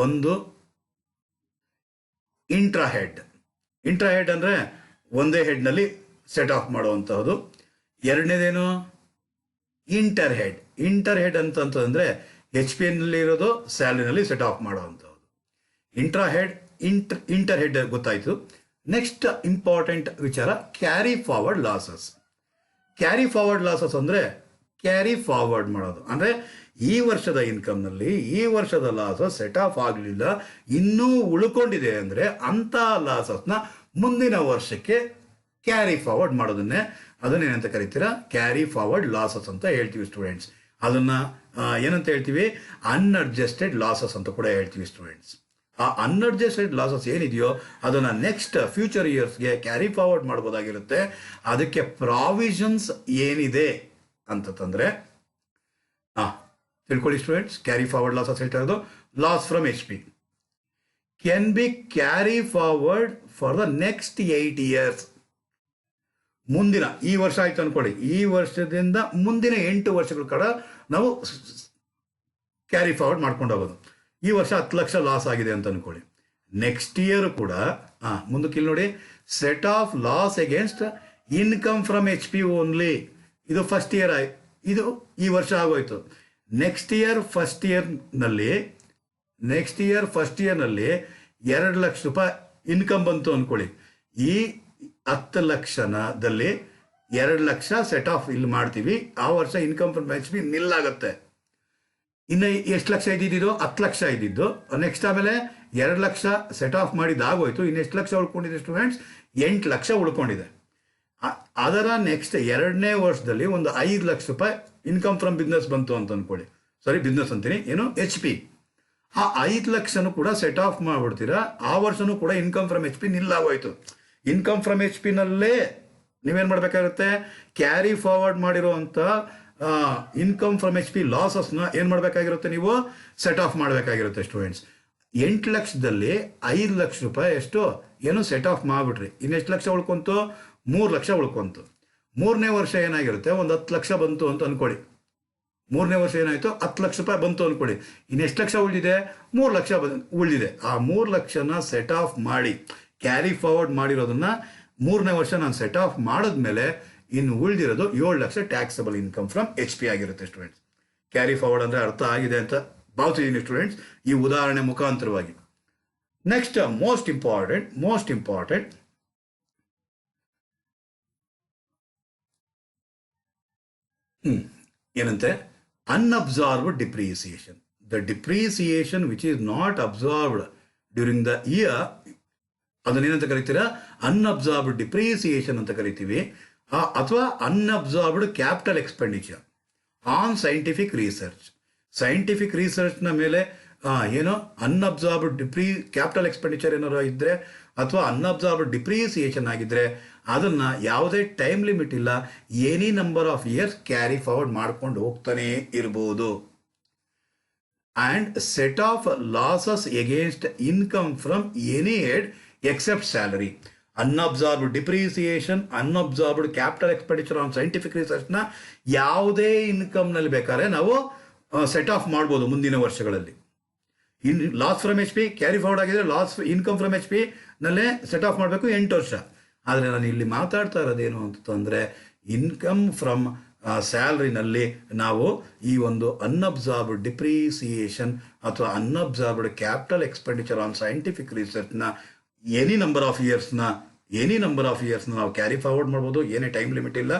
ಒಂದು ಇಂಟ್ರಾ ಹೆಡ್. ಇಂಟ್ರಾ ಹೆಡ್ ಅಂದರೆ ಒಂದೇ ಹೆಡ್ನಲ್ಲಿ ಸೆಟ್ ಆಫ್ ಮಾಡುವಂತಹದ್ದು. ಎರಡನೇದೇನು? Inter head. ಇಂಟರ್ ಹೆಡ್ ಅಂತಂದ್ರೆ HP ನಲ್ಲಿ ಇರೋದು ಸ್ಯಾಲರಿನಲ್ಲಿ ಸೆಟ್ ಆಫ್ ಮಾಡುವಂಥದ್ದು. ಇಂಟ್ರಾ ಹೆಡ್, ಇಂಟರ್ ಹೆಡ್ ಗೊತ್ತಾಯ್ತು. ನೆಕ್ಸ್ಟ್ ಇಂಪಾರ್ಟೆಂಟ್ ವಿಚಾರ carry forward losses. Carry forward losses ಅಂದರೆ ಕ್ಯಾರಿ ಫಾರ್ವರ್ಡ್ ಮಾಡೋದು. ಅಂದರೆ ಈ ವರ್ಷದ ಇನ್ಕಮ್ನಲ್ಲಿ ಈ ವರ್ಷದ ಲಾಸ್ ಸೆಟ್ ಆಫ್ ಆಗಲಿಲ್ಲ, ಇನ್ನೂ ಉಳ್ಕೊಂಡಿದೆ ಅಂದರೆ ಅಂಥ ಲಾಸಸ್ನ ಮುಂದಿನ ವರ್ಷಕ್ಕೆ ಕ್ಯಾರಿ ಫಾರ್ವರ್ಡ್ ಮಾಡೋದನ್ನೇ ಅದನ್ನೇನಂತ ಕರಿತೀರಾ, ಕ್ಯಾರಿ ಫಾರ್ವರ್ಡ್ ಲಾಸಸ್ ಅಂತ ಹೇಳ್ತೀವಿ ಸ್ಟೂಡೆಂಟ್ಸ್. ಅದನ್ನು ಏನಂತ ಹೇಳ್ತೀವಿ, ಅನ್ಅಡ್ಜಸ್ಟೆಡ್ ಲಾಸಸ್ ಅಂತ ಕೂಡ ಹೇಳ್ತೀವಿ ಸ್ಟೂಡೆಂಟ್ಸ್. ಆ ಅನ್ಅಡ್ಜಸ್ಟೆಡ್ ಲಾಸಸ್ ಏನಿದೆಯೋ ಅದನ್ನು ನೆಕ್ಸ್ಟ್ ಫ್ಯೂಚರ್ ಇಯರ್ಸ್ಗೆ ಕ್ಯಾರಿ ಫಾರ್ವರ್ಡ್ ಮಾಡ್ಬೋದಾಗಿರುತ್ತೆ. ಅದಕ್ಕೆ ಪ್ರಾವಿಷನ್ಸ್ ಏನಿದೆ ಅಂತಂದರೆ ತಿಳ್ಕೊಳ್ಳಿ ಸ್ಟೂಡೆಂಟ್ಸ್. ಕ್ಯಾರಿ ಫಾರ್ವರ್ಡ್ ಲಾಸಸ್ ಹೇಳ್ತಾ ಇರೋದು loss from HP can be carry forward for the next 8 years. ಮುಂದಿನ ಈ ವರ್ಷ ಆಯ್ತು ಅನ್ಕೊಳ್ಳಿ, ಈ ವರ್ಷದಿಂದ ಮುಂದಿನ 8 ವರ್ಷಗಳ ಕಡೆ ನಾವು ಕ್ಯಾರಿ ಫಾರ್ವರ್ಡ್ ಮಾಡ್ಕೊಂಡು ಹೋಗೋದು. ಈ ವರ್ಷ 10 ಲಕ್ಷ ಲಾಸ್ ಆಗಿದೆ ಅಂತ ಅನ್ಕೊಳ್ಳಿ, ನೆಕ್ಸ್ಟ್ ಇಯರ್ ಕೂಡ ಮುಂದಕ್ಕೆ ಇಲ್ಲಿ ನೋಡಿ, set of loss against income from HP only. ಇದು ಫಸ್ಟ್ ಇಯರ್ ಆಯ್ತು, ಇದು ಈ ವರ್ಷ ಆಗೋಯ್ತು. ನೆಕ್ಸ್ಟ್ ಇಯರ್ ಫಸ್ಟ್ ಇಯರ್ನಲ್ಲಿ 2 ಲಕ್ಷ ರೂಪಾಯಿ ಇನ್ಕಮ್ ಬಂತು ಅಂದ್ಕೊಳ್ಳಿ. ಈ 10 ಲಕ್ಷದಲ್ಲಿ 2 ಲಕ್ಷ ಸೆಟ್ ಆಫ್ ಇಲ್ಲಿ ಮಾಡ್ತೀವಿ. ಆ ವರ್ಷ ಇನ್ಕಮ್ ಫ್ರಮ್ HP ನಿಲ್ಲಾಗುತ್ತೆ. ಇನ್ನು ಎಷ್ಟು ಲಕ್ಷ ಇದ್ದಿದ್ದು? 10 ಲಕ್ಷ ಇದ್ದಿದ್ದು. ನೆಕ್ಸ್ಟ್ ಆಮೇಲೆ 2 ಲಕ್ಷ ಸೆಟ್ ಆಫ್ ಮಾಡಿದಾಗೋಯ್ತು. ಇನ್ನು ಎಷ್ಟು ಲಕ್ಷ ಉಳ್ಕೊಂಡಿದೆ ಸ್ಟೂಡೆಂಟ್ಸ್? 8 ಲಕ್ಷ ಉಳ್ಕೊಂಡಿದೆ. ಅದರ ನೆಕ್ಸ್ಟ್ 2ನೇ ವರ್ಷದಲ್ಲಿ ಒಂದು 5 ಲಕ್ಷ ರೂಪಾಯಿ ಇನ್ಕಮ್ ಫ್ರಮ್ ಬಿಸ್ನೆಸ್ ಬಂತು ಅಂತ ಅಂದ್ಕೊಳ್ಳಿ. ಬಿಸ್ನೆಸ್ ಅಂತೀನಿ, ಏನು HP. ಆ 5 ಲಕ್ಷನೂ ಕೂಡ ಸೆಟ್ ಆಫ್ ಮಾಡಿಬಿಡ್ತೀರಾ. ಆ ವರ್ಷನೂ ಕೂಡ ಇನ್ಕಮ್ ಫ್ರಮ್ HP ನಿಲ್ಲಾಗೋಯ್ತು. ಇನ್ಕಮ್ ಫ್ರಮ್ HP-ನಲ್ಲೇ ನೀವೇನು ಮಾಡಬೇಕಾಗುತ್ತೆ, ಕ್ಯಾರಿ ಫಾರ್ವರ್ಡ್ ಮಾಡಿರೋವಂಥ ಇನ್ಕಮ್ ಫ್ರಮ್ HP ಲಾಸಸ್ನ ಏನು ಮಾಡಬೇಕಾಗಿರುತ್ತೆ, ನೀವು ಸೆಟ್ ಆಫ್ ಮಾಡಬೇಕಾಗಿರುತ್ತೆ ಸ್ಟೂಡೆಂಟ್ಸ್. 8 ಲಕ್ಷದಲ್ಲಿ 5 ಲಕ್ಷ ರೂಪಾಯಿ ಎಷ್ಟು ಏನು ಸೆಟ್ ಆಫ್ ಮಾಡಿಬಿಟ್ರಿ. ಇನ್ನೆಷ್ಟು ಲಕ್ಷ ಉಳ್ಕೊಂತು? 3 ಲಕ್ಷ ಉಳ್ಕೊಂತು. 3ನೇ ವರ್ಷ ಏನಾಗಿರುತ್ತೆ, ಒಂದು 10 ಲಕ್ಷ ಬಂತು ಅಂತ ಅಂದ್ಕೊಳ್ಳಿ. 3ನೇ ವರ್ಷ ಏನಾಯಿತು, 10 ಲಕ್ಷ ರೂಪಾಯಿ ಬಂತು ಅಂದ್ಕೊಳ್ಳಿ. ಇನ್ನೆಷ್ಟು ಲಕ್ಷ ಉಳಿದಿದೆ? 3 ಲಕ್ಷ ಉಳಿದಿದೆ. ಆ 3 ಲಕ್ಷನ ಸೆಟ್ ಆಫ್ ಮಾಡಿ ಕ್ಯಾರಿ ಫಾರ್ವರ್ಡ್ ಮಾಡಿರೋದನ್ನ 3ನೇ ವರ್ಷ ನಾನು ಸೆಟ್ ಆಫ್ ಮಾಡಿದ್ಮೇಲೆ ಇನ್ನು ಉಳಿದಿರೋದು 7 ಲಕ್ಷ ಟ್ಯಾಕ್ಸಬಲ್ ಇನ್ಕಮ್ ಫ್ರಮ್ HP ಆಗಿರುತ್ತೆ ಸ್ಟೂಡೆಂಟ್ಸ್. ಕ್ಯಾರಿ ಫಾರ್ವರ್ಡ್ ಅಂದರೆ ಅರ್ಥ ಆಗಿದೆ ಅಂತ ಭಾವಿಸಿದ್ದೀನಿ ಸ್ಟೂಡೆಂಟ್ಸ್, ಈ ಉದಾಹರಣೆ ಮುಖಾಂತರವಾಗಿ. ನೆಕ್ಸ್ಟ್ ಮೋಸ್ಟ್ ಇಂಪಾರ್ಟೆಂಟ್ ಏನಂತೆ, unabsorbed depreciation. The depreciation which is not absorbed during the year, ಅದನ್ನೇನಂತ ಕರಿತೀರಾ, ಅನ್ಅಬ್ಸಾರ್ಬ್ಡ್ ಡಿಪ್ರಿಸಿಯೇಷನ್ ಅಂತ ಕರಿತೀವಿ. ಅಥವಾ unabsorbed capital expenditure on scientific ರಿಸರ್ಚ್ನ ಮೇಲೆ ಏನೋ ಅನ್ಅಬ್ಸಾರ್ಬ್ಡ್ ಕ್ಯಾಪಿಟಲ್ ಎಕ್ಸ್ಪೆಂಡಿಚರ್ ಏನಾರು ಇದ್ದರೆ ಅಥವಾ ಅನ್ಅಬ್ಸಾರ್ಬ್ಡ್ ಡಿಪ್ರಿಸಿಯೇಷನ್ ಆಗಿದ್ದರೆ ಅದನ್ನು ಯಾವುದೇ ಟೈಮ್ ಲಿಮಿಟ್ ಇಲ್ಲ, any number of years carry forward ಮಾಡ್ಕೊಂಡು ಹೋಗ್ತಾನೆ ಇರ್ಬೋದು. And set off losses against income from any head except salary. Unabsorbed depreciation, unabsorbed capital expenditure on scientific ರಿಸರ್ಚ್ನ ಯಾವುದೇ ಇನ್ಕಮ್ನಲ್ಲಿ ಬೇಕಾದ್ರೆ ನಾವು ಸೆಟ್ ಆಫ್ ಮಾಡ್ಬೋದು ಮುಂದಿನ ವರ್ಷಗಳಲ್ಲಿ. Loss from HP carry forward ಆಗಿದ್ರೆ ಲಾಸ್ ಇನ್ಕಮ್ ಫ್ರಮ್ HP ನಲ್ಲೇ ಸೆಟ್ ಆಫ್ ಮಾಡಬೇಕು 8 ವರ್ಷ. ಆದರೆ ನಾನು ಇಲ್ಲಿ ಮಾತಾಡ್ತಾ ಇರೋದೇನು ಅಂತಂದರೆ, ಇನ್ಕಮ್ ಫ್ರಮ್ ಸ್ಯಾಲ್ರಿನಲ್ಲಿ ನಾವು ಈ ಒಂದು ಅನ್ಅಬ್ಸಾರ್ಬ್ಡ್ ಡಿಪ್ರಿಸಿಯೇಷನ್ ಅಥವಾ unabsorbed capital expenditure on scientific ರಿಸರ್ಚ್ನ ಎನಿ ನಂಬರ್ ಆಫ್ ಇಯರ್ಸ್ನ ನಾವು ಕ್ಯಾರಿ ಫಾರ್ವರ್ಡ್ ಮಾಡ್ಬೋದು, ಏನೇ ಟೈಮ್ ಲಿಮಿಟ್ ಇಲ್ಲ.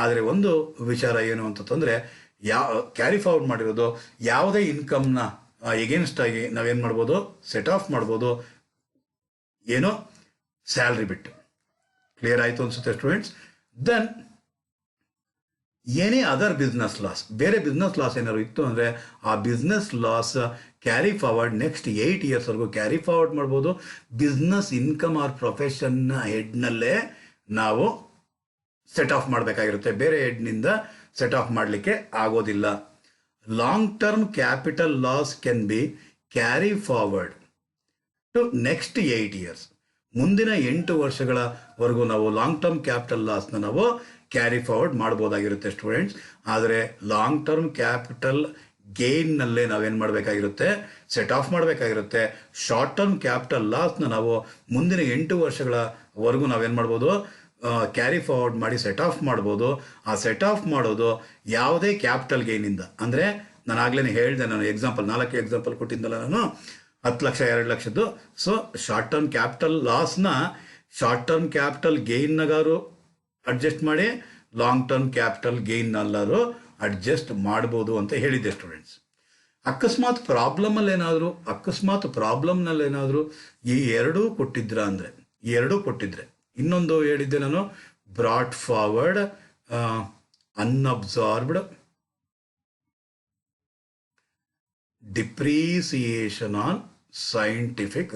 ಆದರೆ ಒಂದು ವಿಚಾರ ಏನು ಅಂತಂದರೆ, ಕ್ಯಾರಿ ಫಾರ್ವರ್ಡ್ ಮಾಡಿರೋದು ಯಾವುದೇ ಇನ್ಕಮ್ನ ಎಗೇನ್ಸ್ಟ್ ಆಗಿ ನಾವೇನು ಮಾಡ್ಬೋದು, ಸೆಟ್ ಆಫ್ ಮಾಡ್ಬೋದು, ಏನೋ ಸ್ಯಾಲ್ರಿ ಬಿಟ್ಟು. ಕ್ಲಿಯರ್ ಆಯಿತು ಅನ್ಸುತ್ತೆ ಸ್ಟೂಡೆಂಟ್ಸ್. ದೆನ್ ಏನೇ ಅದರ್ ಬಿಸ್ನೆಸ್ ಲಾಸ್, ಬೇರೆ ಬಿಸ್ನೆಸ್ ಲಾಸ್ ಏನಾದ್ರು ಇತ್ತು ಅಂದರೆ ಆ business loss carry forward next 8 ಇಯರ್ಸ್ವರೆಗೂ ಕ್ಯಾರಿ ಫಾರ್ವರ್ಡ್ ಮಾಡ್ಬೋದು. ಬಿಸ್ನೆಸ್ ಇನ್ಕಮ್ ಆರ್ ಪ್ರೊಫೆಷನ್ನ ಹೆಡ್ನಲ್ಲೇ ನಾವು ಸೆಟ್ ಆಫ್ ಮಾಡಬೇಕಾಗಿರುತ್ತೆ, ಬೇರೆ ಹೆಡ್ನಿಂದ ಸೆಟ್ ಆಫ್ ಮಾಡಲಿಕ್ಕೆ ಆಗೋದಿಲ್ಲ. Long term capital loss can be carry forward to next 8 years. ಮುಂದಿನ 8 ವರ್ಷಗಳವರೆಗೂ ನಾವು ಲಾಂಗ್ ಟರ್ಮ್ ಕ್ಯಾಪಿಟಲ್ ಲಾಸ್ನ ನಾವು ಕ್ಯಾರಿ ಫಾರ್ವರ್ಡ್ ಮಾಡ್ಬೋದಾಗಿರುತ್ತೆ ಸ್ಟೂಡೆಂಟ್ಸ್. ಆದರೆ ಲಾಂಗ್ ಟರ್ಮ್ ಕ್ಯಾಪಿಟಲ್ ಗೇನ್ನಲ್ಲೇ ನಾವೇನು ಮಾಡಬೇಕಾಗಿರುತ್ತೆ, ಸೆಟ್ ಆಫ್ ಮಾಡಬೇಕಾಗಿರುತ್ತೆ. ಶಾರ್ಟ್ ಟರ್ಮ್ ಕ್ಯಾಪಿಟಲ್ ಲಾಸ್ನ ನಾವು ಮುಂದಿನ 8 ವರ್ಷಗಳವರೆಗೂ ನಾವೇನು ಮಾಡ್ಬೋದು, ಕ್ಯಾರಿ ಫಾರ್ವರ್ಡ್ ಮಾಡಿ ಸೆಟ್ ಆಫ್ ಮಾಡ್ಬೋದು. ಆ ಸೆಟ್ ಆಫ್ ಮಾಡೋದು ಯಾವುದೇ ಕ್ಯಾಪಿಟಲ್ ಗೇನಿಂದ, ಅಂದರೆ ನಾನು ಆಗಲೇ ಹೇಳಿದೆ, ನಾನು 4 ಎಕ್ಸಾಂಪಲ್ ಕೊಟ್ಟಿದ್ದಲ್ಲ ನಾನು, 10 ಲಕ್ಷ 2 ಲಕ್ಷದ್ದು. ಸೊ ಶಾರ್ಟ್ ಟರ್ಮ್ ಕ್ಯಾಪಿಟಲ್ ಲಾಸ್ನ ಶಾರ್ಟ್ ಟರ್ಮ್ ಕ್ಯಾಪಿಟಲ್ ಗೇನ್ನಗಾರು ಅಡ್ಜಸ್ಟ್ ಮಾಡಿ, ಲಾಂಗ್ ಟರ್ಮ್ ಕ್ಯಾಪಿಟಲ್ ಗೇನ್ನಲ್ಲಾರು ಅಡ್ಜಸ್ಟ್ ಮಾಡ್ಬೋದು ಅಂತ ಹೇಳಿದ್ದೆ ಸ್ಟೂಡೆಂಟ್ಸ್. ಅಕಸ್ಮಾತ್ ಪ್ರಾಬ್ಲಮ್ನಲ್ಲೇನಾದರೂ ಈ ಎರಡೂ ಕೊಟ್ಟಿದ್ರೆ ಇನ್ನೊಂದು ಹೇಳಿದ್ದೆ ನಾನು, brought forward unabsorbed depreciation on scientific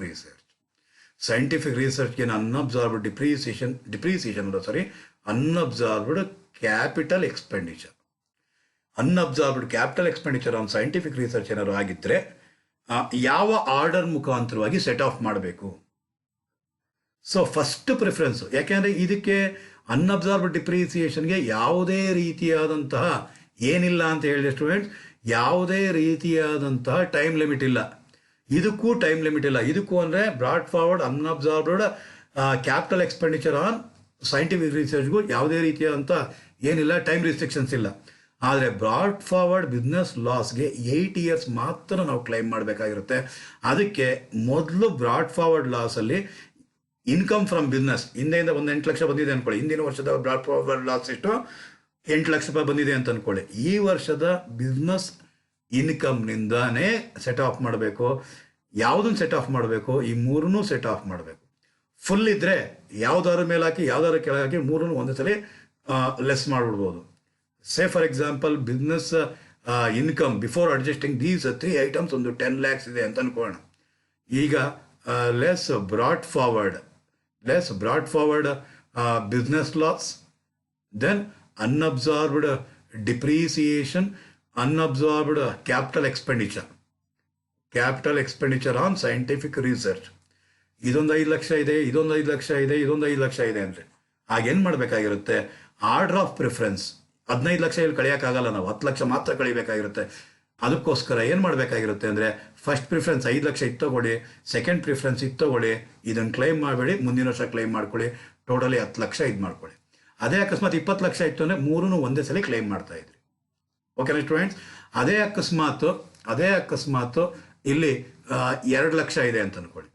ರಿಸರ್ಚ್ಗೆ unabsorbed unabsorbed capital expenditure on scientific research ಏನಾದ್ರು ಆಗಿದ್ರೆ ಯಾವ ಆರ್ಡರ್ ಮುಖಾಂತರವಾಗಿ ಸೆಟ್ ಆಫ್ ಮಾಡಬೇಕು? ಸೊ ಫಸ್ಟ್ ಪ್ರಿಫರೆನ್ಸು, ಯಾಕೆಂದರೆ ಇದಕ್ಕೆ ಅನ್ಅಬ್ಸಾರ್ಬ್ಡ್ ಡಿಪ್ರಿಸಿಯೇಷನ್ಗೆ ಯಾವುದೇ ರೀತಿಯಾದಂತಹ ಏನಿಲ್ಲ ಅಂತ ಹೇಳಿದೆ ಸ್ಟೂಡೆಂಟ್ಸ್, ಯಾವುದೇ ರೀತಿಯಾದಂತಹ ಟೈಮ್ ಲಿಮಿಟ್ ಇಲ್ಲ. ಇದಕ್ಕೂ ಟೈಮ್ ಲಿಮಿಟ್ ಇಲ್ಲ. ಇದಕ್ಕೂ ಅಂದರೆ brought forward unabsorbed capital expenditure on scientific ರಿಸರ್ಚ್ಗೂ ಯಾವುದೇ ರೀತಿಯಾದಂಥ ಏನಿಲ್ಲ, ಟೈಮ್ ರಿಸ್ಟ್ರಿಕ್ಷನ್ಸ್ ಇಲ್ಲ. ಆದರೆ ಬ್ರಾಡ್ ಫಾರ್ವರ್ಡ್ ಬಿಸ್ನೆಸ್ ಲಾಸ್ಗೆ 8 years ಮಾತ್ರ ನಾವು ಕ್ಲೈಮ್ ಮಾಡಬೇಕಾಗಿರುತ್ತೆ. ಅದಕ್ಕೆ ಮೊದಲು ಬ್ರಾಡ್ ಫಾರ್ವರ್ಡ್ ಲಾಸಲ್ಲಿ ಇನ್ಕಮ್ ಫ್ರಮ್ ಬಿಸ್ನೆಸ್ ಹಿಂದೆಯಿಂದ ಒಂದು 8 ಲಕ್ಷ ಬಂದಿದೆ ಅಂದ್ಕೊಳ್ಳಿ. ಹಿಂದಿನ ವರ್ಷದ ಬ್ರಾಡ್ ಫಾರ್ವರ್ಡ್ ಲಾಸ್ ಎಷ್ಟು? 8 ಲಕ್ಷ ರೂಪಾಯಿ ಬಂದಿದೆ ಅಂತ ಅಂದ್ಕೊಳ್ಳಿ. ಈ ವರ್ಷದ ಬಿಸ್ನೆಸ್ ಇನ್ಕಮ್ನಿಂದಾನೇ ಸೆಟ್ ಆಫ್ ಮಾಡಬೇಕು. ಯಾವುದನ್ನು ಸೆಟ್ ಆಫ್ ಮಾಡಬೇಕು? ಈ ಮೂರನ್ನೂ ಸೆಟ್ ಆಫ್ ಮಾಡಬೇಕು. ಫುಲ್ ಇದ್ದರೆ ಯಾವ್ದಾರ ಮೇಲೆ ಹಾಕಿ ಯಾವ್ದಾರ ಕೆಳಗೆ ಹಾಕಿ ಮೂರನ್ನು ಒಂದೇ ಸಲ ಲೆಸ್ ಮಾಡಿಬಿಡ್ಬೋದು. Say for example business income before adjusting these 3 items ಒಂದು 10 lakhs ಇದೆ ಅಂತ ಅನ್ಕೋಣ. ಈಗ less brought forward business loss, then unabsorbed depreciation, unabsorbed capital expenditure on scientific research. ಇದೊಂದು 5 ಲಕ್ಷ ಇದೆ, ಇದೊಂದು 5 ಲಕ್ಷ ಇದೆ, ಇದೊಂದು 5 ಲಕ್ಷ ಇದೆ ಅಂದರೆ ಆಗೇನು ಮಾಡಬೇಕಾಗಿರುತ್ತೆ? Order of preference. 15 ಲಕ್ಷ ಇಲ್ಲಿ ಕಳೆಯೋಕ್ಕಾಗಲ್ಲ, ನಾವು 10 ಲಕ್ಷ ಮಾತ್ರ ಕಳಿಬೇಕಾಗಿರುತ್ತೆ. ಅದಕ್ಕೋಸ್ಕರ ಏನು ಮಾಡಬೇಕಾಗಿರುತ್ತೆ ಅಂದರೆ, ಫಸ್ಟ್ ಪ್ರಿಫರೆನ್ಸ್ 5 ಲಕ್ಷ ಇತ್ತು ತಗೊಳ್ಳಿ, ಸೆಕೆಂಡ್ ಪ್ರಿಫರೆನ್ಸ್ ಇತ್ತು ತಗೊಳ್ಳಿ, ಇದನ್ನು ಕ್ಲೈಮ್ ಮಾಡಬೇಡಿ, ಮುಂದಿನ ವರ್ಷ ಕ್ಲೈಮ್ ಮಾಡ್ಕೊಳ್ಳಿ, ಟೋಟಲಿ 10 ಲಕ್ಷ ಇದು ಮಾಡ್ಕೊಳ್ಳಿ. ಅದೇ ಅಕಸ್ಮಾತ್ 20 ಲಕ್ಷ ಇತ್ತು ಅಂದರೆ ಮೂರನ್ನು ಒಂದೇ ಸಲ ಕ್ಲೈಮ್ ಮಾಡ್ತಾ ಇದ್ರಿ. ಓಕೆನಾ ಸ್ಟೂಡೆಂಟ್ಸ್? ಅದೇ ಅಕಸ್ಮಾತು ಇಲ್ಲಿ 2 ಲಕ್ಷ ಇದೆ ಅಂತ ಅಂದ್ಕೊಳ್ಳಿ.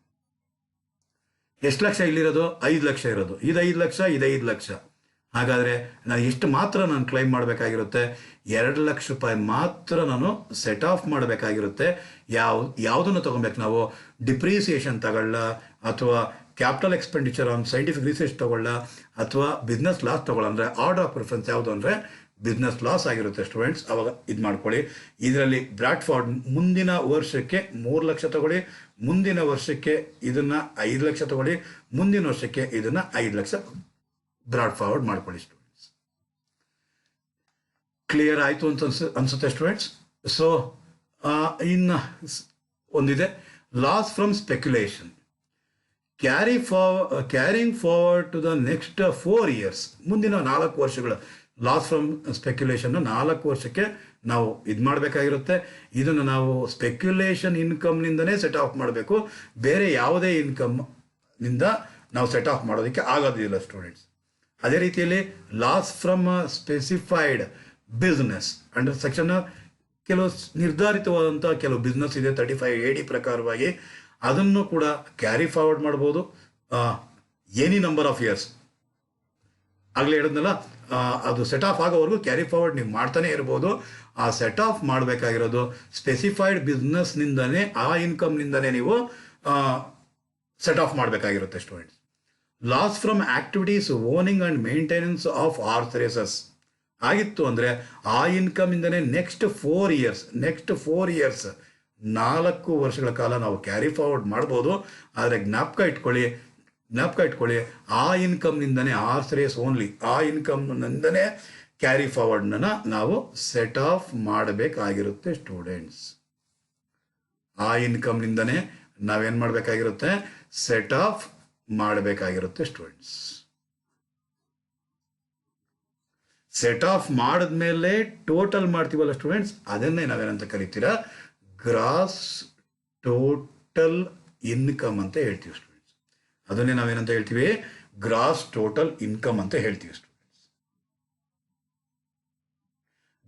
ಎಷ್ಟು ಲಕ್ಷ ಇಲ್ಲಿರೋದು? 5 ಲಕ್ಷ ಇರೋದು. ಇದು 5 ಲಕ್ಷ, ಇದು 5 ಲಕ್ಷ. ಹಾಗಾದರೆ ನಾನು ಎಷ್ಟು ಮಾತ್ರ ನಾನು ಕ್ಲೈಮ್ ಮಾಡಬೇಕಾಗಿರುತ್ತೆ? 2 ಲಕ್ಷ ರೂಪಾಯಿ ಮಾತ್ರ ನಾನು ಸೆಟ್ ಆಫ್ ಮಾಡಬೇಕಾಗಿರುತ್ತೆ. ಯಾವುದನ್ನು ತೊಗೊಬೇಕು ನಾವು? ಡಿಪ್ರಿಸಿಯೇಷನ್ ತಗೊಳ್ಳ, ಅಥವಾ capital expenditure on scientific research ತಗೊಳ್ಳ, ಅಥವಾ ಬಿಸ್ನೆಸ್ ಲಾಸ್ ತಗೊಳ್ಳ. ಅಂದರೆ ಆರ್ಡರ್ ಆಫ್ ಪ್ರಿಫರೆನ್ಸ್ ಯಾವುದು ಅಂದರೆ ಬಿಸ್ನೆಸ್ ಲಾಸ್ ಆಗಿರುತ್ತೆ ಸ್ಟೂಡೆಂಟ್ಸ್. ಅವಾಗ ಇದು ಮಾಡ್ಕೊಳ್ಳಿ. ಇದರಲ್ಲಿ ಬ್ರಾಡ್ ಫಾರ್ವರ್ಡ್ ಮುಂದಿನ ವರ್ಷಕ್ಕೆ 3 ಲಕ್ಷ ತಗೊಳ್ಳಿ, ಮುಂದಿನ ವರ್ಷಕ್ಕೆ ಇದನ್ನು 5 ಲಕ್ಷ ತಗೊಳ್ಳಿ, ಮುಂದಿನ ವರ್ಷಕ್ಕೆ ಇದನ್ನು 5 ಲಕ್ಷ ಬ್ರಾಡ್ ಫಾರ್ವರ್ಡ್ ಮಾಡ್ಕೊಳ್ಳಿ ಸ್ಟೂಡೆಂಟ್ಸ್. ಕ್ಲಿಯರ್ ಆಯಿತು ಅಂತ ಅನ್ಸುತ್ತೆ ಸ್ಟೂಡೆಂಟ್ಸ್. ಸೊ ಇನ್ನು ಒಂದಿದೆ, loss from speculation. Carrying forward to the next 4 years. ಮುಂದಿನ 4 ವರ್ಷಗಳ ಲಾಸ್ ಫ್ರಮ್ ಸ್ಪೆಕ್ಯುಲೇಷನ್ನ 4 ವರ್ಷಕ್ಕೆ ನಾವು ಇದು ಮಾಡಬೇಕಾಗಿರುತ್ತೆ. ಇದನ್ನು ನಾವು ಸ್ಪೆಕ್ಯುಲೇಷನ್ ಇನ್ಕಮ್ನಿಂದನೇ ಸೆಟ್ ಆಫ್ ಮಾಡಬೇಕು. ಬೇರೆ ಯಾವುದೇ ಇನ್ಕಮ್ನಿಂದ ನಾವು ಸೆಟ್ ಆಫ್ ಮಾಡೋದಕ್ಕೆ ಆಗೋದಿಲ್ಲ ಸ್ಟೂಡೆಂಟ್ಸ್. ಅದೇ ರೀತಿಯಲ್ಲಿ loss from specified business under section ಕೆಲವು ನಿರ್ಧಾರಿತವಾದಂಥ ಕೆಲವು ಬಿಸ್ನೆಸ್ ಇದೆ 35AD ಪ್ರಕಾರವಾಗಿ, ಅದನ್ನು ಕೂಡ ಕ್ಯಾರಿ ಫಾರ್ವರ್ಡ್ ಮಾಡ್ಬೋದು ಎನಿ ನಂಬರ್ ಆಫ್ ಇಯರ್ಸ್. ಆಗಲೇ ಹೇಳಿದ್ನಲ್ಲ, ಅದು ಸೆಟ್ ಆಫ್ ಆಗೋವರೆಗೂ ಕ್ಯಾರಿ ಫಾರ್ವರ್ಡ್ ನೀವು ಮಾಡ್ತಾನೆ ಇರ್ಬೋದು. ಆ ಸೆಟ್ ಆಫ್ ಮಾಡಬೇಕಾಗಿರೋದು ಸ್ಪೆಸಿಫೈಡ್ ಬಿಸ್ನೆಸ್ನಿಂದನೇ, ಆ ಇನ್ಕಮ್ನಿಂದನೇ ನೀವು ಸೆಟ್ ಆಫ್ ಮಾಡಬೇಕಾಗಿರುತ್ತೆ students. Loss from activities owning and maintenance of horse races ಆಗಿತ್ತು ಅಂದರೆ ಆ ಇನ್ಕಮಿಂದನೇ ನೆಕ್ಸ್ಟ್ 4 years 4 ವರ್ಷಗಳ ಕಾಲ ನಾವು ಕ್ಯಾರಿ ಫಾರ್ವರ್ಡ್ ಮಾಡ್ಬೋದು. ಆದರೆ ಜ್ಞಾಪಕ ಇಟ್ಕೊಳ್ಳಿ, ಆ ಇನ್ಕಮ್ನಿಂದನೇ, ಹಾರ್ಸ್ ರೇಸ್ ಓನ್ಲಿ, ಆ ಇನ್ಕಮ್ನಿಂದನೇ ಕ್ಯಾರಿ ಫಾರ್ವರ್ಡ್ನ ನಾವು ಸೆಟ್ ಆಫ್ ಮಾಡಬೇಕಾಗಿರುತ್ತೆ ಸ್ಟೂಡೆಂಟ್ಸ್. ಆ ಇನ್ಕಮ್ನಿಂದನೇ ನಾವೇನು ಮಾಡಬೇಕಾಗಿರುತ್ತೆ? ಸೆಟ್ ಆಫ್ ಮಾಡಬೇಕಾಗಿರುತ್ತೆ ಸ್ಟೂಡೆಂಟ್ಸ್. ಸೆಟ್ ಆಫ್ ಮಾಡಿದ್ಮೇಲೆ ಟೋಟಲ್ ಮಾಡ್ತೀವಲ್ಲ ಸ್ಟೂಡೆಂಟ್ಸ್, ಅದನ್ನೇ ನಾವೇನಂತ ಕರಿತೀರಾ? ಗ್ರಾಸ್ ಟೋಟಲ್ ಇನ್ಕಮ್ ಅಂತ ಹೇಳ್ತೀವಿ ಸ್ಟೂಡೆಂಟ್ಸ್. ಅದನ್ನೇ ನಾವೇನಂತ ಹೇಳ್ತೀವಿ? ಗ್ರಾಸ್ ಟೋಟಲ್ ಇನ್ಕಮ್ ಅಂತ ಹೇಳ್ತೀವಿ ಸ್ಟೂಡೆಂಟ್ಸ್.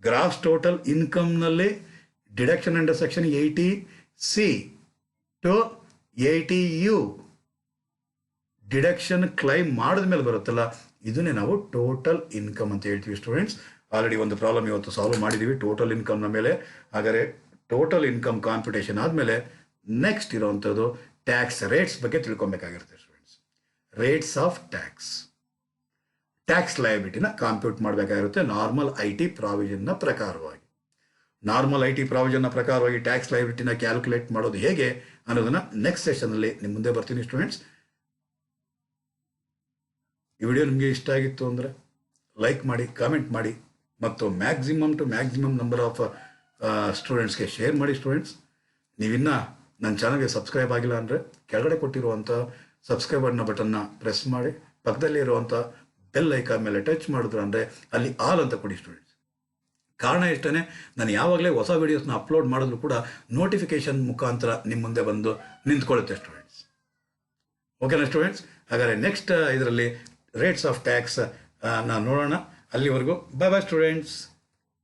ಗ್ರಾಸ್ ಟೋಟಲ್ ಇನ್ಕಮ್ನಲ್ಲಿ deduction under section 80C to 80U deduction claim ಮಾಡಿದ ಮೇಲೆ ಬರುತ್ತಲ್ಲ, ಇದನ್ನೇ ನಾವು ಟೋಟಲ್ ಇನ್ಕಮ್ ಅಂತ ಹೇಳ್ತೀವಿ ಸ್ಟೂಡೆಂಟ್ಸ್. ಆಲ್ರೆಡಿ ಒಂದು ಪ್ರಾಬ್ಲಮ್ ಇವತ್ತು ಸಾಲ್ವ್ ಮಾಡಿದ್ದೀವಿ ಟೋಟಲ್ ಇನ್ಕಮ್ನ ಮೇಲೆ. ಹಾಗಾದರೆ ಟೋಟಲ್ ಇನ್ಕಮ್ ಕಾಂಪಿಟೇಷನ್ ಆದಮೇಲೆ ನೆಕ್ಸ್ಟ್ ಇರೋವಂಥದ್ದು ಟ್ಯಾಕ್ಸ್ ರೇಟ್ಸ್ ಬಗ್ಗೆ ತಿಳ್ಕೊಬೇಕಾಗಿರುತ್ತೆ ಸ್ಟೂಡೆಂಟ್ಸ್. ರೇಟ್ಸ್ ಆಫ್ ಟ್ಯಾಕ್ಸ್ ಲಯಬಿಲಿಟಿನ ಕಾಂಪ್ಯೂಟ್ ಮಾಡಬೇಕಾಗಿರುತ್ತೆ ನಾರ್ಮಲ್ IT ಪ್ರಾವಿಷನ್ನ ಪ್ರಕಾರವಾಗಿ. ನಾರ್ಮಲ್ IT ಪ್ರಾವಿಷನ್ನ ಪ್ರಕಾರವಾಗಿ ಟ್ಯಾಕ್ಸ್ ಲಯಬಿಲಿಟಿನ ಕ್ಯಾಲ್ಕುಲೇಟ್ ಮಾಡೋದು ಹೇಗೆ ಅನ್ನೋದನ್ನು ನೆಕ್ಸ್ಟ್ ಸೆಷನಲ್ಲಿ ನಿಮ್ಮ ಮುಂದೆ ಬರ್ತೀನಿ ಸ್ಟೂಡೆಂಟ್ಸ್. ಈ ವಿಡಿಯೋ ನಿಮಗೆ ಇಷ್ಟ ಆಗಿತ್ತು ಅಂದರೆ ಲೈಕ್ ಮಾಡಿ, ಕಾಮೆಂಟ್ ಮಾಡಿ ಮತ್ತು maximum to maximum number of ಸ್ಟೂಡೆಂಟ್ಸ್ಗೆ ಶೇರ್ ಮಾಡಿ ಸ್ಟೂಡೆಂಟ್ಸ್. ನೀವಿನ್ನೂ ನನ್ನ ಚಾನಲ್ಗೆ ಸಬ್ಸ್ಕ್ರೈಬ್ ಆಗಿಲ್ಲ ಅಂದರೆ ಕೆಳಗಡೆ ಕೊಟ್ಟಿರುವಂಥ ಸಬ್ಸ್ಕ್ರೈಬ್ ಬಟನ್ನ ಪ್ರೆಸ್ ಮಾಡಿ ಪಕ್ಕದಲ್ಲಿ ಇರುವಂಥ ಬೆಲ್ ಐಕಾನ್ ಮೇಲೆ ಟಚ್ ಮಾಡಿದ್ರು ಅಂದರೆ ಅಲ್ಲಿ ಆಲ್ ಅಂತ ಕೊಡಿ ಸ್ಟೂಡೆಂಟ್ಸ್. ಕಾರಣ ಇಷ್ಟೇ, ನಾನು ಯಾವಾಗಲೇ ಹೊಸ ವೀಡಿಯೋಸ್ನ ಅಪ್ಲೋಡ್ ಮಾಡಿದ್ರು ಕೂಡ ನೋಟಿಫಿಕೇಶನ್ ಮುಖಾಂತರ ನಿಮ್ಮ ಮುಂದೆ ಬಂದು ನಿಂತ್ಕೊಳ್ಳುತ್ತೆ ಸ್ಟೂಡೆಂಟ್ಸ್. ಓಕೆನಾ ಸ್ಟೂಡೆಂಟ್ಸ್? ಹಾಗಾದರೆ ನೆಕ್ಸ್ಟ್ ಇದರಲ್ಲಿ ರೇಟ್ಸ್ ಆಫ್ ಟ್ಯಾಕ್ಸ್ ನಾನು ನೋಡೋಣ. ಅಲ್ಲಿವರೆಗೂ ಬಾಯ್ ಬಾಯ್ ಸ್ಟೂಡೆಂಟ್ಸ್.